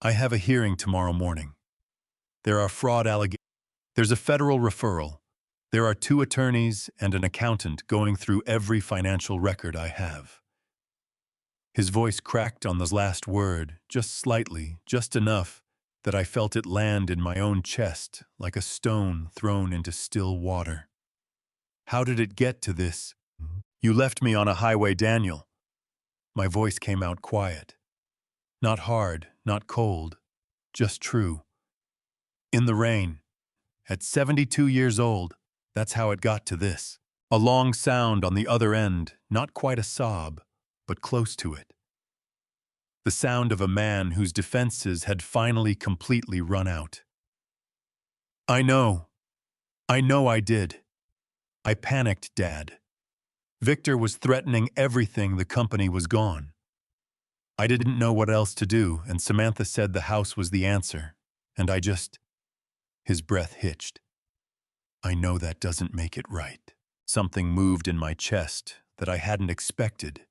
I have a hearing tomorrow morning. There are fraud allegations. There's a federal referral. There are 2 attorneys and an accountant going through every financial record I have. His voice cracked on the last word, just slightly, just enough that I felt it land in my own chest like a stone thrown into still water. How did it get to this? You left me on a highway, Daniel. My voice came out quiet. Not hard, not cold, just true. In the rain. At 72 years old, that's how it got to this. A long sound on the other end, not quite a sob, but close to it. The sound of a man whose defenses had finally completely run out. I know I did. I panicked, Dad. Victor was threatening everything. The company was gone. I didn't know what else to do, and Samantha said the house was the answer, and I just... His breath hitched. I know that doesn't make it right. Something moved in my chest that I hadn't expected.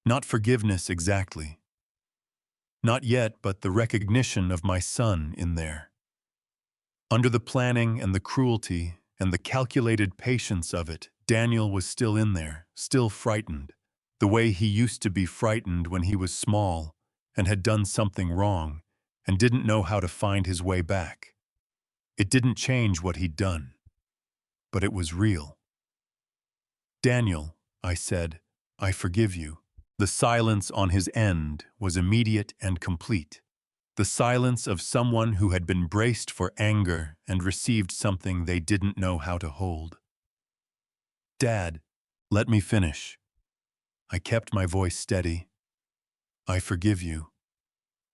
Not forgiveness exactly. Not yet, but the recognition of my son in there. Under the planning and the cruelty and the calculated patience of it, Daniel was still in there, still frightened, the way he used to be frightened when he was small and had done something wrong and didn't know how to find his way back. It didn't change what he'd done, but it was real. Daniel, I said, I forgive you. The silence on his end was immediate and complete. The silence of someone who had been braced for anger and received something they didn't know how to hold. Dad, let me finish. I kept my voice steady. I forgive you,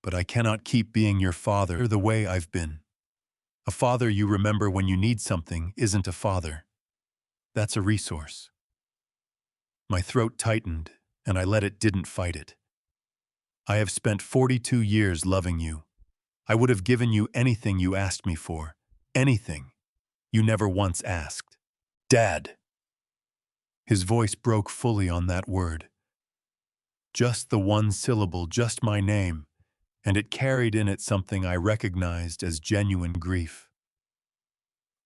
but I cannot keep being your father the way I've been. A father you remember when you need something isn't a father. That's a resource. My throat tightened, and I didn't fight it. I have spent 42 years loving you. I would have given you anything you asked me for. Anything. You never once asked. Dad. His voice broke fully on that word. Just the one syllable, just my name, and it carried in it something I recognized as genuine grief.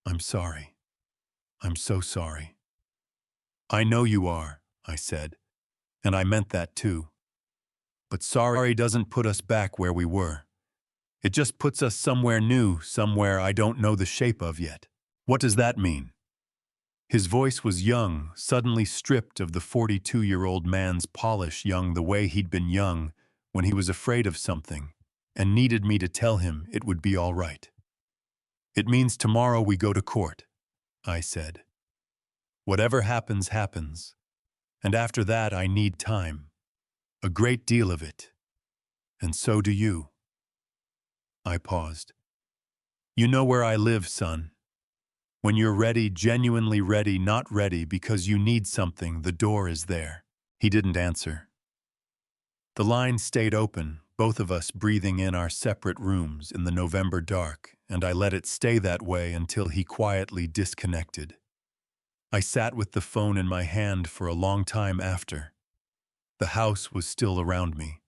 I'm sorry. I'm so sorry. I know you are, I said, and I meant that too. But sorry doesn't put us back where we were. It just puts us somewhere new, somewhere I don't know the shape of yet. What does that mean? His voice was young, suddenly stripped of the 42-year-old man's polish, young the way he'd been young when he was afraid of something and needed me to tell him it would be all right. It means tomorrow we go to court, I said. Whatever happens, happens. And after that I need time. A great deal of it. And so do you. I paused. You know where I live, son. When you're ready, genuinely ready, not ready because you need something, the door is there. He didn't answer. The line stayed open, both of us breathing in our separate rooms in the November dark, and I let it stay that way until he quietly disconnected. I sat with the phone in my hand for a long time after. The house was still around me.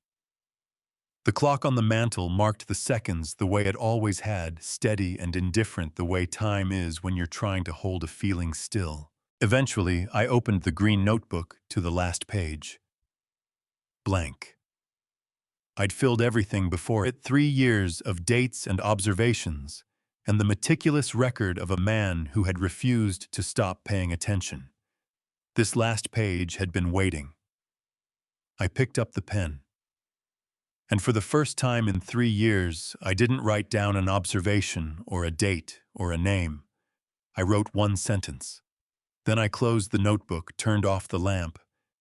The clock on the mantel marked the seconds the way it always had, steady and indifferent the way time is when you're trying to hold a feeling still. Eventually, I opened the green notebook to the last page. Blank. I'd filled everything before it, 3 years of dates and observations, and the meticulous record of a man who had refused to stop paying attention. This last page had been waiting. I picked up the pen. And for the first time in 3 years, I didn't write down an observation or a date or a name. I wrote one sentence. Then I closed the notebook, turned off the lamp,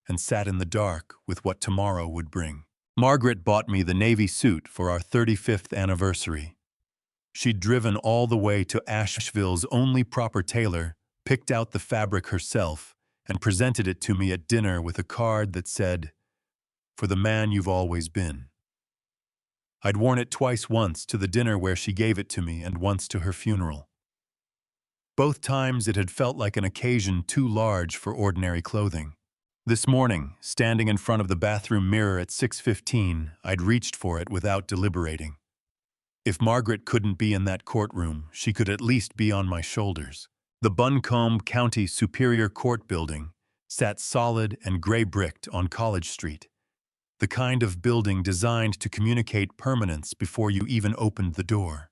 and sat in the dark with what tomorrow would bring. Margaret bought me the navy suit for our 35th anniversary. She'd driven all the way to Asheville's only proper tailor, picked out the fabric herself, and presented it to me at dinner with a card that said, "For the man you've always been." I'd worn it twice, once to the dinner where she gave it to me and once to her funeral. Both times it had felt like an occasion too large for ordinary clothing. This morning, standing in front of the bathroom mirror at 6:15, I'd reached for it without deliberating. If Margaret couldn't be in that courtroom, she could at least be on my shoulders. The Buncombe County Superior Court building sat solid and gray-bricked on College Street, the kind of building designed to communicate permanence before you even opened the door.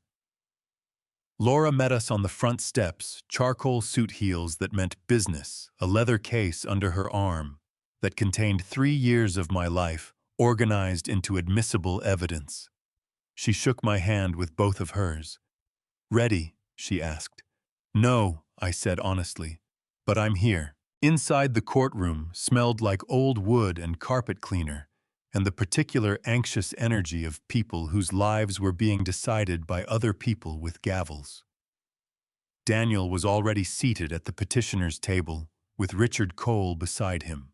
Laura met us on the front steps, charcoal suit heels that meant business, a leather case under her arm that contained 3 years of my life organized into admissible evidence. She shook my hand with both of hers. "Ready?" she asked. "No," I said honestly, "but I'm here." Inside, the courtroom smelled like old wood and carpet cleaner, and the particular anxious energy of people whose lives were being decided by other people with gavels. Daniel was already seated at the petitioner's table, with Richard Cole beside him.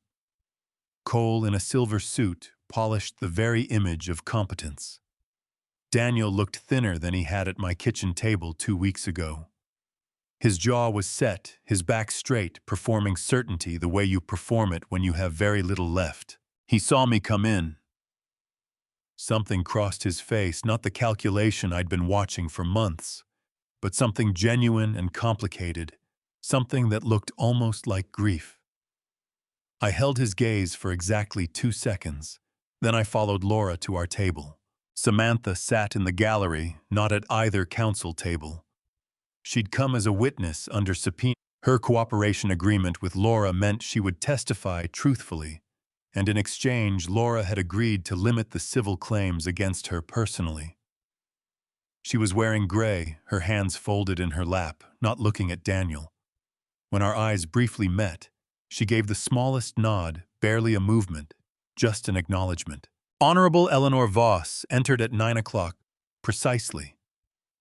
Cole, in a silver suit, polished the very image of competence. Daniel looked thinner than he had at my kitchen table 2 weeks ago. His jaw was set, his back straight, performing certainty the way you perform it when you have very little left. He saw me come in. Something crossed his face, not the calculation I'd been watching for months, but something genuine and complicated, something that looked almost like grief. I held his gaze for exactly 2 seconds. Then I followed Laura to our table. Samantha sat in the gallery, not at either counsel table. She'd come as a witness under subpoena. Her cooperation agreement with Laura meant she would testify truthfully, and in exchange, Laura had agreed to limit the civil claims against her personally. She was wearing gray, her hands folded in her lap, not looking at Daniel. When our eyes briefly met, she gave the smallest nod, barely a movement, just an acknowledgement. Honorable Eleanor Voss entered at 9 o'clock, precisely,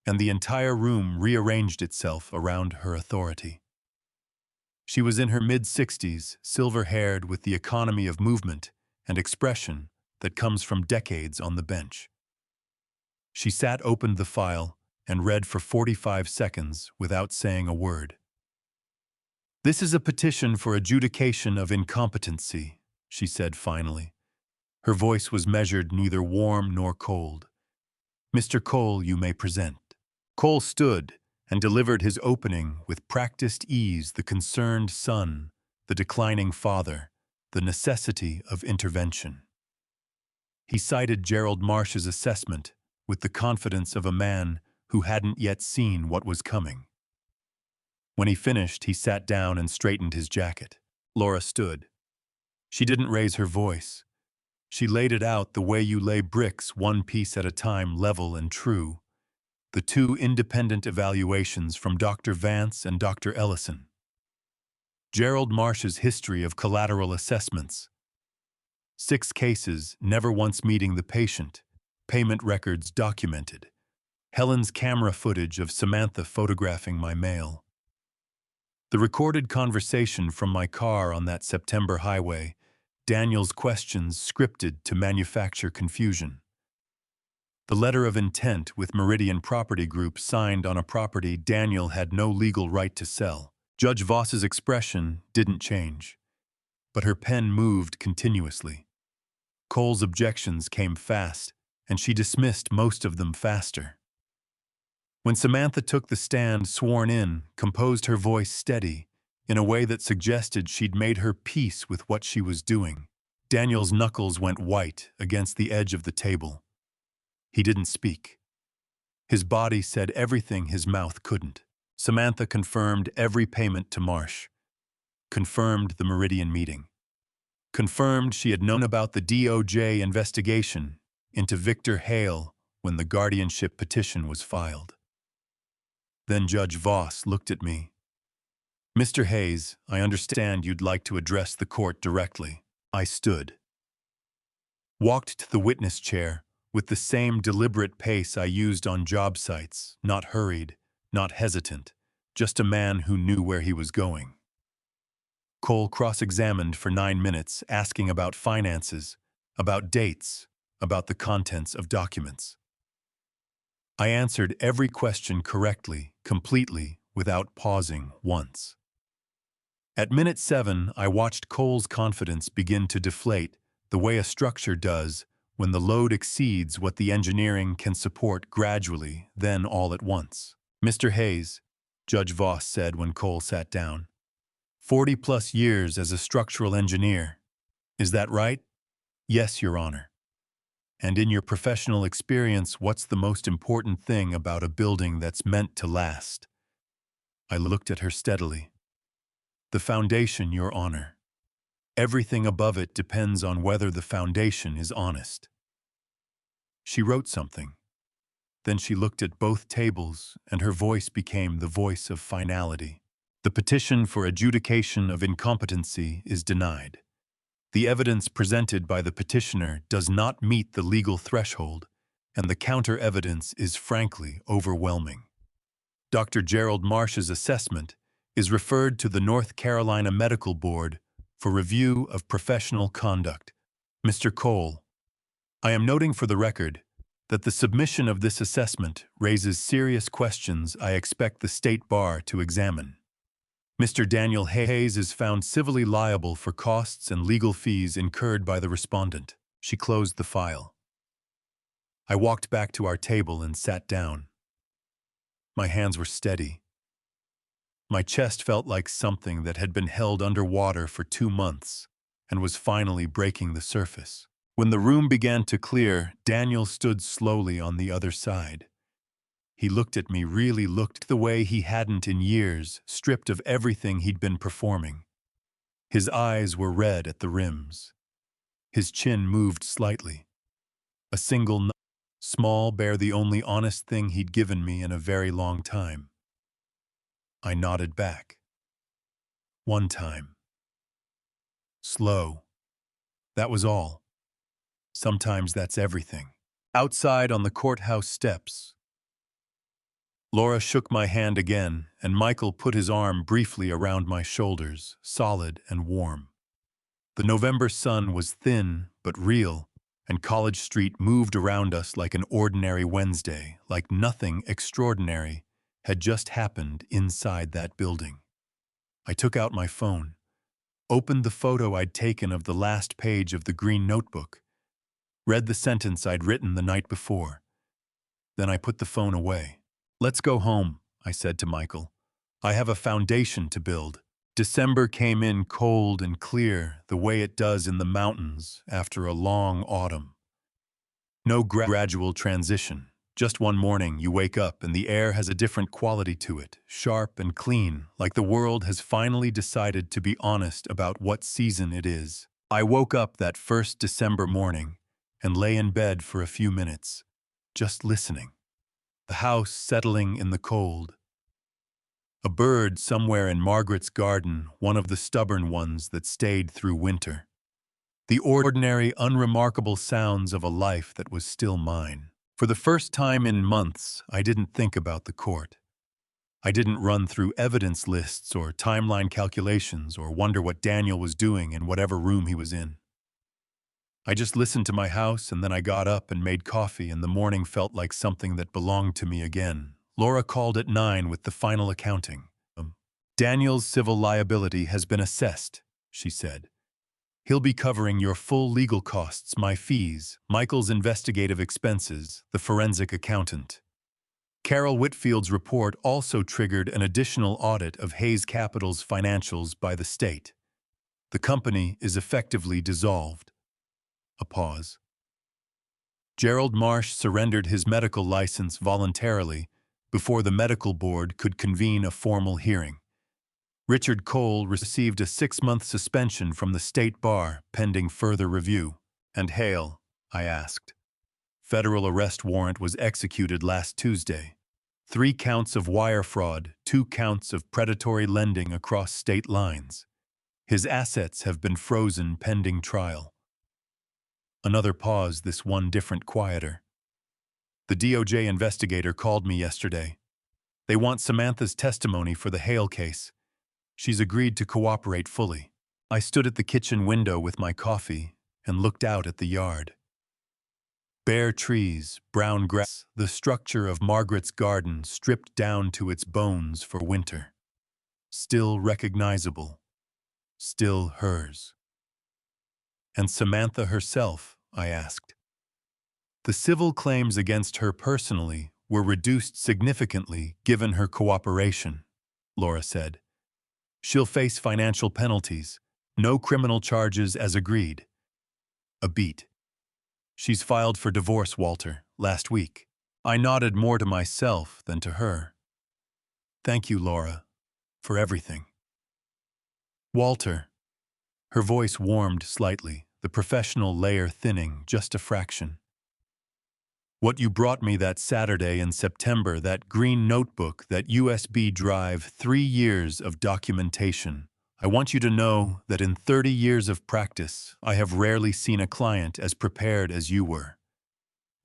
and the entire room rearranged itself around her authority. She was in her mid-60s, silver-haired, with the economy of movement and expression that comes from decades on the bench. She sat, opened the file, and read for 45 seconds without saying a word. "This is a petition for adjudication of incompetency," she said finally. Her voice was measured, neither warm nor cold. "Mr. Cole, you may present." Cole stood and delivered his opening with practiced ease, the concerned son, the declining father, the necessity of intervention. He cited Gerald Marsh's assessment with the confidence of a man who hadn't yet seen what was coming. When he finished, he sat down and straightened his jacket. Laura stood. She didn't raise her voice. She laid it out the way you lay bricks, one piece at a time, level and true. The 2 independent evaluations from Dr. Vance and Dr. Ellison. Gerald Marsh's history of collateral assessments. 6 cases, never once meeting the patient. Payment records documented. Helen's camera footage of Samantha photographing my mail. The recorded conversation from my car on that September highway. Daniel's questions scripted to manufacture confusion. The letter of intent with Meridian Property Group signed on a property Daniel had no legal right to sell. Judge Voss's expression didn't change, but her pen moved continuously. Cole's objections came fast, and she dismissed most of them faster. When Samantha took the stand, sworn in, composed, her voice steady, in a way that suggested she'd made her peace with what she was doing. Daniel's knuckles went white against the edge of the table. He didn't speak. His body said everything his mouth couldn't. Samantha confirmed every payment to Marsh, confirmed the Meridian meeting, confirmed she had known about the DOJ investigation into Victor Hale when the guardianship petition was filed. Then Judge Voss looked at me. "Mr. Hayes, I understand you'd like to address the court directly." I stood, walked to the witness chair with the same deliberate pace I used on job sites, not hurried, not hesitant, just a man who knew where he was going. Cole cross-examined for 9 minutes, asking about finances, about dates, about the contents of documents. I answered every question correctly, completely, without pausing once. At minute 7, I watched Cole's confidence begin to deflate the way a structure does when the load exceeds what the engineering can support gradually, then all at once. "Mr. Hayes," Judge Voss said when Cole sat down, 40-plus years as a structural engineer. Is that right?" "Yes, Your Honor." "And in your professional experience, what's the most important thing about a building that's meant to last?" I looked at her steadily. "The foundation, Your Honor. Everything above it depends on whether the foundation is honest." She wrote something. Then she looked at both tables, and her voice became the voice of finality. "The petition for adjudication of incompetency is denied. The evidence presented by the petitioner does not meet the legal threshold, and the counter-evidence is frankly overwhelming. Dr. Gerald Marsh's assessment is referred to the North Carolina Medical Board for review of professional conduct. Mr. Cole, I am noting for the record that the submission of this assessment raises serious questions I expect the State Bar to examine. Mr. Daniel Hayes is found civilly liable for costs and legal fees incurred by the respondent." She closed the file. I walked back to our table and sat down. My hands were steady. My chest felt like something that had been held underwater for 2 months and was finally breaking the surface. When the room began to clear, Daniel stood slowly on the other side. He looked at me, really looked the way he hadn't in years, stripped of everything he'd been performing. His eyes were red at the rims. His chin moved slightly. A single nut, small, bare, the only honest thing he'd given me in a very long time. I nodded back. One time. Slow. That was all. Sometimes that's everything. Outside on the courthouse steps, Laura shook my hand again, and Michael put his arm briefly around my shoulders, solid and warm. The November sun was thin but real, and College Street moved around us like an ordinary Wednesday, like nothing extraordinary had just happened inside that building. I took out my phone, opened the photo I'd taken of the last page of the green notebook, read the sentence I'd written the night before. Then I put the phone away. "Let's go home," I said to Michael. "I have a foundation to build." December came in cold and clear, the way it does in the mountains after a long autumn. No gradual transition. Just one morning you wake up and the air has a different quality to it, sharp and clean, like the world has finally decided to be honest about what season it is. I woke up that first December morning and lay in bed for a few minutes, just listening. The house settling in the cold. A bird somewhere in Margaret's garden, one of the stubborn ones that stayed through winter. The ordinary, unremarkable sounds of a life that was still mine. For the first time in months, I didn't think about the court. I didn't run through evidence lists or timeline calculations or wonder what Daniel was doing in whatever room he was in. I just listened to my house, and then I got up and made coffee, and the morning felt like something that belonged to me again. Laura called at 9 with the final accounting. "Daniel's civil liability has been assessed," she said. "He'll be covering your full legal costs, my fees, Michael's investigative expenses, the forensic accountant. Carol Whitfield's report also triggered an additional audit of Hayes Capital's financials by the state. The company is effectively dissolved. A pause. Gerald Marsh surrendered his medical license voluntarily before the medical board could convene a formal hearing. Richard Cole received a 6-month suspension from the state bar pending further review. And Hale, I asked. Federal arrest warrant was executed last Tuesday. 3 counts of wire fraud, 2 counts of predatory lending across state lines. His assets have been frozen pending trial. Another pause, this one different quieter. The DOJ investigator called me yesterday. They want Samantha's testimony for the Hale case. She's agreed to cooperate fully. I stood at the kitchen window with my coffee and looked out at the yard. Bare trees, brown grass, the structure of Margaret's garden stripped down to its bones for winter. Still recognizable. Still hers. And Samantha herself, I asked. The civil claims against her personally were reduced significantly given her cooperation, Laura said. She'll face financial penalties, no criminal charges as agreed. A beat. She's filed for divorce, Walter, last week. I nodded more to myself than to her. Thank you, Laura, for everything. Walter. Her voice warmed slightly, the professional layer thinning just a fraction. What you brought me that Saturday in September, that green notebook, that USB drive, 3 years of documentation. I want you to know that in 30 years of practice, I have rarely seen a client as prepared as you were.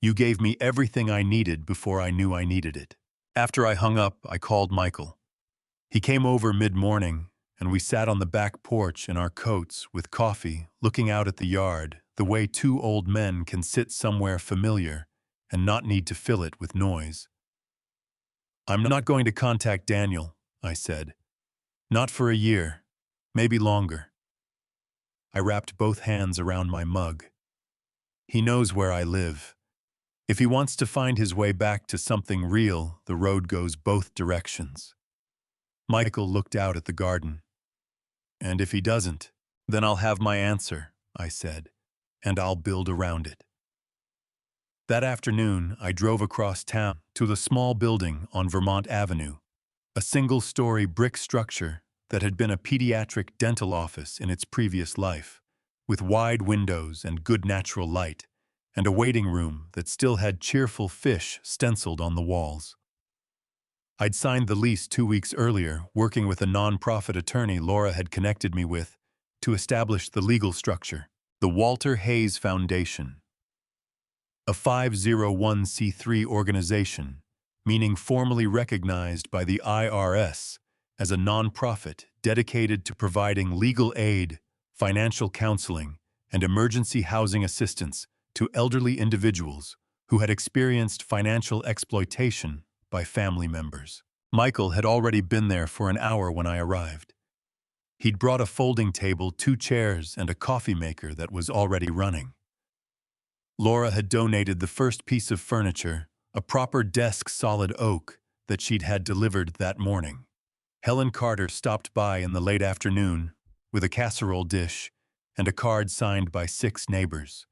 You gave me everything I needed before I knew I needed it. After I hung up, I called Michael. He came over mid-morning, and we sat on the back porch in our coats with coffee, looking out at the yard, the way 2 old men can sit somewhere familiar and not need to fill it with noise. I'm not going to contact Daniel, I said. Not for a year, maybe longer. I wrapped both hands around my mug. He knows where I live. If he wants to find his way back to something real, the road goes both directions. Michael looked out at the garden. And if he doesn't, then I'll have my answer, I said, and I'll build around it. That afternoon, I drove across town to the small building on Vermont Avenue, a single-story brick structure that had been a pediatric dental office in its previous life, with wide windows and good natural light, and a waiting room that still had cheerful fish stenciled on the walls. I'd signed the lease 2 weeks earlier, working with a non-profit attorney Laura had connected me with to establish the legal structure, the Walter Hayes Foundation. A 501c3 organization, meaning formally recognized by the IRS as a nonprofit dedicated to providing legal aid, financial counseling, and emergency housing assistance to elderly individuals who had experienced financial exploitation by family members. Michael had already been there for an hour when I arrived. He'd brought a folding table, 2 chairs, and a coffee maker that was already running. Laura had donated the first piece of furniture, a proper desk solid oak that she'd had delivered that morning. Helen Carter stopped by in the late afternoon with a casserole dish and a card signed by 6 neighbors.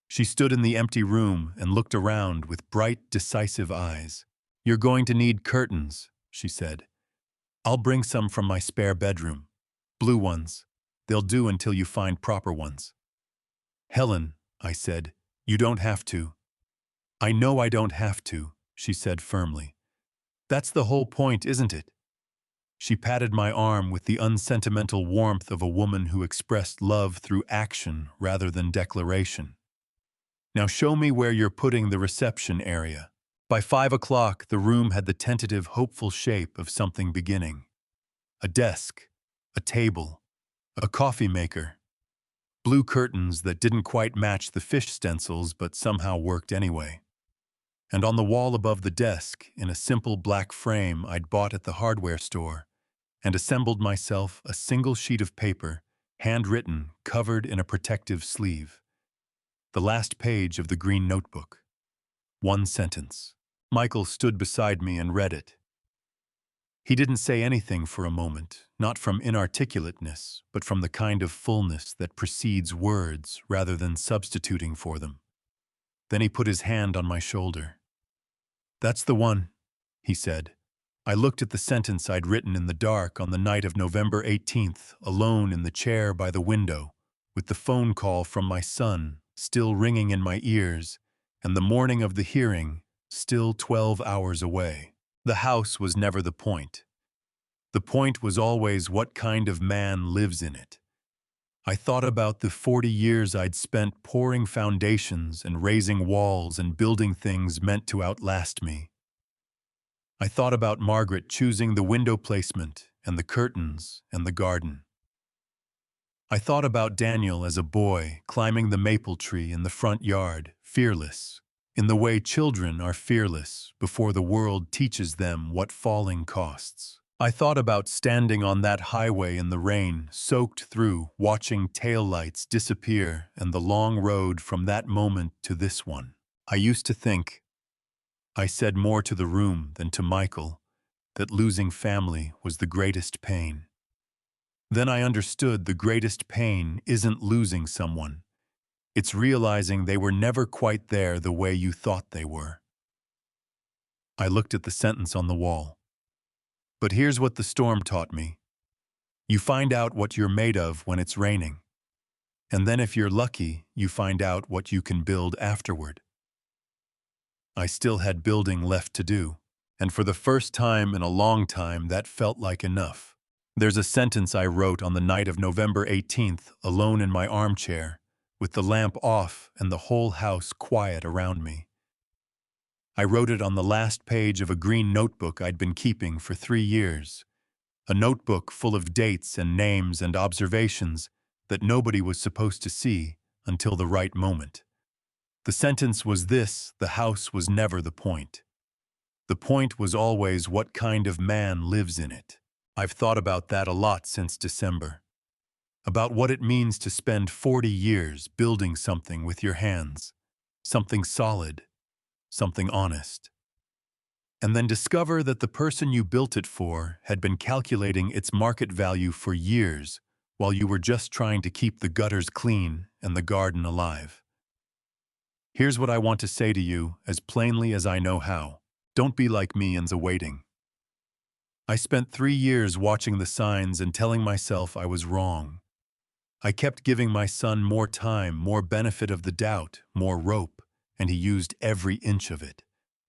She stood in the empty room and looked around with bright, decisive eyes. You're going to need curtains, she said. I'll bring some from my spare bedroom. Blue ones. They'll do until you find proper ones. Helen, I said, you don't have to. I know I don't have to, she said firmly. That's the whole point, isn't it? She patted my arm with the unsentimental warmth of a woman who expressed love through action rather than declaration. Now show me where you're putting the reception area. By 5 o'clock, the room had the tentative, hopeful shape of something beginning. A desk, a table, a coffee maker. Blue curtains that didn't quite match the fish stencils but somehow worked anyway. And on the wall above the desk, in a simple black frame I'd bought at the hardware store, and assembled myself a single sheet of paper, handwritten, covered in a protective sleeve. The last page of the green notebook. 1 sentence. Michael stood beside me and read it. He didn't say anything for a moment, not from inarticulateness, but from the kind of fullness that precedes words rather than substituting for them. Then he put his hand on my shoulder. "That's the one," he said. I looked at the sentence I'd written in the dark on the night of November 18th, alone in the chair by the window, with the phone call from my son still ringing in my ears, and the morning of the hearing still 12 hours away. The house was never the point. The point was always what kind of man lives in it. I thought about the 40 years I'd spent pouring foundations and raising walls and building things meant to outlast me. I thought about Margaret choosing the window placement and the curtains and the garden. I thought about Daniel as a boy climbing the maple tree in the front yard, fearless, in the way children are fearless before the world teaches them what falling costs. I thought about standing on that highway in the rain, soaked through, watching taillights disappear and the long road from that moment to this one. I used to think, I said more to the room than to Michael, that losing family was the greatest pain. Then I understood the greatest pain isn't losing someone. It's realizing they were never quite there the way you thought they were. I looked at the sentence on the wall. But here's what the storm taught me. You find out what you're made of when it's raining. And then if you're lucky, you find out what you can build afterward. I still had building left to do, and for the first time in a long time that felt like enough. There's a sentence I wrote on the night of November 18th, alone in my armchair, with the lamp off and the whole house quiet around me. I wrote it on the last page of a green notebook I'd been keeping for 3 years, a notebook full of dates and names and observations that nobody was supposed to see until the right moment. The sentence was this: the house was never the point. The point was always what kind of man lives in it. I've thought about that a lot since December. About what it means to spend 40 years building something with your hands, something solid, something honest. And then discover that the person you built it for had been calculating its market value for years while you were just trying to keep the gutters clean and the garden alive. Here's what I want to say to you as plainly as I know how. Don't be like me in the waiting. I spent 3 years watching the signs and telling myself I was wrong. I kept giving my son more time, more benefit of the doubt, more rope, and he used every inch of it.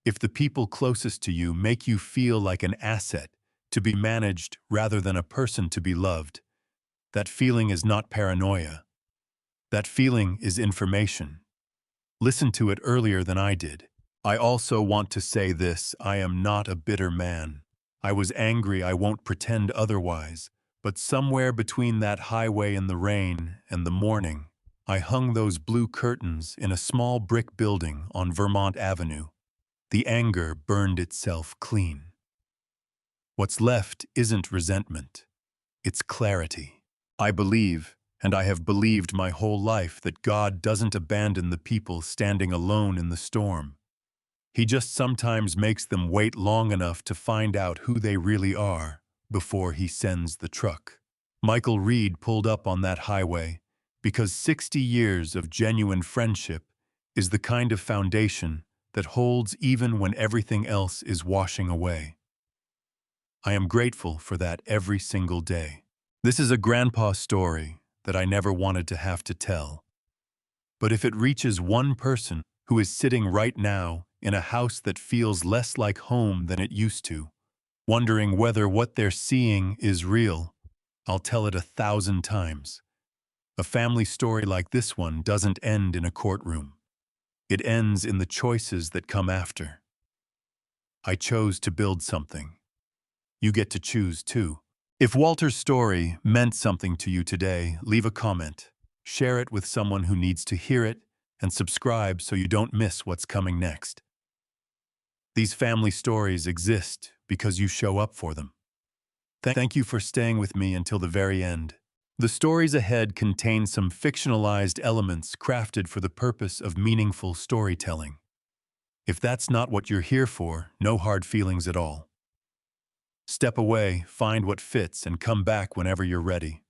If the people closest to you make you feel like an asset to be managed rather than a person to be loved, that feeling is not paranoia. That feeling is information. Listen to it earlier than I did. I also want to say this: I am not a bitter man. I was angry, I won't pretend otherwise, but somewhere between that highway in the rain and the morning, I hung those blue curtains in a small brick building on Vermont Avenue. The anger burned itself clean. What's left isn't resentment, it's clarity. I believe, and I have believed my whole life, that God doesn't abandon the people standing alone in the storm. He just sometimes makes them wait long enough to find out who they really are before he sends the truck. Michael Reed pulled up on that highway because 60 years of genuine friendship is the kind of foundation that holds even when everything else is washing away. I am grateful for that every single day. This is a grandpa story that I never wanted to have to tell. But if it reaches one person who is sitting right now in a house that feels less like home than it used to, wondering whether what they're seeing is real, I'll tell it 1,000 times. A family story like this one doesn't end in a courtroom. It ends in the choices that come after. I chose to build something. You get to choose too. If Walter's story meant something to you today, leave a comment, share it with someone who needs to hear it, and subscribe so you don't miss what's coming next. These family stories exist because you show up for them. Thank you for staying with me until the very end. The stories ahead contain some fictionalized elements crafted for the purpose of meaningful storytelling. If that's not what you're here for, no hard feelings at all. Step away, find what fits, and come back whenever you're ready.